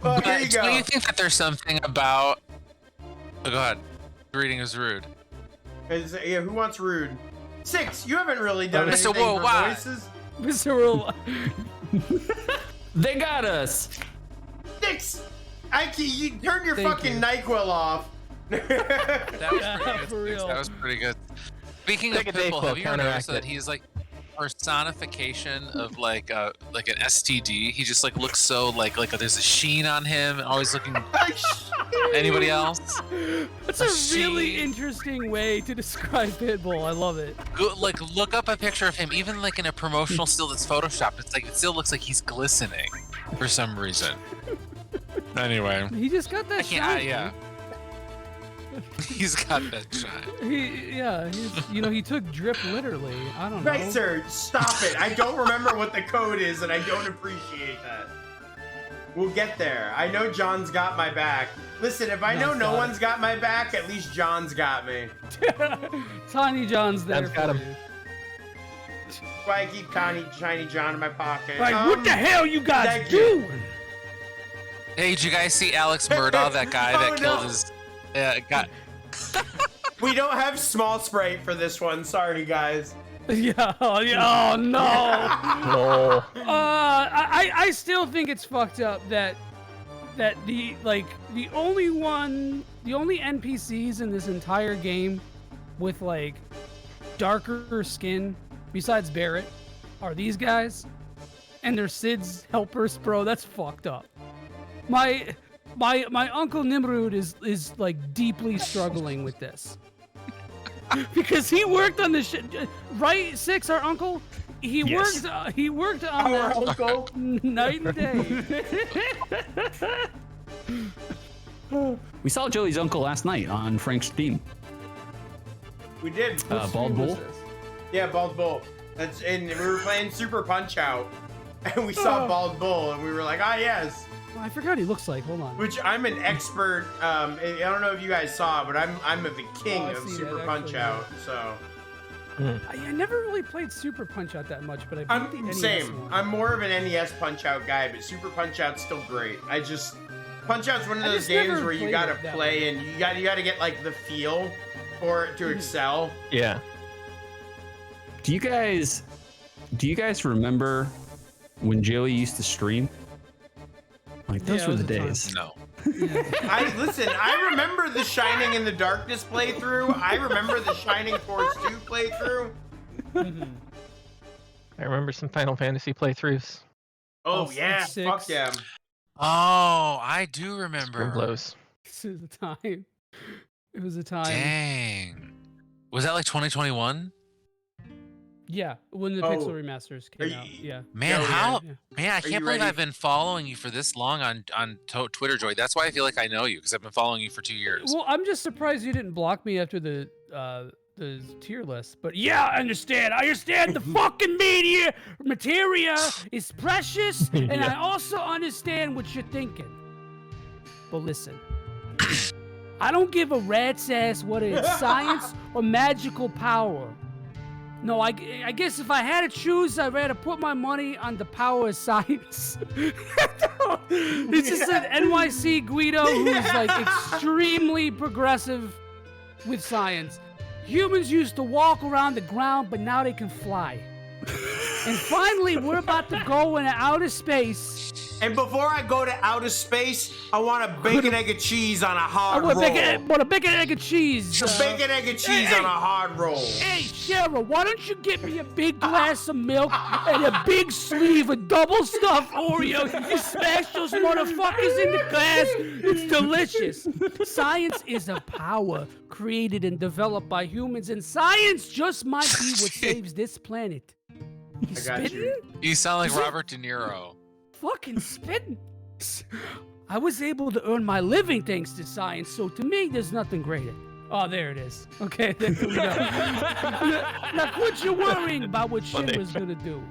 Well, here you go. Do you think that there's something about? Oh, go ahead. Reading is rude. Yeah, who wants Rude? 6. You haven't really done Mr. anything for Worldwide. voices. Mr. Worldwide. They got us. 6. You turn your Thank fucking you. NyQuil off. That was pretty good. For real. That was pretty good. Speaking Take of a Pitbull, Dayquil, have you ever noticed counteract that he's like personification of like an STD? He just like looks so like there's a sheen on him, always looking. Anybody else? That's a really interesting way to describe Pitbull. I love it. Like look up a picture of him, even like in a promotional still that's photoshopped. It's like it still looks like he's glistening for some reason. Anyway, He just got that shine. yeah. He's got that shine. He took drip literally. I don't know. Right, sir, stop it. I don't remember what the code is, and I don't appreciate that. We'll get there. I know John's got my back. Listen, if I know no one's got my back, at least John's got me. Tiny John's there. John's got him. That's why I keep Tiny John in my pocket. Like, what the hell you guys doing? Hey, did you guys see Alex Murdaugh, that guy that killed his... got... We don't have small spray for this one. Sorry, guys. Yeah. Oh no. No. I still think it's fucked up that the only NPCs in this entire game with like darker skin besides Barret are these guys, and they're Sid's helpers, bro. That's fucked up. My uncle Nimrud is like deeply struggling with this. Because he worked on this shit, right? Six, our uncle. He worked on our that uncle night and day. We saw Joey's uncle last night on Frank's stream. We did. Bald Bull. Yeah, Bald Bull. And we were playing Super Punch Out, and we saw Bald Bull, and we were like, ah, yes. Well, I forgot what he looks like. Hold on. Which I'm an expert. I don't know if you guys saw, but I'm the king of Super Punch Out. So. I never really played Super Punch Out that much, but I beat the NES same. one. I'm more of an NES Punch Out guy, but Super Punch Out's still great. Punch Out's one of those games where you gotta play and you gotta get like the feel for it to excel. Yeah. Do you guys remember when Joey used to stream? Like those were the days. No. I remember the Shining in the Darkness playthrough. I remember the Shining Force 2 playthrough. I remember some Final Fantasy playthroughs. Oh yeah, fuck yeah. Oh, I do remember. Blows. This is a time. It was a time. Dang. Was that like 2021? Yeah, when the Pixel remasters came out. Yeah. Man, Man, I can't believe ready? I've been following you for this long on Twitter, Joy. That's why I feel like I know you, because I've been following you for 2 years. Well, I'm just surprised you didn't block me after the tier list. But yeah, I understand. The fucking media materia is precious, and I also understand what you're thinking. But listen, I don't give a rat's ass whether it's science or magical power. No, I guess if I had to choose, I'd rather put my money on the power of science. It's just an NYC Guido who's like extremely progressive with science. Humans used to walk around the ground, but now they can fly. And finally, we're about to go into outer space. And before I go to outer space, I want a bacon, egg, and cheese on a hard roll. I want a bacon, egg, and cheese. A bacon, egg, and cheese on a hard roll. Hey, Cheryl, why don't you get me a big glass of milk and a big sleeve of double stuffed Oreo? You smash those motherfuckers in the glass. It's delicious. Science is a power created and developed by humans, and science just might be what saves this planet. I got you. You sound like Robert De Niro. Fucking spitting. I was able to earn my living thanks to science, so to me, there's nothing greater. Oh, there it is. Okay, there we go. Now quit your worrying about what Shinra's gonna do.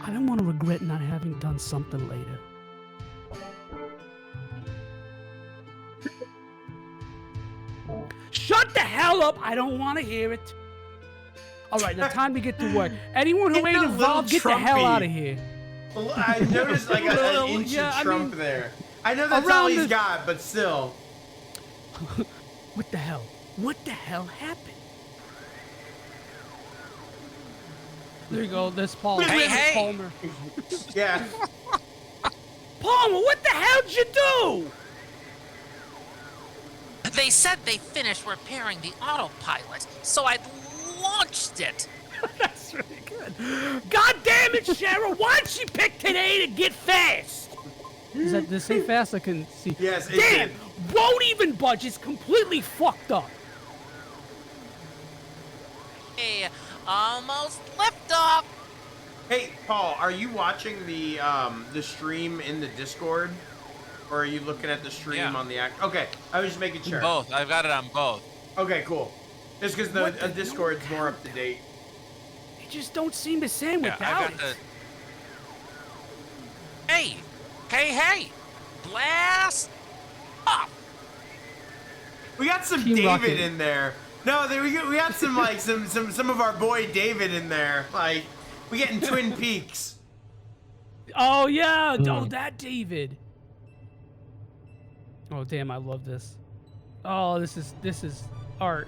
I don't want to regret not having done something later. Shut the hell up! I don't want to hear it. All right, now time to get to work. Anyone who ain't involved, get the hell out of here. I noticed like an inch of Trump there. I know that's all he's got, but still. What the hell? What the hell happened? There you go. There's Paul. Hey. Palmer. Yeah. Palmer, what the hell'd you do? They said they finished repairing the autopilot, so I launched it. That's really good. God damn it, Cheryl! Why'd she pick today to get fast? Does it say fast? I can see. Yes, it damn! did. Won't even budge. It's completely fucked up. Hey, almost liftoff. Hey, Paul, are you watching the stream in the Discord? Or are you looking at the stream on the act? Okay, I was just making sure. Both. I've got it on both. Okay, cool. Just because the Discord's more up to date. They just don't seem the same without it. Hey! Blast off! We got some Team David Rocket. in there. No, we got some like some of our boy David in there. Like we getting Twin Peaks. Oh yeah, oh that David. Oh damn, I love this. Oh, this is art.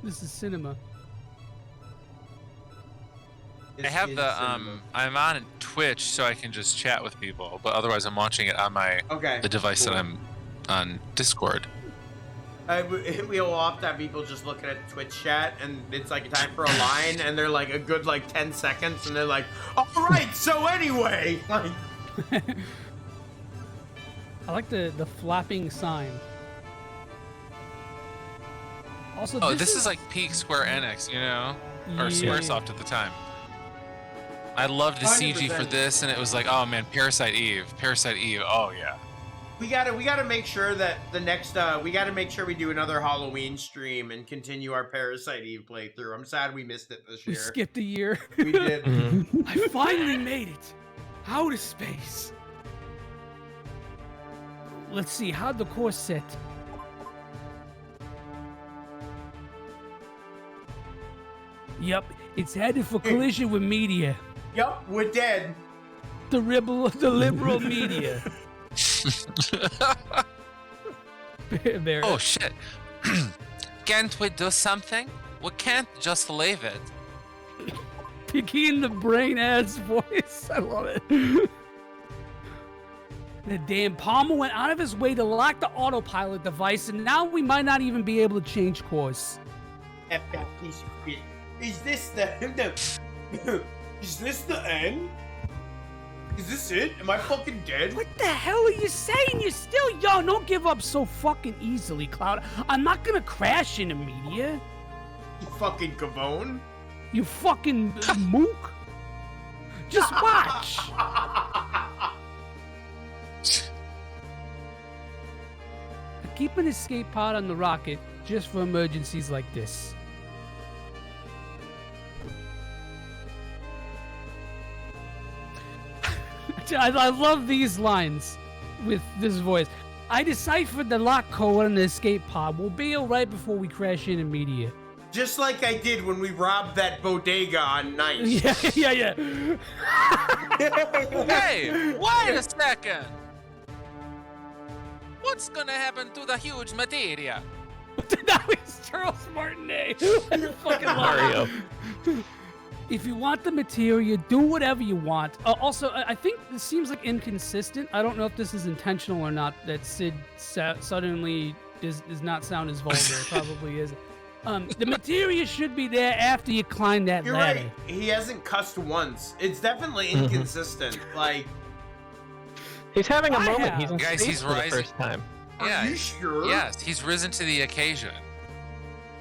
This is cinema. I have the I'm on Twitch so I can just chat with people, but otherwise I'm watching it on the device that I'm on Discord. We'll often have people just looking at Twitch chat, and it's like time for a line, and they're like a good 10 seconds, and they're like, "All right, so anyway." Like, I like the flapping sign. Also, this is like peak Square Enix, you know, or SquareSoft at the time. I loved the CG for this, and it was like, oh man, Parasite Eve. Oh yeah. we gotta make sure that the next we gotta make sure we do another Halloween stream and continue our Parasite Eve playthrough. I'm sad we missed it this year. We skipped a year. We did. I finally made it out of space. Let's see, how'd the course set? Yep, it's headed for collision with media. Yup, we're dead. The liberal media. Barret. Oh shit. Can't we do something? We can't just leave it. Picky in the brain ass voice. I love it. The damn Palmer went out of his way to lock the autopilot device, and now we might not even be able to change course. Is this the is this the end? Is this it? Am I fucking dead? What the hell are you saying? You're still young. Don't give up so fucking easily, Cloud. I'm not gonna crash into media. You fucking Gabone. You fucking mook. Just watch. Keep an escape pod on the rocket just for emergencies like this. I love these lines with this voice. I deciphered the lock code on the escape pod. We'll bail right before we crash into media. Just like I did when we robbed that bodega on Night. Yeah. Hey, wait a second. What's gonna happen to the huge materia? That was Charles Martinet. Fucking Mario. If you want the materia, do whatever you want. Also, I think this seems like inconsistent. I don't know if this is intentional or not, that Sid suddenly does not sound as vulgar. It probably is. The materia should be there after you climb that You're ladder. right. He hasn't cussed once. It's definitely inconsistent. Like, he's having a moment. He's in Guys, space he's for the rising. first time. Yeah. Are you sure? Yes, he's risen to the occasion.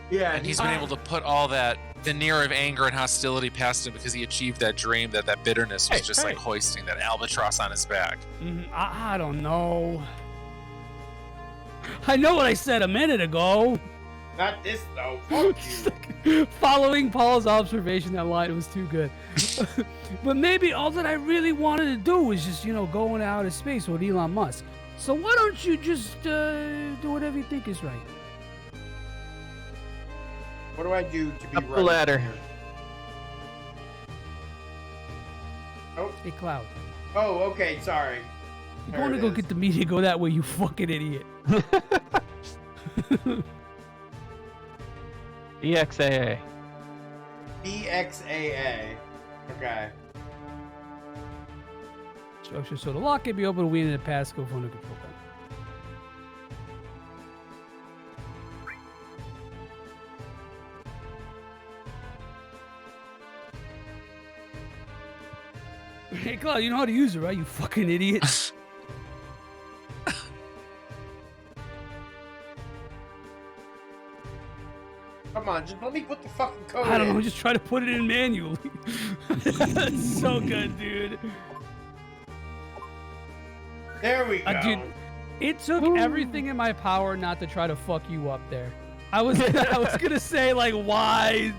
Yeah, And he's been able to put all that veneer of anger and hostility past him because he achieved that dream, that bitterness was just like hoisting that albatross on his back. I don't know. I know what I said a minute ago. Not this though. Fuck you. Following Paul's observation, that line was too good. But maybe all that I really wanted to do was just, go into outer space with Elon Musk. So why don't you just do whatever you think is right? What do I do to be Up right? the ladder. Oh. Hey, Cloud. Oh, okay. Sorry. You want to go get the media? Go that way, you fucking idiot. EXAA. BXAA. Okay. Structure so the lock can be open to win in the passcode from the control panel. Hey, Cloud, you know how to use it, right? You fucking idiot. Come on, just let me put the fucking code I don't in. know, just try to put it in manually. That's so good, dude. There we go. Dude, it took everything in my power not to try to fuck you up there. I was gonna say like why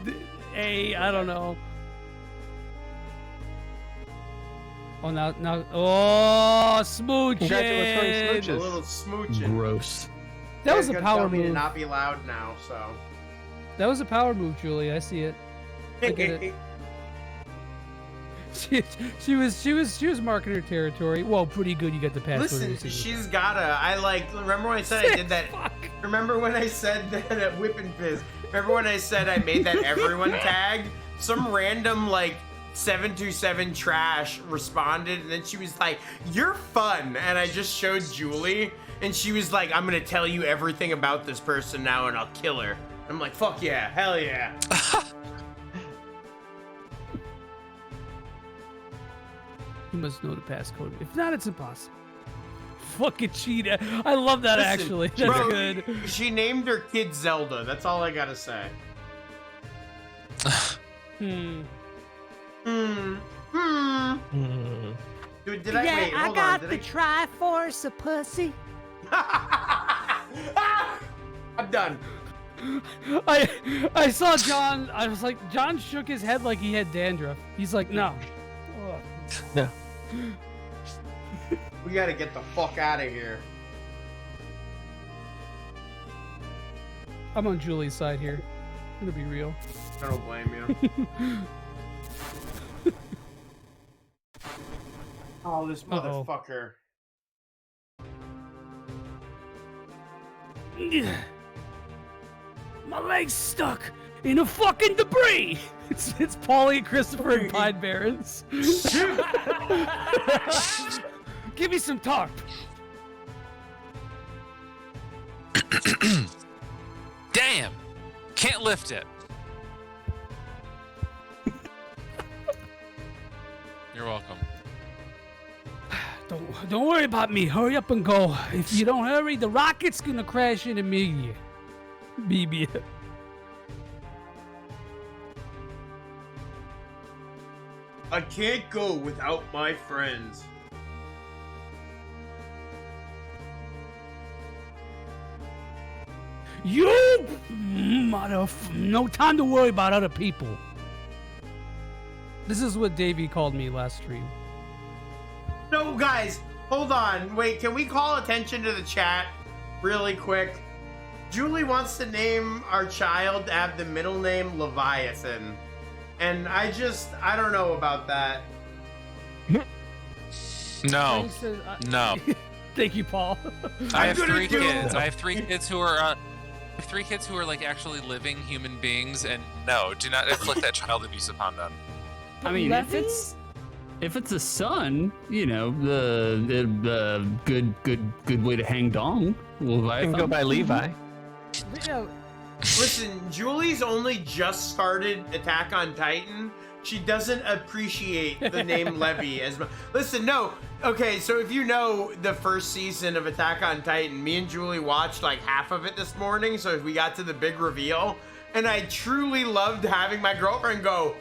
I don't know. Oh, now. Oh, smooching. Congratulatory A little smooching. Gross. That was a Gonna power tell me to move. not be loud now, so. That was a power move, Julie. I see it. Look at it. She was marking her territory. Whoa, pretty good. You got the pass. Listen, she's gotta. Remember when I said I did that? Remember when I said that at Whippin' Fizz? Remember when I said I made that everyone tag? Some random like 727 trash responded, and then she was like, "You're fun," and I just showed Julie, and she was like, "I'm gonna tell you everything about this person now, and I'll kill her." I'm like, "Fuck yeah, hell yeah." You must know the passcode. If not, it's impossible. Fucking cheetah. I love that. Listen, actually. That's bro, good. She named her kid Zelda. That's all I gotta say. Dude, did I wait? Hold on. Did Triforce of pussy. I'm done. I saw John. I was like, John shook his head like he had dandruff. He's like, no. No. We gotta get the fuck out of here. I'm on Julie's side here. I'm gonna be real. I don't blame you. Oh, this motherfucker. My leg's stuck in a fucking debris. It's Paulie, Christopher, and Pine Barrens. Give me some tarp. Damn! Can't lift it. You're welcome. Don't worry about me. Hurry up and go. If you don't hurry, the rocket's gonna crash into me. BB. I can't go without my friends. You no time to worry about other people. This is what Davey called me last stream. No, guys, hold on. Wait, can we call attention to the chat really quick? Julie wants to name our child to have the middle name Leviathan. And I don't know about that. No. No. Thank you, Paul. I have three kids. I have three kids who are like actually living human beings, and no, do not inflict that child abuse upon them. I mean, if it's a son, you know, the good way to hang dong. Leviathan. You can go by Levi. Listen, Julie's only just started Attack on Titan. She doesn't appreciate the name Levi as much. Listen, no. Okay, so if you know the first season of Attack on Titan, me and Julie watched like half of it this morning, so we got to the big reveal, and I truly loved having my girlfriend go,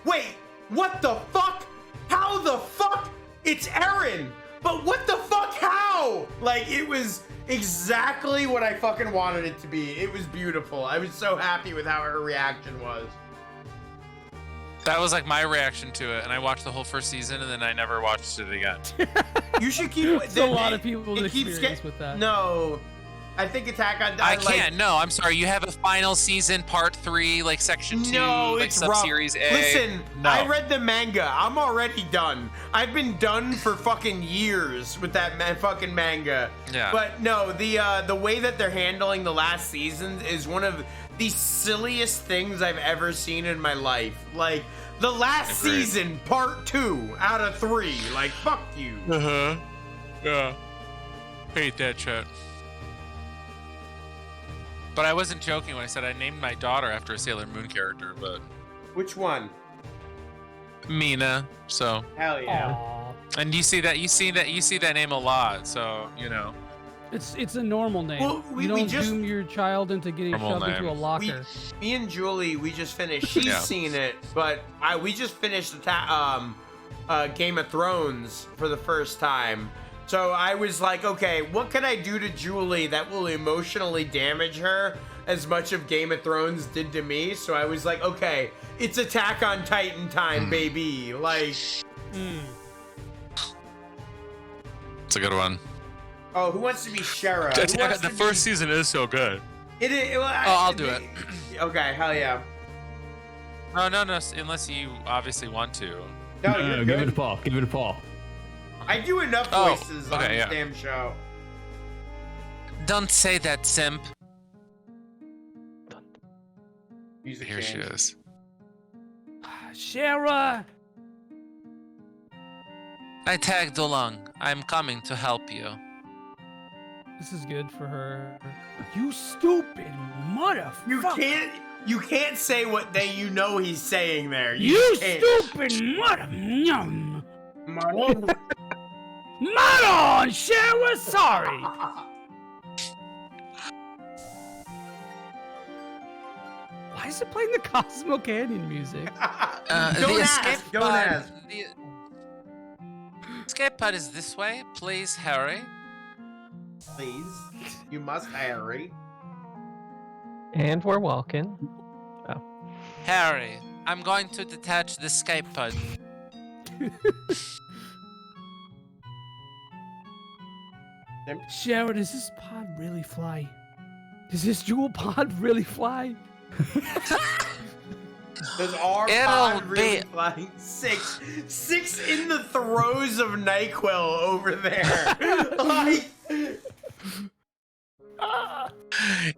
"Wait, what the fuck? How the fuck? It's Eren! But what the fuck? How?" Like, it was exactly what I fucking wanted it to be. It was beautiful. I was so happy with how her reaction was. That was like my reaction to it, and I watched the whole first season, and then I never watched it again. You should keep. There's a lot of people with experience with that. No, I think Attack on Titan. I can't. No, I'm sorry. You have a final season, part 3, like section 2, no, like it's sub-series A. Listen, no. I read the manga. I'm already done. I've been done for fucking years with that fucking manga. Yeah. But no, the way that they're handling the last season is one of the silliest things I've ever seen in my life. Like, the last season, part 2 out of 3. Like, fuck you. Uh-huh. Yeah. Hate that shit. But I wasn't joking when I said I named my daughter after a Sailor Moon character, but... Which one? Mina, so... Hell yeah. And you see that name a lot, so, you know. It's a normal name. Well, you don't doom your child into getting Normal shoved into a locker. Me and Julie, we just finished. She's seen it, but we just finished Game of Thrones for the first time. So I was like, okay, what can I do to Julie that will emotionally damage her as much of Game of Thrones did to me? So I was like, okay, it's Attack on Titan time, baby. Like, It's a good one. Oh, who wants to be Shara? The first season is so good. It is. Well, I'll do it. Okay, hell yeah. No, unless you obviously want to. No, you're give good. it a Paul. Give it a Paul. I do enough voices on this damn show. Don't say that, simp. Music Here she is. Shara! I tagged along. I'm coming to help you. This is good for her. You stupid motherfucker! You can't say what you know he's saying there. You can't. stupid mother. Maron, Shara, sorry. Why is it playing the Cosmo Canyon music? Don't ask. Don't ask. The escape pod is this way. Please, Harry. Please. You must hurry. And we're walking. Oh. Harry, I'm going to detach the escape pod. Shara, does this pod really fly? Does this jewel pod really fly? Does our pod really flying? Six in the throes of NyQuil over there. Like...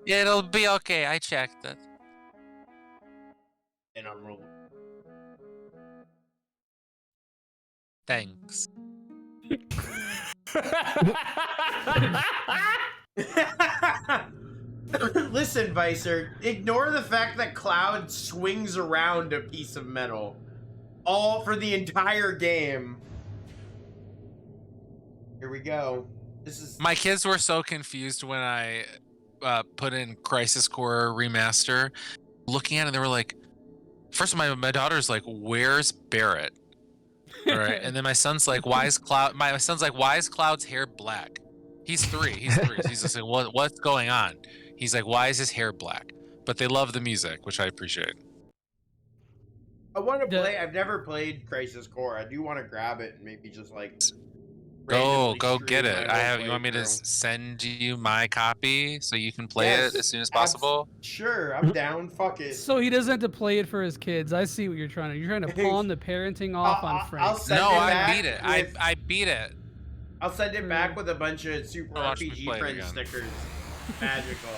It'll be okay. I checked it. And I'm rolling. Thanks. Listen, Vicer, ignore the fact that Cloud swings around a piece of metal. All for the entire game. Here we go. This is... My kids were so confused when I put in Crisis Core Remaster. Looking at it, they were like, first my daughter's like, where's Barret? All right, and then my son's like, why is Cloud's hair black? He's 3. He's just like, what's going on? He's like, why is his hair black? But they love the music, which I appreciate. I want to play. I've never played Crisis Core. I do want to grab it and maybe just like go get it. You want me to send you my copy so you can play it as soon as possible? Sure, I'm down. Fuck it. So he doesn't have to play it for his kids. I see what you're trying to. You're trying to pawn the parenting off on Frank. I beat it. I beat it. I'll send it back with a bunch of Super RPG Friends stickers. Magical.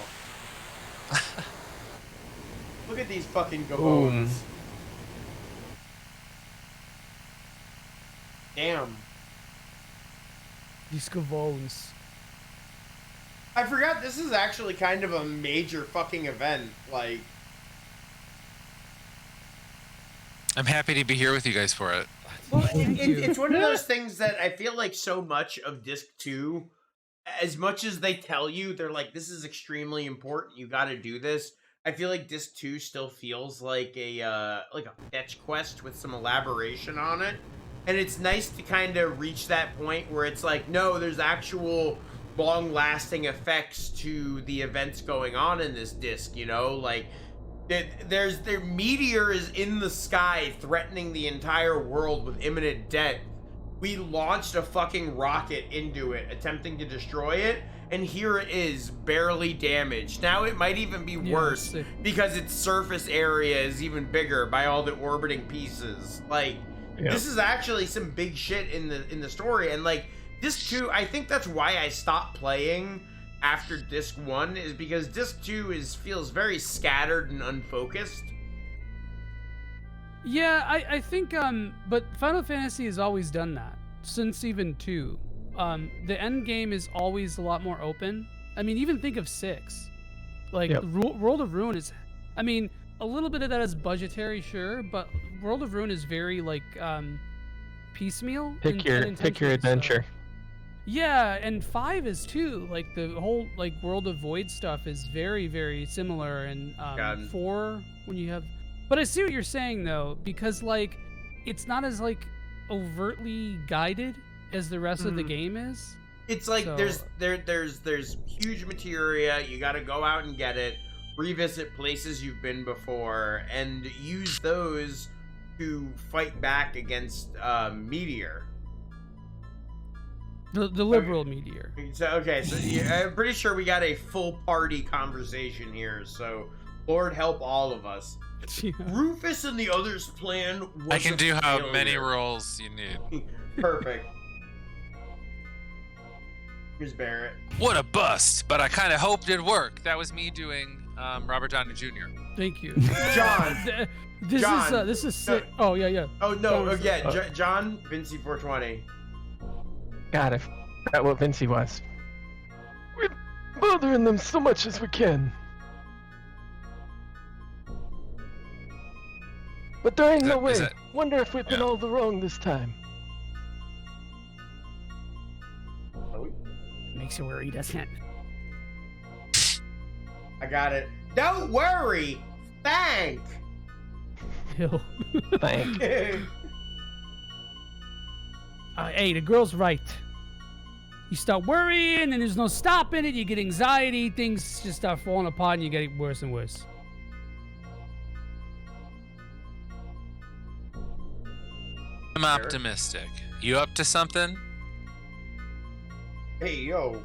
Look at these fucking gaboons. Damn. These gavones. I forgot this is actually kind of a major fucking event. Like, I'm happy to be here with you guys for it. Well, it's one of those things that I feel like so much of Disc 2, as much as they tell you, they're like, this is extremely important, you gotta do this. I feel like Disc 2 still feels like a fetch quest with some elaboration on it. And it's nice to kind of reach that point where it's like, no, there's actual long-lasting effects to the events going on in this disc, you know? Like, their meteor is in the sky threatening the entire world with imminent death. We launched a fucking rocket into it, attempting to destroy it, and here it is, barely damaged. Now it might even be worse because its surface area is even bigger by all the orbiting pieces. Like, this is actually some big shit in the story, and like, Disc 2, I think that's why I stopped playing after Disc 1, is because Disc 2 feels very scattered and unfocused. Yeah, I think, but Final Fantasy has always done that, since even 2. The end game is always a lot more open. I mean, even think of 6. Like, World of Ruin is, I mean, a little bit of that is budgetary, sure, but World of Ruin is very, like, piecemeal. Pick your adventure. Yeah, and 5 is too. Like, the whole, like, World of Void stuff is very, very similar. And 4, when you have... But I see what you're saying, though, because, like, it's not as, like, overtly guided as the rest of the game is. It's like, there's huge materia, you gotta go out and get it, revisit places you've been before, and use those to fight back against Meteor. The liberal meteor. So I'm pretty sure we got a full party conversation here. So Lord help all of us. Yeah. Rufus and the others' plan was I can a do how failure. many rolls you need. Perfect. Here's Barret. What a bust! But I kind of hoped it'd work. That was me doing Robert Downey Jr. Thank you, John. This is sick. Oh yeah. Oh no, John, John, Vinci 420. God, I forgot what Vinci was. We're bothering them so much as we can. But there ain't no way. Wonder if we've been all the wrong this time. Makes it where he doesn't. I got it. Don't worry. Thank. Ew. Thank. Hey, the girl's right. You start worrying, and there's no stopping it. You get anxiety. Things just start falling apart, and you get worse and worse. I'm optimistic. You up to something? Hey, yo.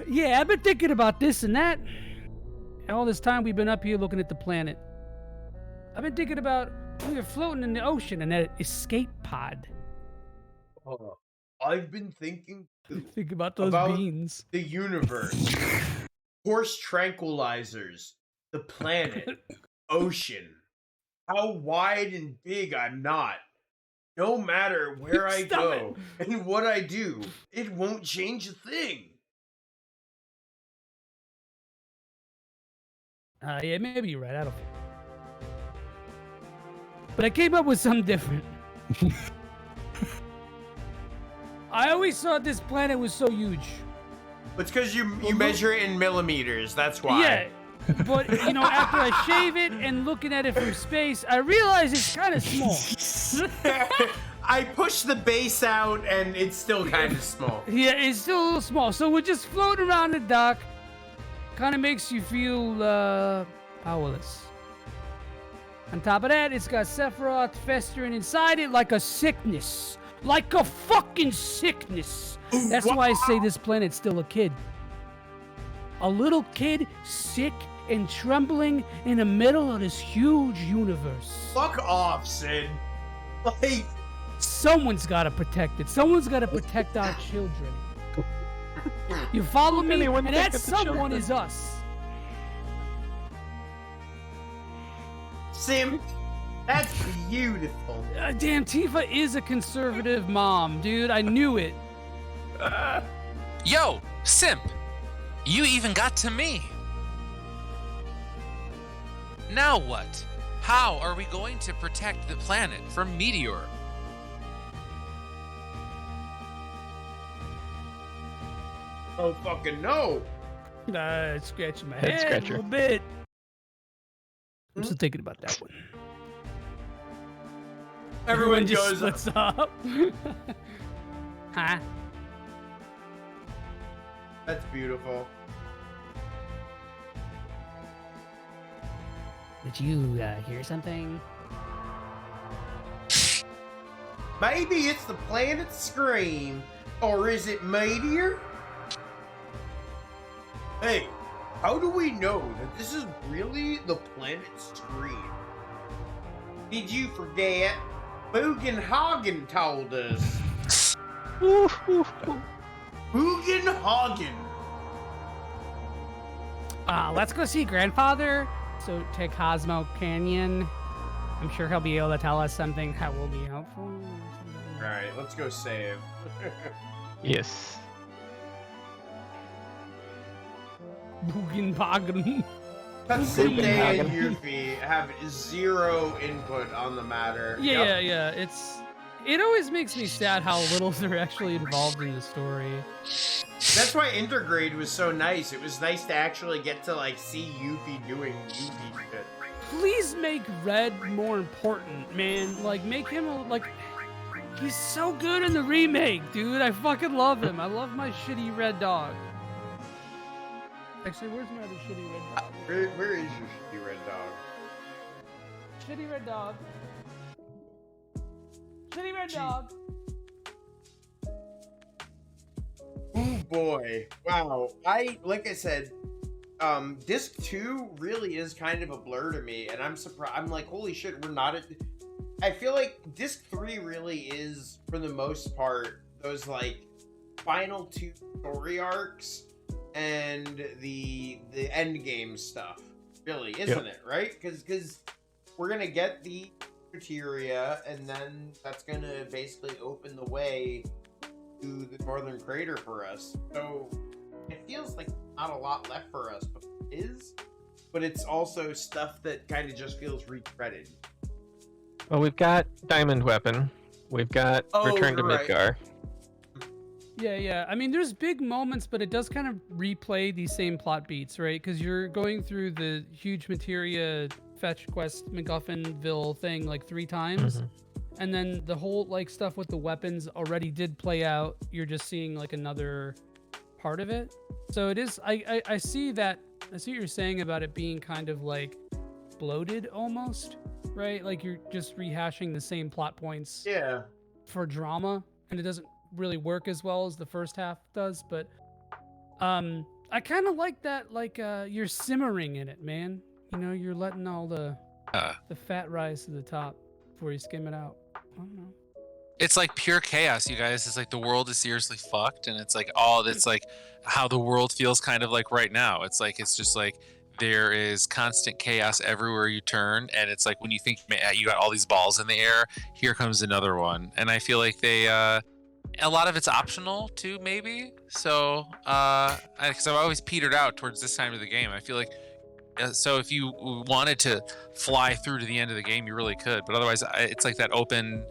Yeah, I've been thinking about this and that. All this time we've been up here looking at the planet. I've been thinking about we were floating in the ocean in that escape pod. I've been thinking. Think about those beans. The universe. Horse tranquilizers. The planet. Ocean. How wide and big I'm not. No matter where I go and what I do, it won't change a thing. Yeah, maybe you're right. I don't know. But I came up with something different. I always thought this planet was so huge. It's because you measure it in millimeters. That's why. Yeah. But, you know, after I shave it and looking at it from space, I realize it's kind of small. I push the base out and it's still kind of small. Yeah, it's still a little small. So we're just floating around the dock. Kind of makes you feel powerless. On top of that, it's got Sephiroth festering inside it like a sickness. Like a fucking sickness. That's why I say this planet's still a kid. A little kid sick and trembling in the middle of this huge universe. Fuck off, Sid. Like, someone's got to protect it. Someone's got to protect our children. You follow me? And that someone is us. Sim, that's beautiful. Damn, Tifa is a conservative mom, dude. I knew it. Yo, Simp! You even got to me. Now what? How are we going to protect the planet from meteor? Oh, fucking no. Scratching my head a little bit. I'm still thinking about that one. Everyone just goes splits up. Huh? That's beautiful. Did you hear something? Maybe it's the planet's scream. Or is it meteor? Hey, how do we know that this is really the planet's scream? Did you forget? Bugenhagen told us. Bugenhagen. Let's go see Grandfather. So to Cosmo Canyon. I'm sure he'll be able to tell us something that will be helpful. Alright, let's go save. Yes. Bugenhagen. Sinte and Yuffie have zero input on the matter. Yeah. It always makes me sad how little they're actually involved in the story. That's why Intergrade was so nice. It was nice to actually get to like see Yuffie doing Yuffie shit. Please make Red more important, man. Like make him he's so good in the remake, dude. I fucking love him. I love my shitty red dog. Actually, where's my other shitty red dog? Where is your shitty red dog? Shitty red dog. Shitty red dog. boy. Wow. Like I said, disc 2 really is kind of a blur to me, and I'm surprised. I'm like, holy shit, we're not at. I feel like disc 3 really is, for the most part, those like final 2 story arcs and the end game stuff. Really, isn't it? Right? Because we're gonna get the materia, and then that's gonna basically open the way to the Northern Crater for us. So it feels like not a lot left for us, but it is. But it's also stuff that kind of just feels retreaded. Well, we've got Diamond Weapon. We've got Return to Midgar. Yeah. I mean, there's big moments, but it does kind of replay these same plot beats, right? Because you're going through the huge materia fetch quest MacGuffinville thing like 3 times. And then the whole like stuff with the weapons already did play out. You're just seeing like another part of it. So it is, I see that, I see what you're saying about it being kind of like bloated almost, right? Like you're just rehashing the same plot points for drama, and it doesn't really work as well as the first half does. But I kind of like that, like you're simmering in it, man. You know, you're letting all the fat rise to the top before you skim it out. I don't know. It's like pure chaos, you guys. It's like the world is seriously fucked, and it's like it's like how the world feels kind of like right now. It's like, it's just like there is constant chaos everywhere you turn, and it's like when you think you got all these balls in the air, here comes another one. And I feel like they a lot of it's optional too, maybe. So because I've always petered out towards this time of the game. I feel like so if you wanted to fly through to the end of the game, you really could, but otherwise it's like that open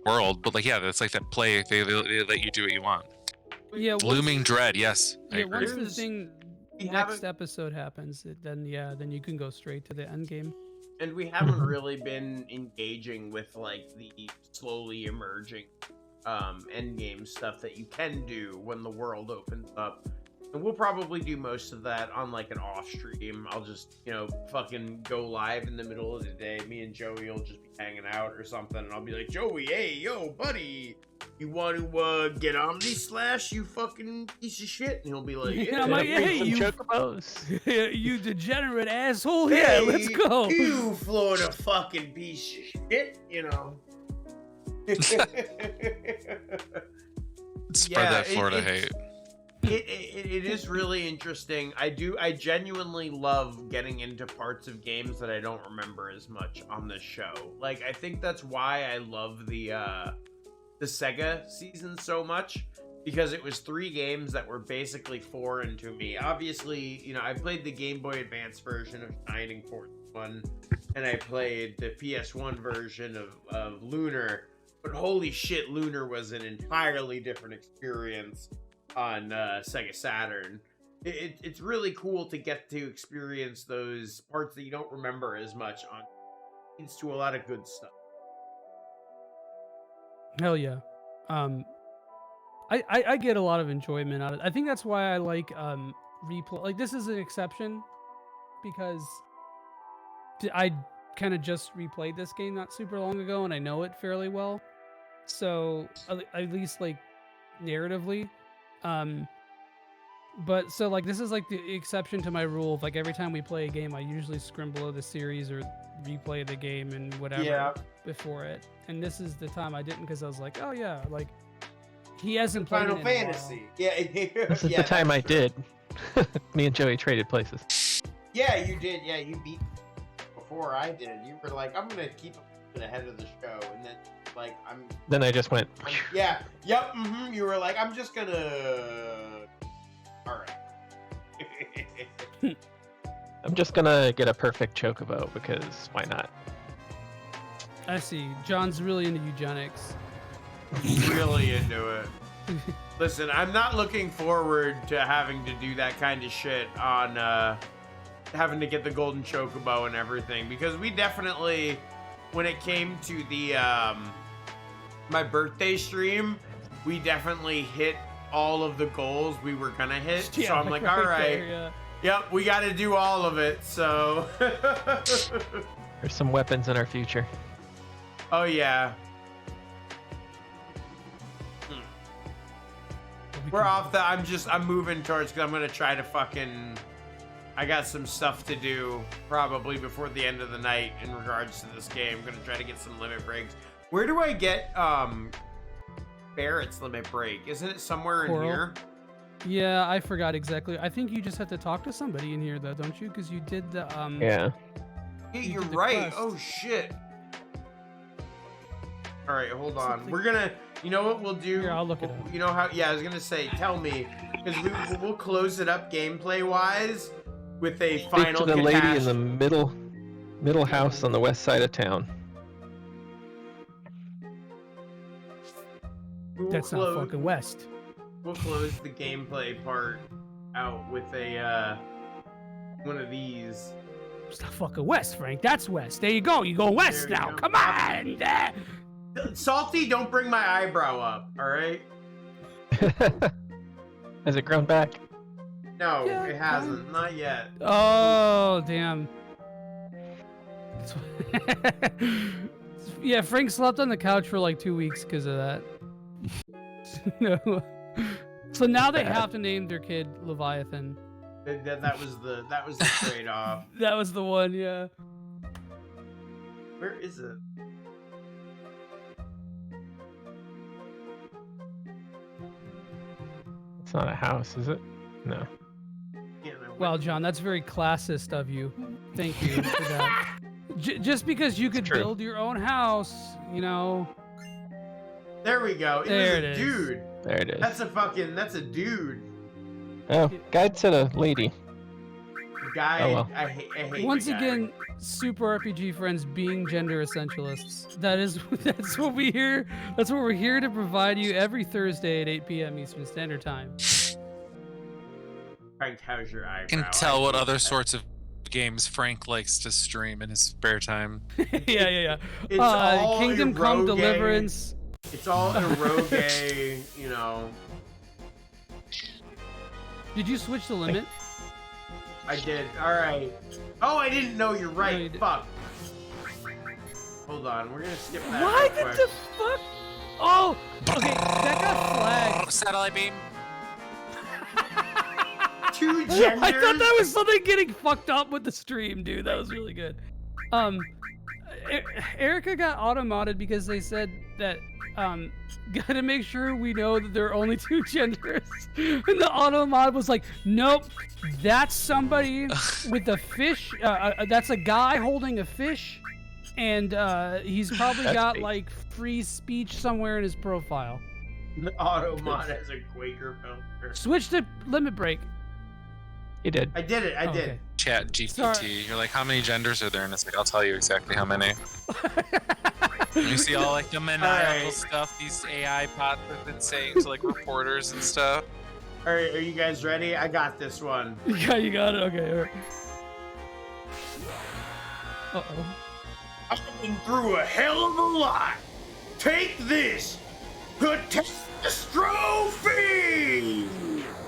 world. But like, yeah, that's like that play, they let you do what you want. Yeah, Looming Dread, yes. I agree. Once the thing next episode happens, then you can go straight to the end game. And we haven't really been engaging with like the slowly emerging end game stuff that you can do when the world opens up. And we'll probably do most of that on like an off stream. I'll just, fucking go live in the middle of the day. Me and Joey will just be hanging out or something, and I'll be like, Joey, hey, yo, buddy, you want to get Omni Slash, you fucking piece of shit? And he'll be like, yeah, I'm like, hey, you Chocobos. You degenerate asshole. Yeah, let's go. You Florida fucking piece of shit, Spread that Florida hate. It is really interesting. I genuinely love getting into parts of games that I don't remember as much on this show. Like, I think that's why I love the Sega season so much, because it was 3 games that were basically foreign to me. Obviously, I played the Game Boy Advance version of Shining Force 1, and I played the PS1 version of Lunar, but holy shit, Lunar was an entirely different experience on Sega Saturn. It's really cool to get to experience those parts that you don't remember as much on. Leads to a lot of good stuff. Hell yeah. I get a lot of enjoyment out of it. I think that's why I like replay. Like, this is an exception because I kind of just replayed this game not super long ago, and I know it fairly well. So at least like narratively. But so like this is like the exception to my rule of like every time we play a game I usually scrim below the series or replay the game and whatever before it. And this is the time I didn't, because I was like, oh yeah, like he hasn't played Final Fantasy. Yeah. This is the time I did. Me and Joey traded places. Yeah, you did. Yeah, you beat before I did. You were like, I'm gonna keep ahead of the show, and then like Then I just went. Yep. You were like, I'm just gonna. All right. I'm just gonna get a perfect Chocobo because why not? I see. John's really into eugenics. Really into it. Listen, I'm not looking forward to having to do that kind of shit on having to get the golden Chocobo and everything, because we definitely, when it came to the my birthday stream, we definitely hit all of the goals we were gonna hit. Yeah, so I'm like, all right, yeah. Yep, we got to do all of it. So there's some weapons in our future. Oh yeah. We're off the. I'm moving towards because I'm gonna try to fucking. I got some stuff to do probably before the end of the night in regards to this game. I'm gonna try to get some limit breaks. Where do I get Barrett's limit break? Isn't it somewhere Coral? in here? Yeah, I forgot exactly. I think you just have to talk to somebody in here though, don't you? Because you did the Yeah. Yeah, you you're did the right. quest. Oh shit. All right, hold on. We're gonna. You know what we'll do? Here, I'll look it up. You know how? Yeah, I was gonna say. Tell me, because we'll close it up gameplay wise with a Speak final. to the lady in catastrophe. the middle house on the west side of town. That's not fucking west. We'll close the gameplay part out with a one of these. It's not fucking west, Frank. That's west. There you go. You go west There you now. go. Come on. Salty, don't bring my eyebrow up. All right. Has it grown back? No, it hasn't. Not yet. Oh, damn. Yeah, Frank slept on the couch for like 2 weeks because of that. No. So now they have to name their kid Leviathan. That was the trade-off. That was the one, yeah. Where is it? It's not a house, is it? No. Wow, John, that's very classist of you. Thank you for that. Just because you could build your own house, you know. There we go. There was it a is. dude. There it is. That's a dude. Oh, guide said a lady. Guy. Oh, well. I hate Once the guy. again, Super RPG friends being gender essentialists. That's what we hear. That's what we're here to provide you every Thursday at 8 p.m. Eastern Standard Time. Frank, how's your eyebrow? I can tell what other sorts of games Frank likes to stream in his spare time. Yeah. It's all Kingdom Come eroge. Deliverance. It's all eroge, you know. Did you switch the limit? I did. All right. Oh, I didn't know. You're right. No, you didn't. Fuck. Hold on. We're gonna skip that. Why real did quick. the fuck? Oh, okay. That got flagged. Satellite beam. Two genders. I thought that was something getting fucked up with the stream, dude. That was really good. Erica got auto-modded because they said that gotta make sure we know that there are only two genders. And the auto-mod was like, nope, that's somebody with a fish. That's a guy holding a fish, and he's probably got like free speech somewhere in his profile. The auto-mod has a Quaker filter. Switch to limit break. He did. I did it. I did. Okay. Chat GPT. Sorry. You're like, how many genders are there? And it's like, I'll tell you exactly how many. You see all like the maniacal stuff these AI bots have been saying to like reporters and stuff. All right, are you guys ready? I got this one. Yeah, you got it. Okay. All right. Uh-oh. I've been through a hell of a lot. Take this, catastrophe.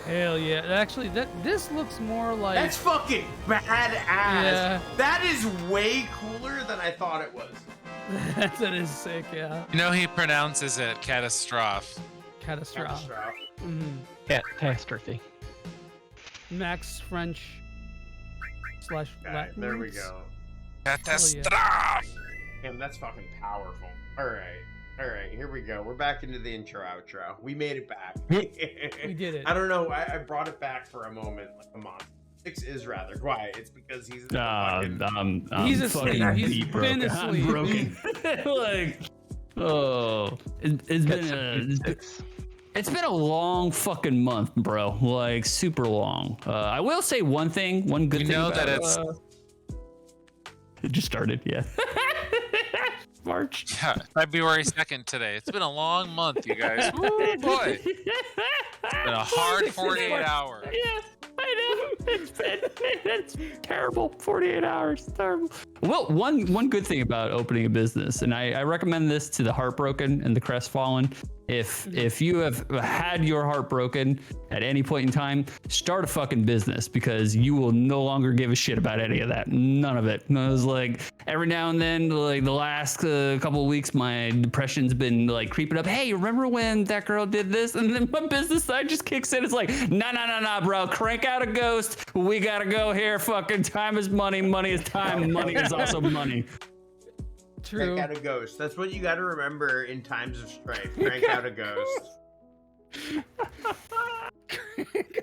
Hell yeah! Actually, this looks more like That's fucking badass. Yeah. That is way cooler than I thought it was. that is sick. Yeah. You know he pronounces it catastrophe. Catastrophe. Mhm. Catastrophe. Max French / Latin. There we roots. go. Catastrophe. Damn, that's fucking powerful. All right, here we go. We're back into the intro outro. We made it back. We did it. I don't know. I brought it back for a moment, like a month. Six is rather quiet. It's because he's fucking... He's asleep. fucking He's deep been broken. asleep. I'm broken. Like, oh, it's been a long fucking month, bro. Like super long. I will say one thing, one good You thing. know about that it, it's it just started, yeah. March. Yeah, February 2nd today. It's been a long month, you guys. Oh boy. It's been a hard 48 hours. Yeah, I know. It's terrible. 48 hours. Terrible. Well, one good thing about opening a business, and I recommend this to the heartbroken and the crestfallen. If you have had your heart broken at any point in time, start a fucking business, because you will no longer give a shit about any of that. None of it. And I was like, every now and then, like the last couple of weeks, my depression's been like creeping up. Hey, remember when that girl did this? And then my business side just kicks in. It's like, nah, bro. Crank out a ghost. We gotta go here. Fucking time is money. Money is time. Money is also money. True. Crank out a ghost. That's what you got to remember in times of strife. Crank out a ghost.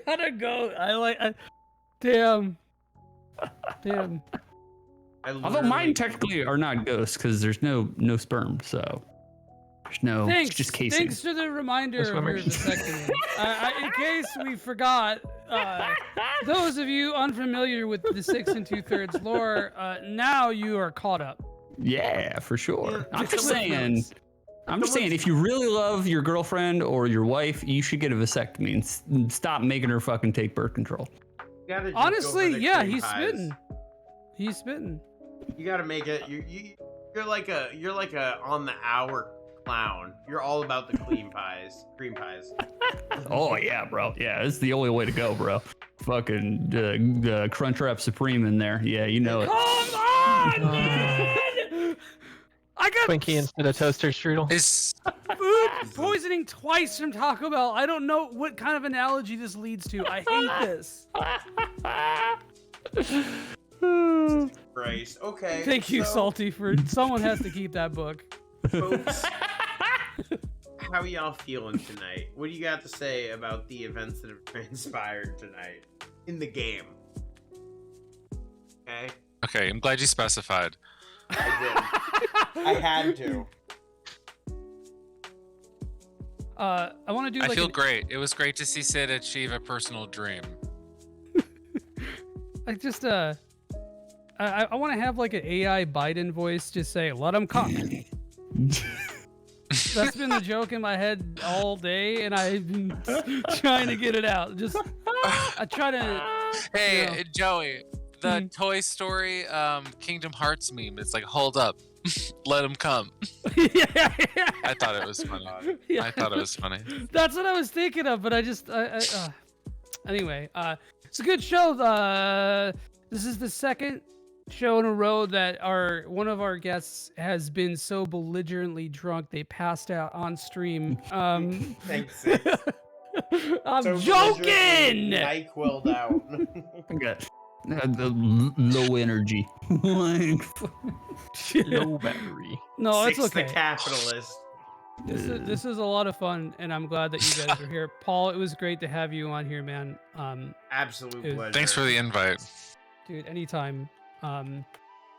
Gotta go. Damn. Although mine technically are not ghosts, because there's no sperm, so there's no. Thanks. It's just casing. Thanks for the reminder of your vasectomy. In case we forgot, those of you unfamiliar with the 6 2/3 lore, now you are caught up. Yeah, for sure. I'm just saying, if you really love your girlfriend or your wife, you should get a vasectomy and stop making her fucking take birth control. Honestly, yeah, he's spitting. He's spitting. You gotta make it. You're like a on the hour clown. You're all about the cream pies. Oh yeah, bro. Yeah, it's the only way to go, bro. Fucking Crunchwrap Supreme in there. Yeah, you know it. Come on, man! I got Twinkie instead of toaster strudel. food poisoning twice from Taco Bell. I don't know what kind of analogy this leads to. I hate this. Christ. Okay. Thank you, Salty, for someone has to keep that book. Folks, how are y'all feeling tonight? What do you got to say about the events that have transpired tonight in the game? Okay. Okay, I'm glad you specified. I did. I had to. I want to do. I feel great. It was great to see Sid achieve a personal dream. I just I want to have like an AI Biden voice just say, "Let him come." That's been the joke in my head all day, and I've been trying to get it out. Just I try to. Hey, Joey, the Toy Story Kingdom Hearts meme. It's like, hold up, let him come. Yeah. I thought it was funny. Yeah. I thought it was funny. That's what I was thinking of, but I just anyway. It's a good show. This is the second show in a row that one of our guests has been so belligerently drunk they passed out on stream. Thanks. I'm So joking. NyQuil'd out. Okay. The low energy. Low battery. No, it's Six okay. the capitalist. This is a lot of fun, and I'm glad that you guys are here. Paul, it was great to have you on here, man. Absolute pleasure. Thanks for the invite. Dude, anytime.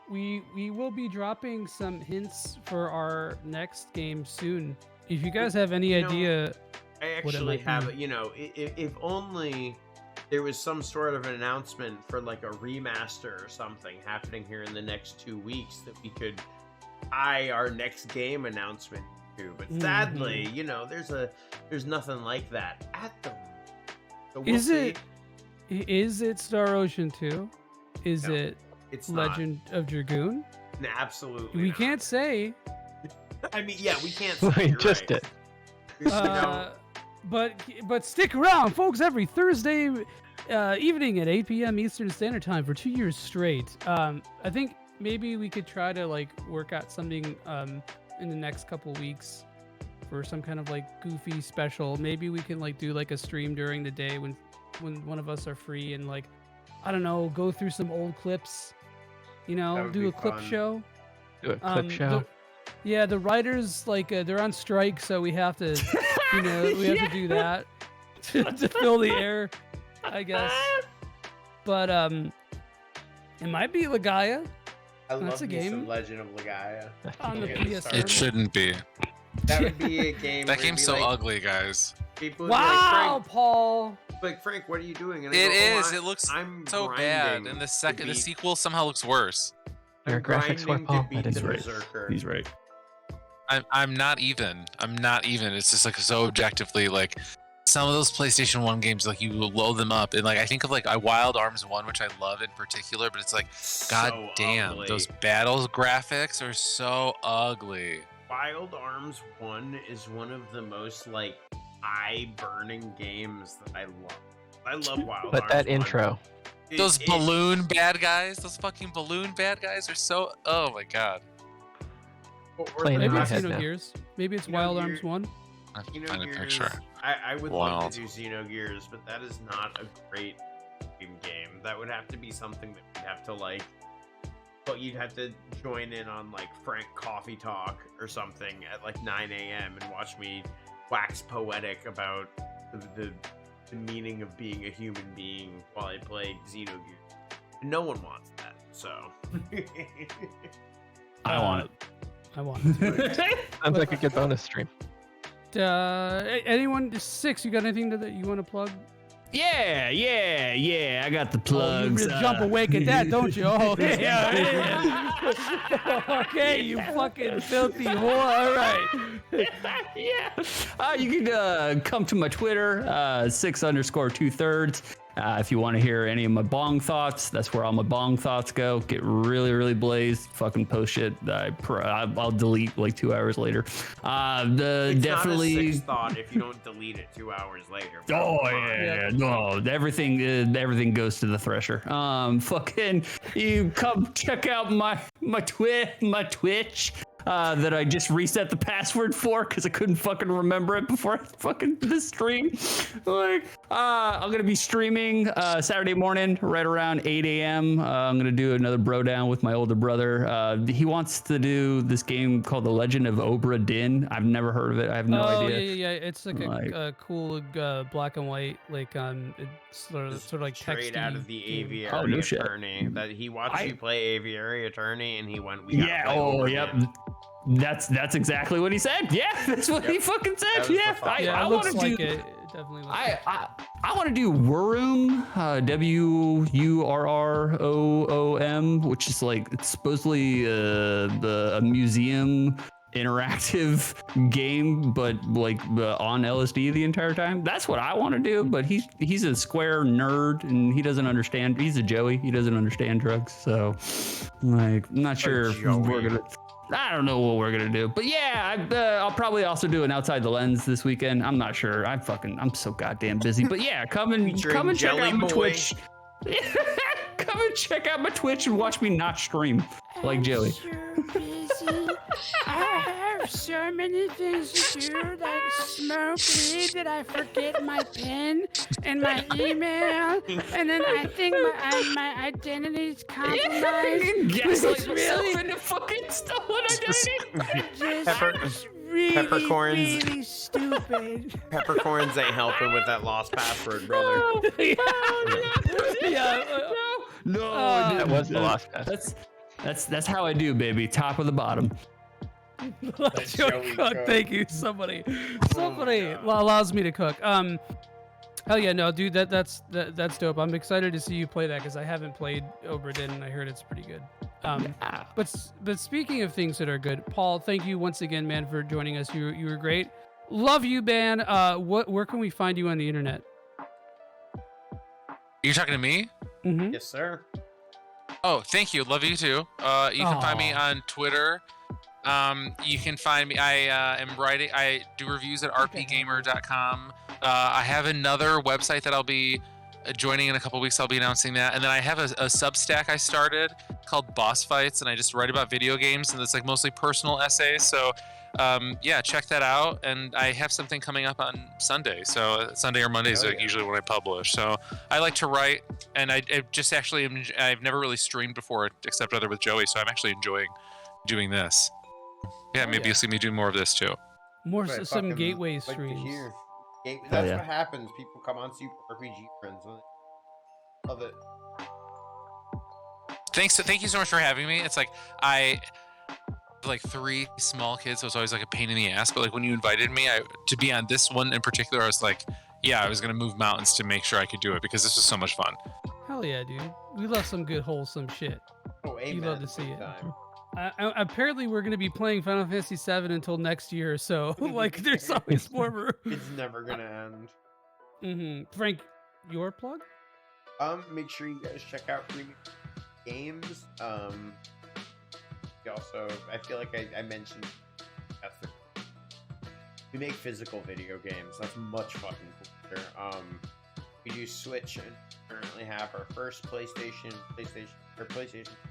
We will be dropping some hints for our next game soon. If you guys have any idea, I what it actually might have. be. If only there was some sort of an announcement for like a remaster or something happening here in the next 2 weeks that we could tie our next game announcement to. But sadly, there's nothing like that at the moment. So we'll see. Is it Star Ocean 2? Is it it's Legend of Dragoon? No, absolutely. We can't say. I mean, yeah, we can't say. We you're just right. did. But stick around, folks. Every Thursday evening at 8 p.m. Eastern Standard Time for 2 years straight. I think maybe we could try to like work out something in the next couple weeks for some kind of like goofy special. Maybe we can like do like a stream during the day when one of us are free and like, I don't know, go through some old clips. Do a clip show. Do a clip show. The writers like they're on strike, so we have to, we have to do that to fill the air, I guess. But it might be Legaia. I love That's a game. Some Legend of Legaia On the PS4. It shouldn't be. That would be a game. That where game's it'd be so like, ugly, guys. People would Wow, be like, Paul. Frank, what are you doing? And I It go, is. "Oh, It looks I'm so bad, grinding and the to beat- sequel somehow looks worse. Your graphics were, grinding to Paul. beat That is the right. Berserker. He's right. I'm not even. It's just like so objectively like some of those PlayStation 1 games, like you load them up and like I think of like Wild Arms 1, which I love in particular, but it's like, god So damn, ugly. those battles graphics are so ugly. Wild Arms 1 is one of the most like eye-burning games that I love. I love Wild But Arms that 1. intro. Those balloon bad guys, those fucking balloon bad guys are so. Oh my god. Playing in Maybe my it's head now. Xenogears. Maybe it's Wild Arms 1. Find a picture. I would Wild. love to do Xenogears, but that is not a great game. That would have to be something that you'd have to like. But you'd have to join in on like Frank Coffee Talk or something at like 9 a.m. and watch me wax poetic about the meaning of being a human being while I play Xenogears. No one wants that, so. I want it. I want it. Sounds like a good bonus stream. Anyone? 6, you got anything that you want to plug? Yeah. I got the Oh, you plugs. really jump awake at that, don't you? Oh, yeah. Okay, you fucking filthy whore. All right. Yeah. You can come to my Twitter, 6_2/3. If you want to hear any of my bong thoughts, that's where all my bong thoughts go. Get really, really blazed. Fucking post shit. I'll delete like 2 hours later. It's Definitely. not a sixth thought if you don't delete it 2 hours later. Oh yeah, no, everything goes to the thresher. Fucking, you come check out my Twitch. That I just reset the password for because I couldn't fucking remember it before fucking the stream. Like, I'm gonna be streaming Saturday morning right around 8 a.m. I'm gonna do another bro down with my older brother. He wants to do this game called The Legend of Obra Dinn. I've never heard of it. I have no idea. Yeah. It's like a cool black and white, like it's sort of like straight texty out of the game. Aviary Attorney. That he watched you play Aviary Attorney, and he went. We gotta play Oh, Obra yep. Dinn. That's exactly what he said. Yeah, that's what he fucking said. Yeah, I it want looks to like do. it. It definitely looks I want to do Wuroom, WURROOM, which is like it's supposedly a museum interactive game, but like on LSD the entire time. That's what I want to do. But he's a Square nerd and he doesn't understand. He's a Joey. He doesn't understand drugs. So like, I'm not sure if we're gonna. I don't know what we're gonna do, but yeah, I'll probably also do an Outside the Lens this weekend. I'm not sure. I'm so goddamn busy. But yeah, come and check out my Twitch. Come and check out my Twitch and watch me not stream like Joey. Busy. I have so many things to do, like smoke weed that I forget my PIN and my email, and then I think my identity is compromised. Gaslight yourself into fucking stolen identity. Peppercorns. Really stupid. Peppercorns ain't helping with that lost password, brother. No, that was the last pass. That's how I do, baby. Top of the bottom. Thank you. Somebody allows me to cook. Hell yeah, no, dude, that's dope. I'm excited to see you play that because I haven't played Obra Dinn and I heard it's pretty good. But speaking of things that are good, Paul, thank you once again, man, for joining us. You were great. Love you, man. Where can we find you on the internet? You're talking to me? Mm-hmm. Yes, sir. Oh, thank you. Love you too. You can find me on Twitter. You can find me. I am writing. I do reviews at rpgamer.com. I have another website that I'll be joining in a couple weeks. I'll be announcing that. And then I have a Substack I started called Boss Fights, and I just write about video games, and it's like mostly personal essays. So yeah, check that out. And I have something coming up on Sunday. So Sunday or Monday is usually when I publish. So I like to write, and I just actually I've never really streamed before except other with Joey. So I'm actually enjoying doing this. Yeah, maybe you'll see me do more of this too. Some gateway streams. That's what happens. People come on Super RPG Friends. Love it. Thank you so much for having me. It's like I like 3 small kids, so it's always like a pain in the ass. But like when you invited me to be on this one in particular, I was like, yeah, I was gonna move mountains to make sure I could do it because this was so much fun. Hell yeah, dude. We love some good wholesome shit. Oh, amen. You love to see it. Apparently, we're going to be playing Final Fantasy VII until next year, so like, there's always more. It's never gonna end. Frank, your plug? Make sure you guys check out Remake games. Also, I feel like I mentioned we make physical video games. That's much fucking cooler. We do Switch and currently have our first PlayStation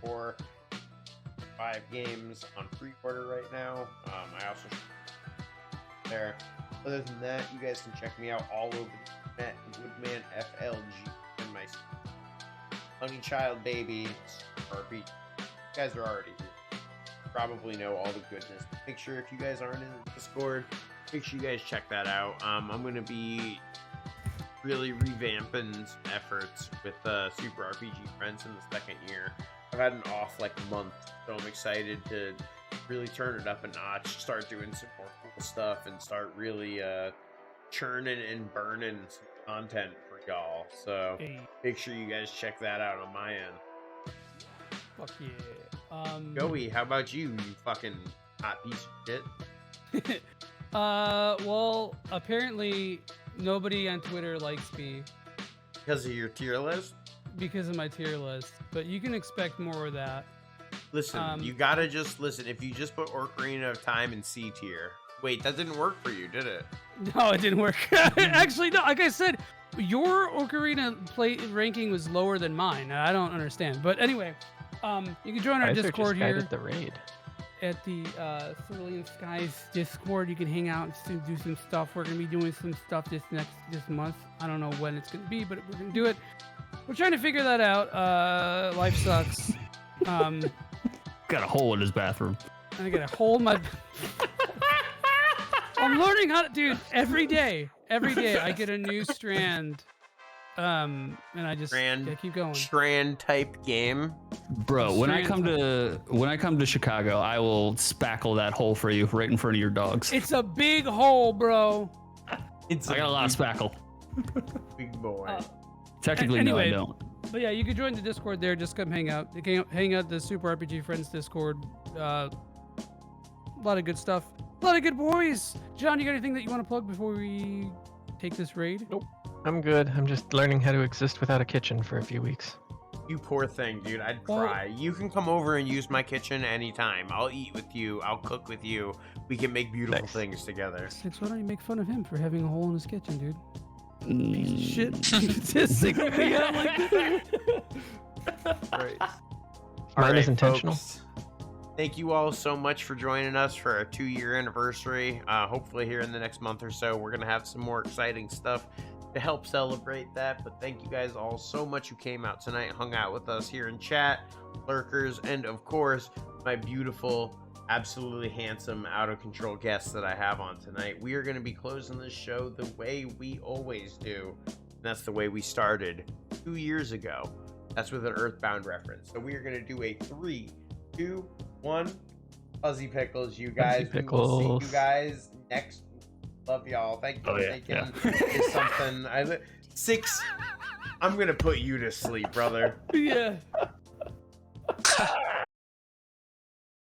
4, 5 games on pre-order right now. I also there. Other than that, you guys can check me out all over the internet. Woodman FLG and my Honey Child Baby RP. You guys are already here. Probably know all the goodness. Make sure if you guys aren't in the Discord, make sure you guys check that out. I'm gonna be really revamping some efforts with Super RPG Friends in the second year. I've had an off like month, so I'm excited to really turn it up a notch, start doing some more cool stuff, and start really churning and burning some content for y'all. So make sure you guys check that out on my end. Fuck yeah. Joey, how about you fucking hot piece of shit? Well, apparently nobody on Twitter likes me. Because of your tier list? Because of my tier list. But you can expect more of that. Listen, you gotta just listen. If you just put Ocarina of Time in C tier. Wait, that didn't work for you, did it? No, it didn't work. Actually, no. Like I said, your Ocarina ranking was lower than mine. I don't understand. But anyway, you can join our Discord here. At the raid. At the Cerulean Skies Discord, you can hang out and do some stuff. We're gonna be doing some stuff this month. I don't know when it's gonna be, but we're gonna do it. We're trying to figure that out. Life sucks. Got a hole in his bathroom. I got a hole in my. I'm learning how to, dude. Every day I get a new strand. And I just keep going. Strand type game, bro. When I come to Chicago, I will spackle that hole for you right in front of your dogs. It's a big hole, bro. I got a lot of spackle. Big boy. Technically, anyway, no, I don't. But yeah, you can join the Discord there. Just come hang out. You can hang out the Super RPG Friends Discord. A lot of good stuff. A lot of good boys. John, you got anything that you want to plug before we take this raid? Nope. I'm good. I'm just learning how to exist without a kitchen for a few weeks. You poor thing, dude. I'd cry. You can come over and use my kitchen anytime. I'll eat with you. I'll cook with you. We can make beautiful things together. Six, why don't you make fun of him for having a hole in his kitchen, dude? Piece of shit. Just single me out like Right. Mine is intentional. Folks. Thank you all so much for joining us for our 2-year anniversary. Hopefully here in the next month or so, we're going to have some more exciting stuff to help celebrate that. But thank you guys all so much who came out tonight, hung out with us here in chat, lurkers, and of course, my beautiful, absolutely handsome, out of control guests that I have on tonight. We are going to be closing this show the way we always do. And that's the way we started 2 years ago. That's with an Earthbound reference. So we are going to do a 3, 2, 1. Fuzzy Pickles, you guys. We will see you guys next. Love y'all. Thank you for taking something. 6. I'm going to put you to sleep, brother. Yeah.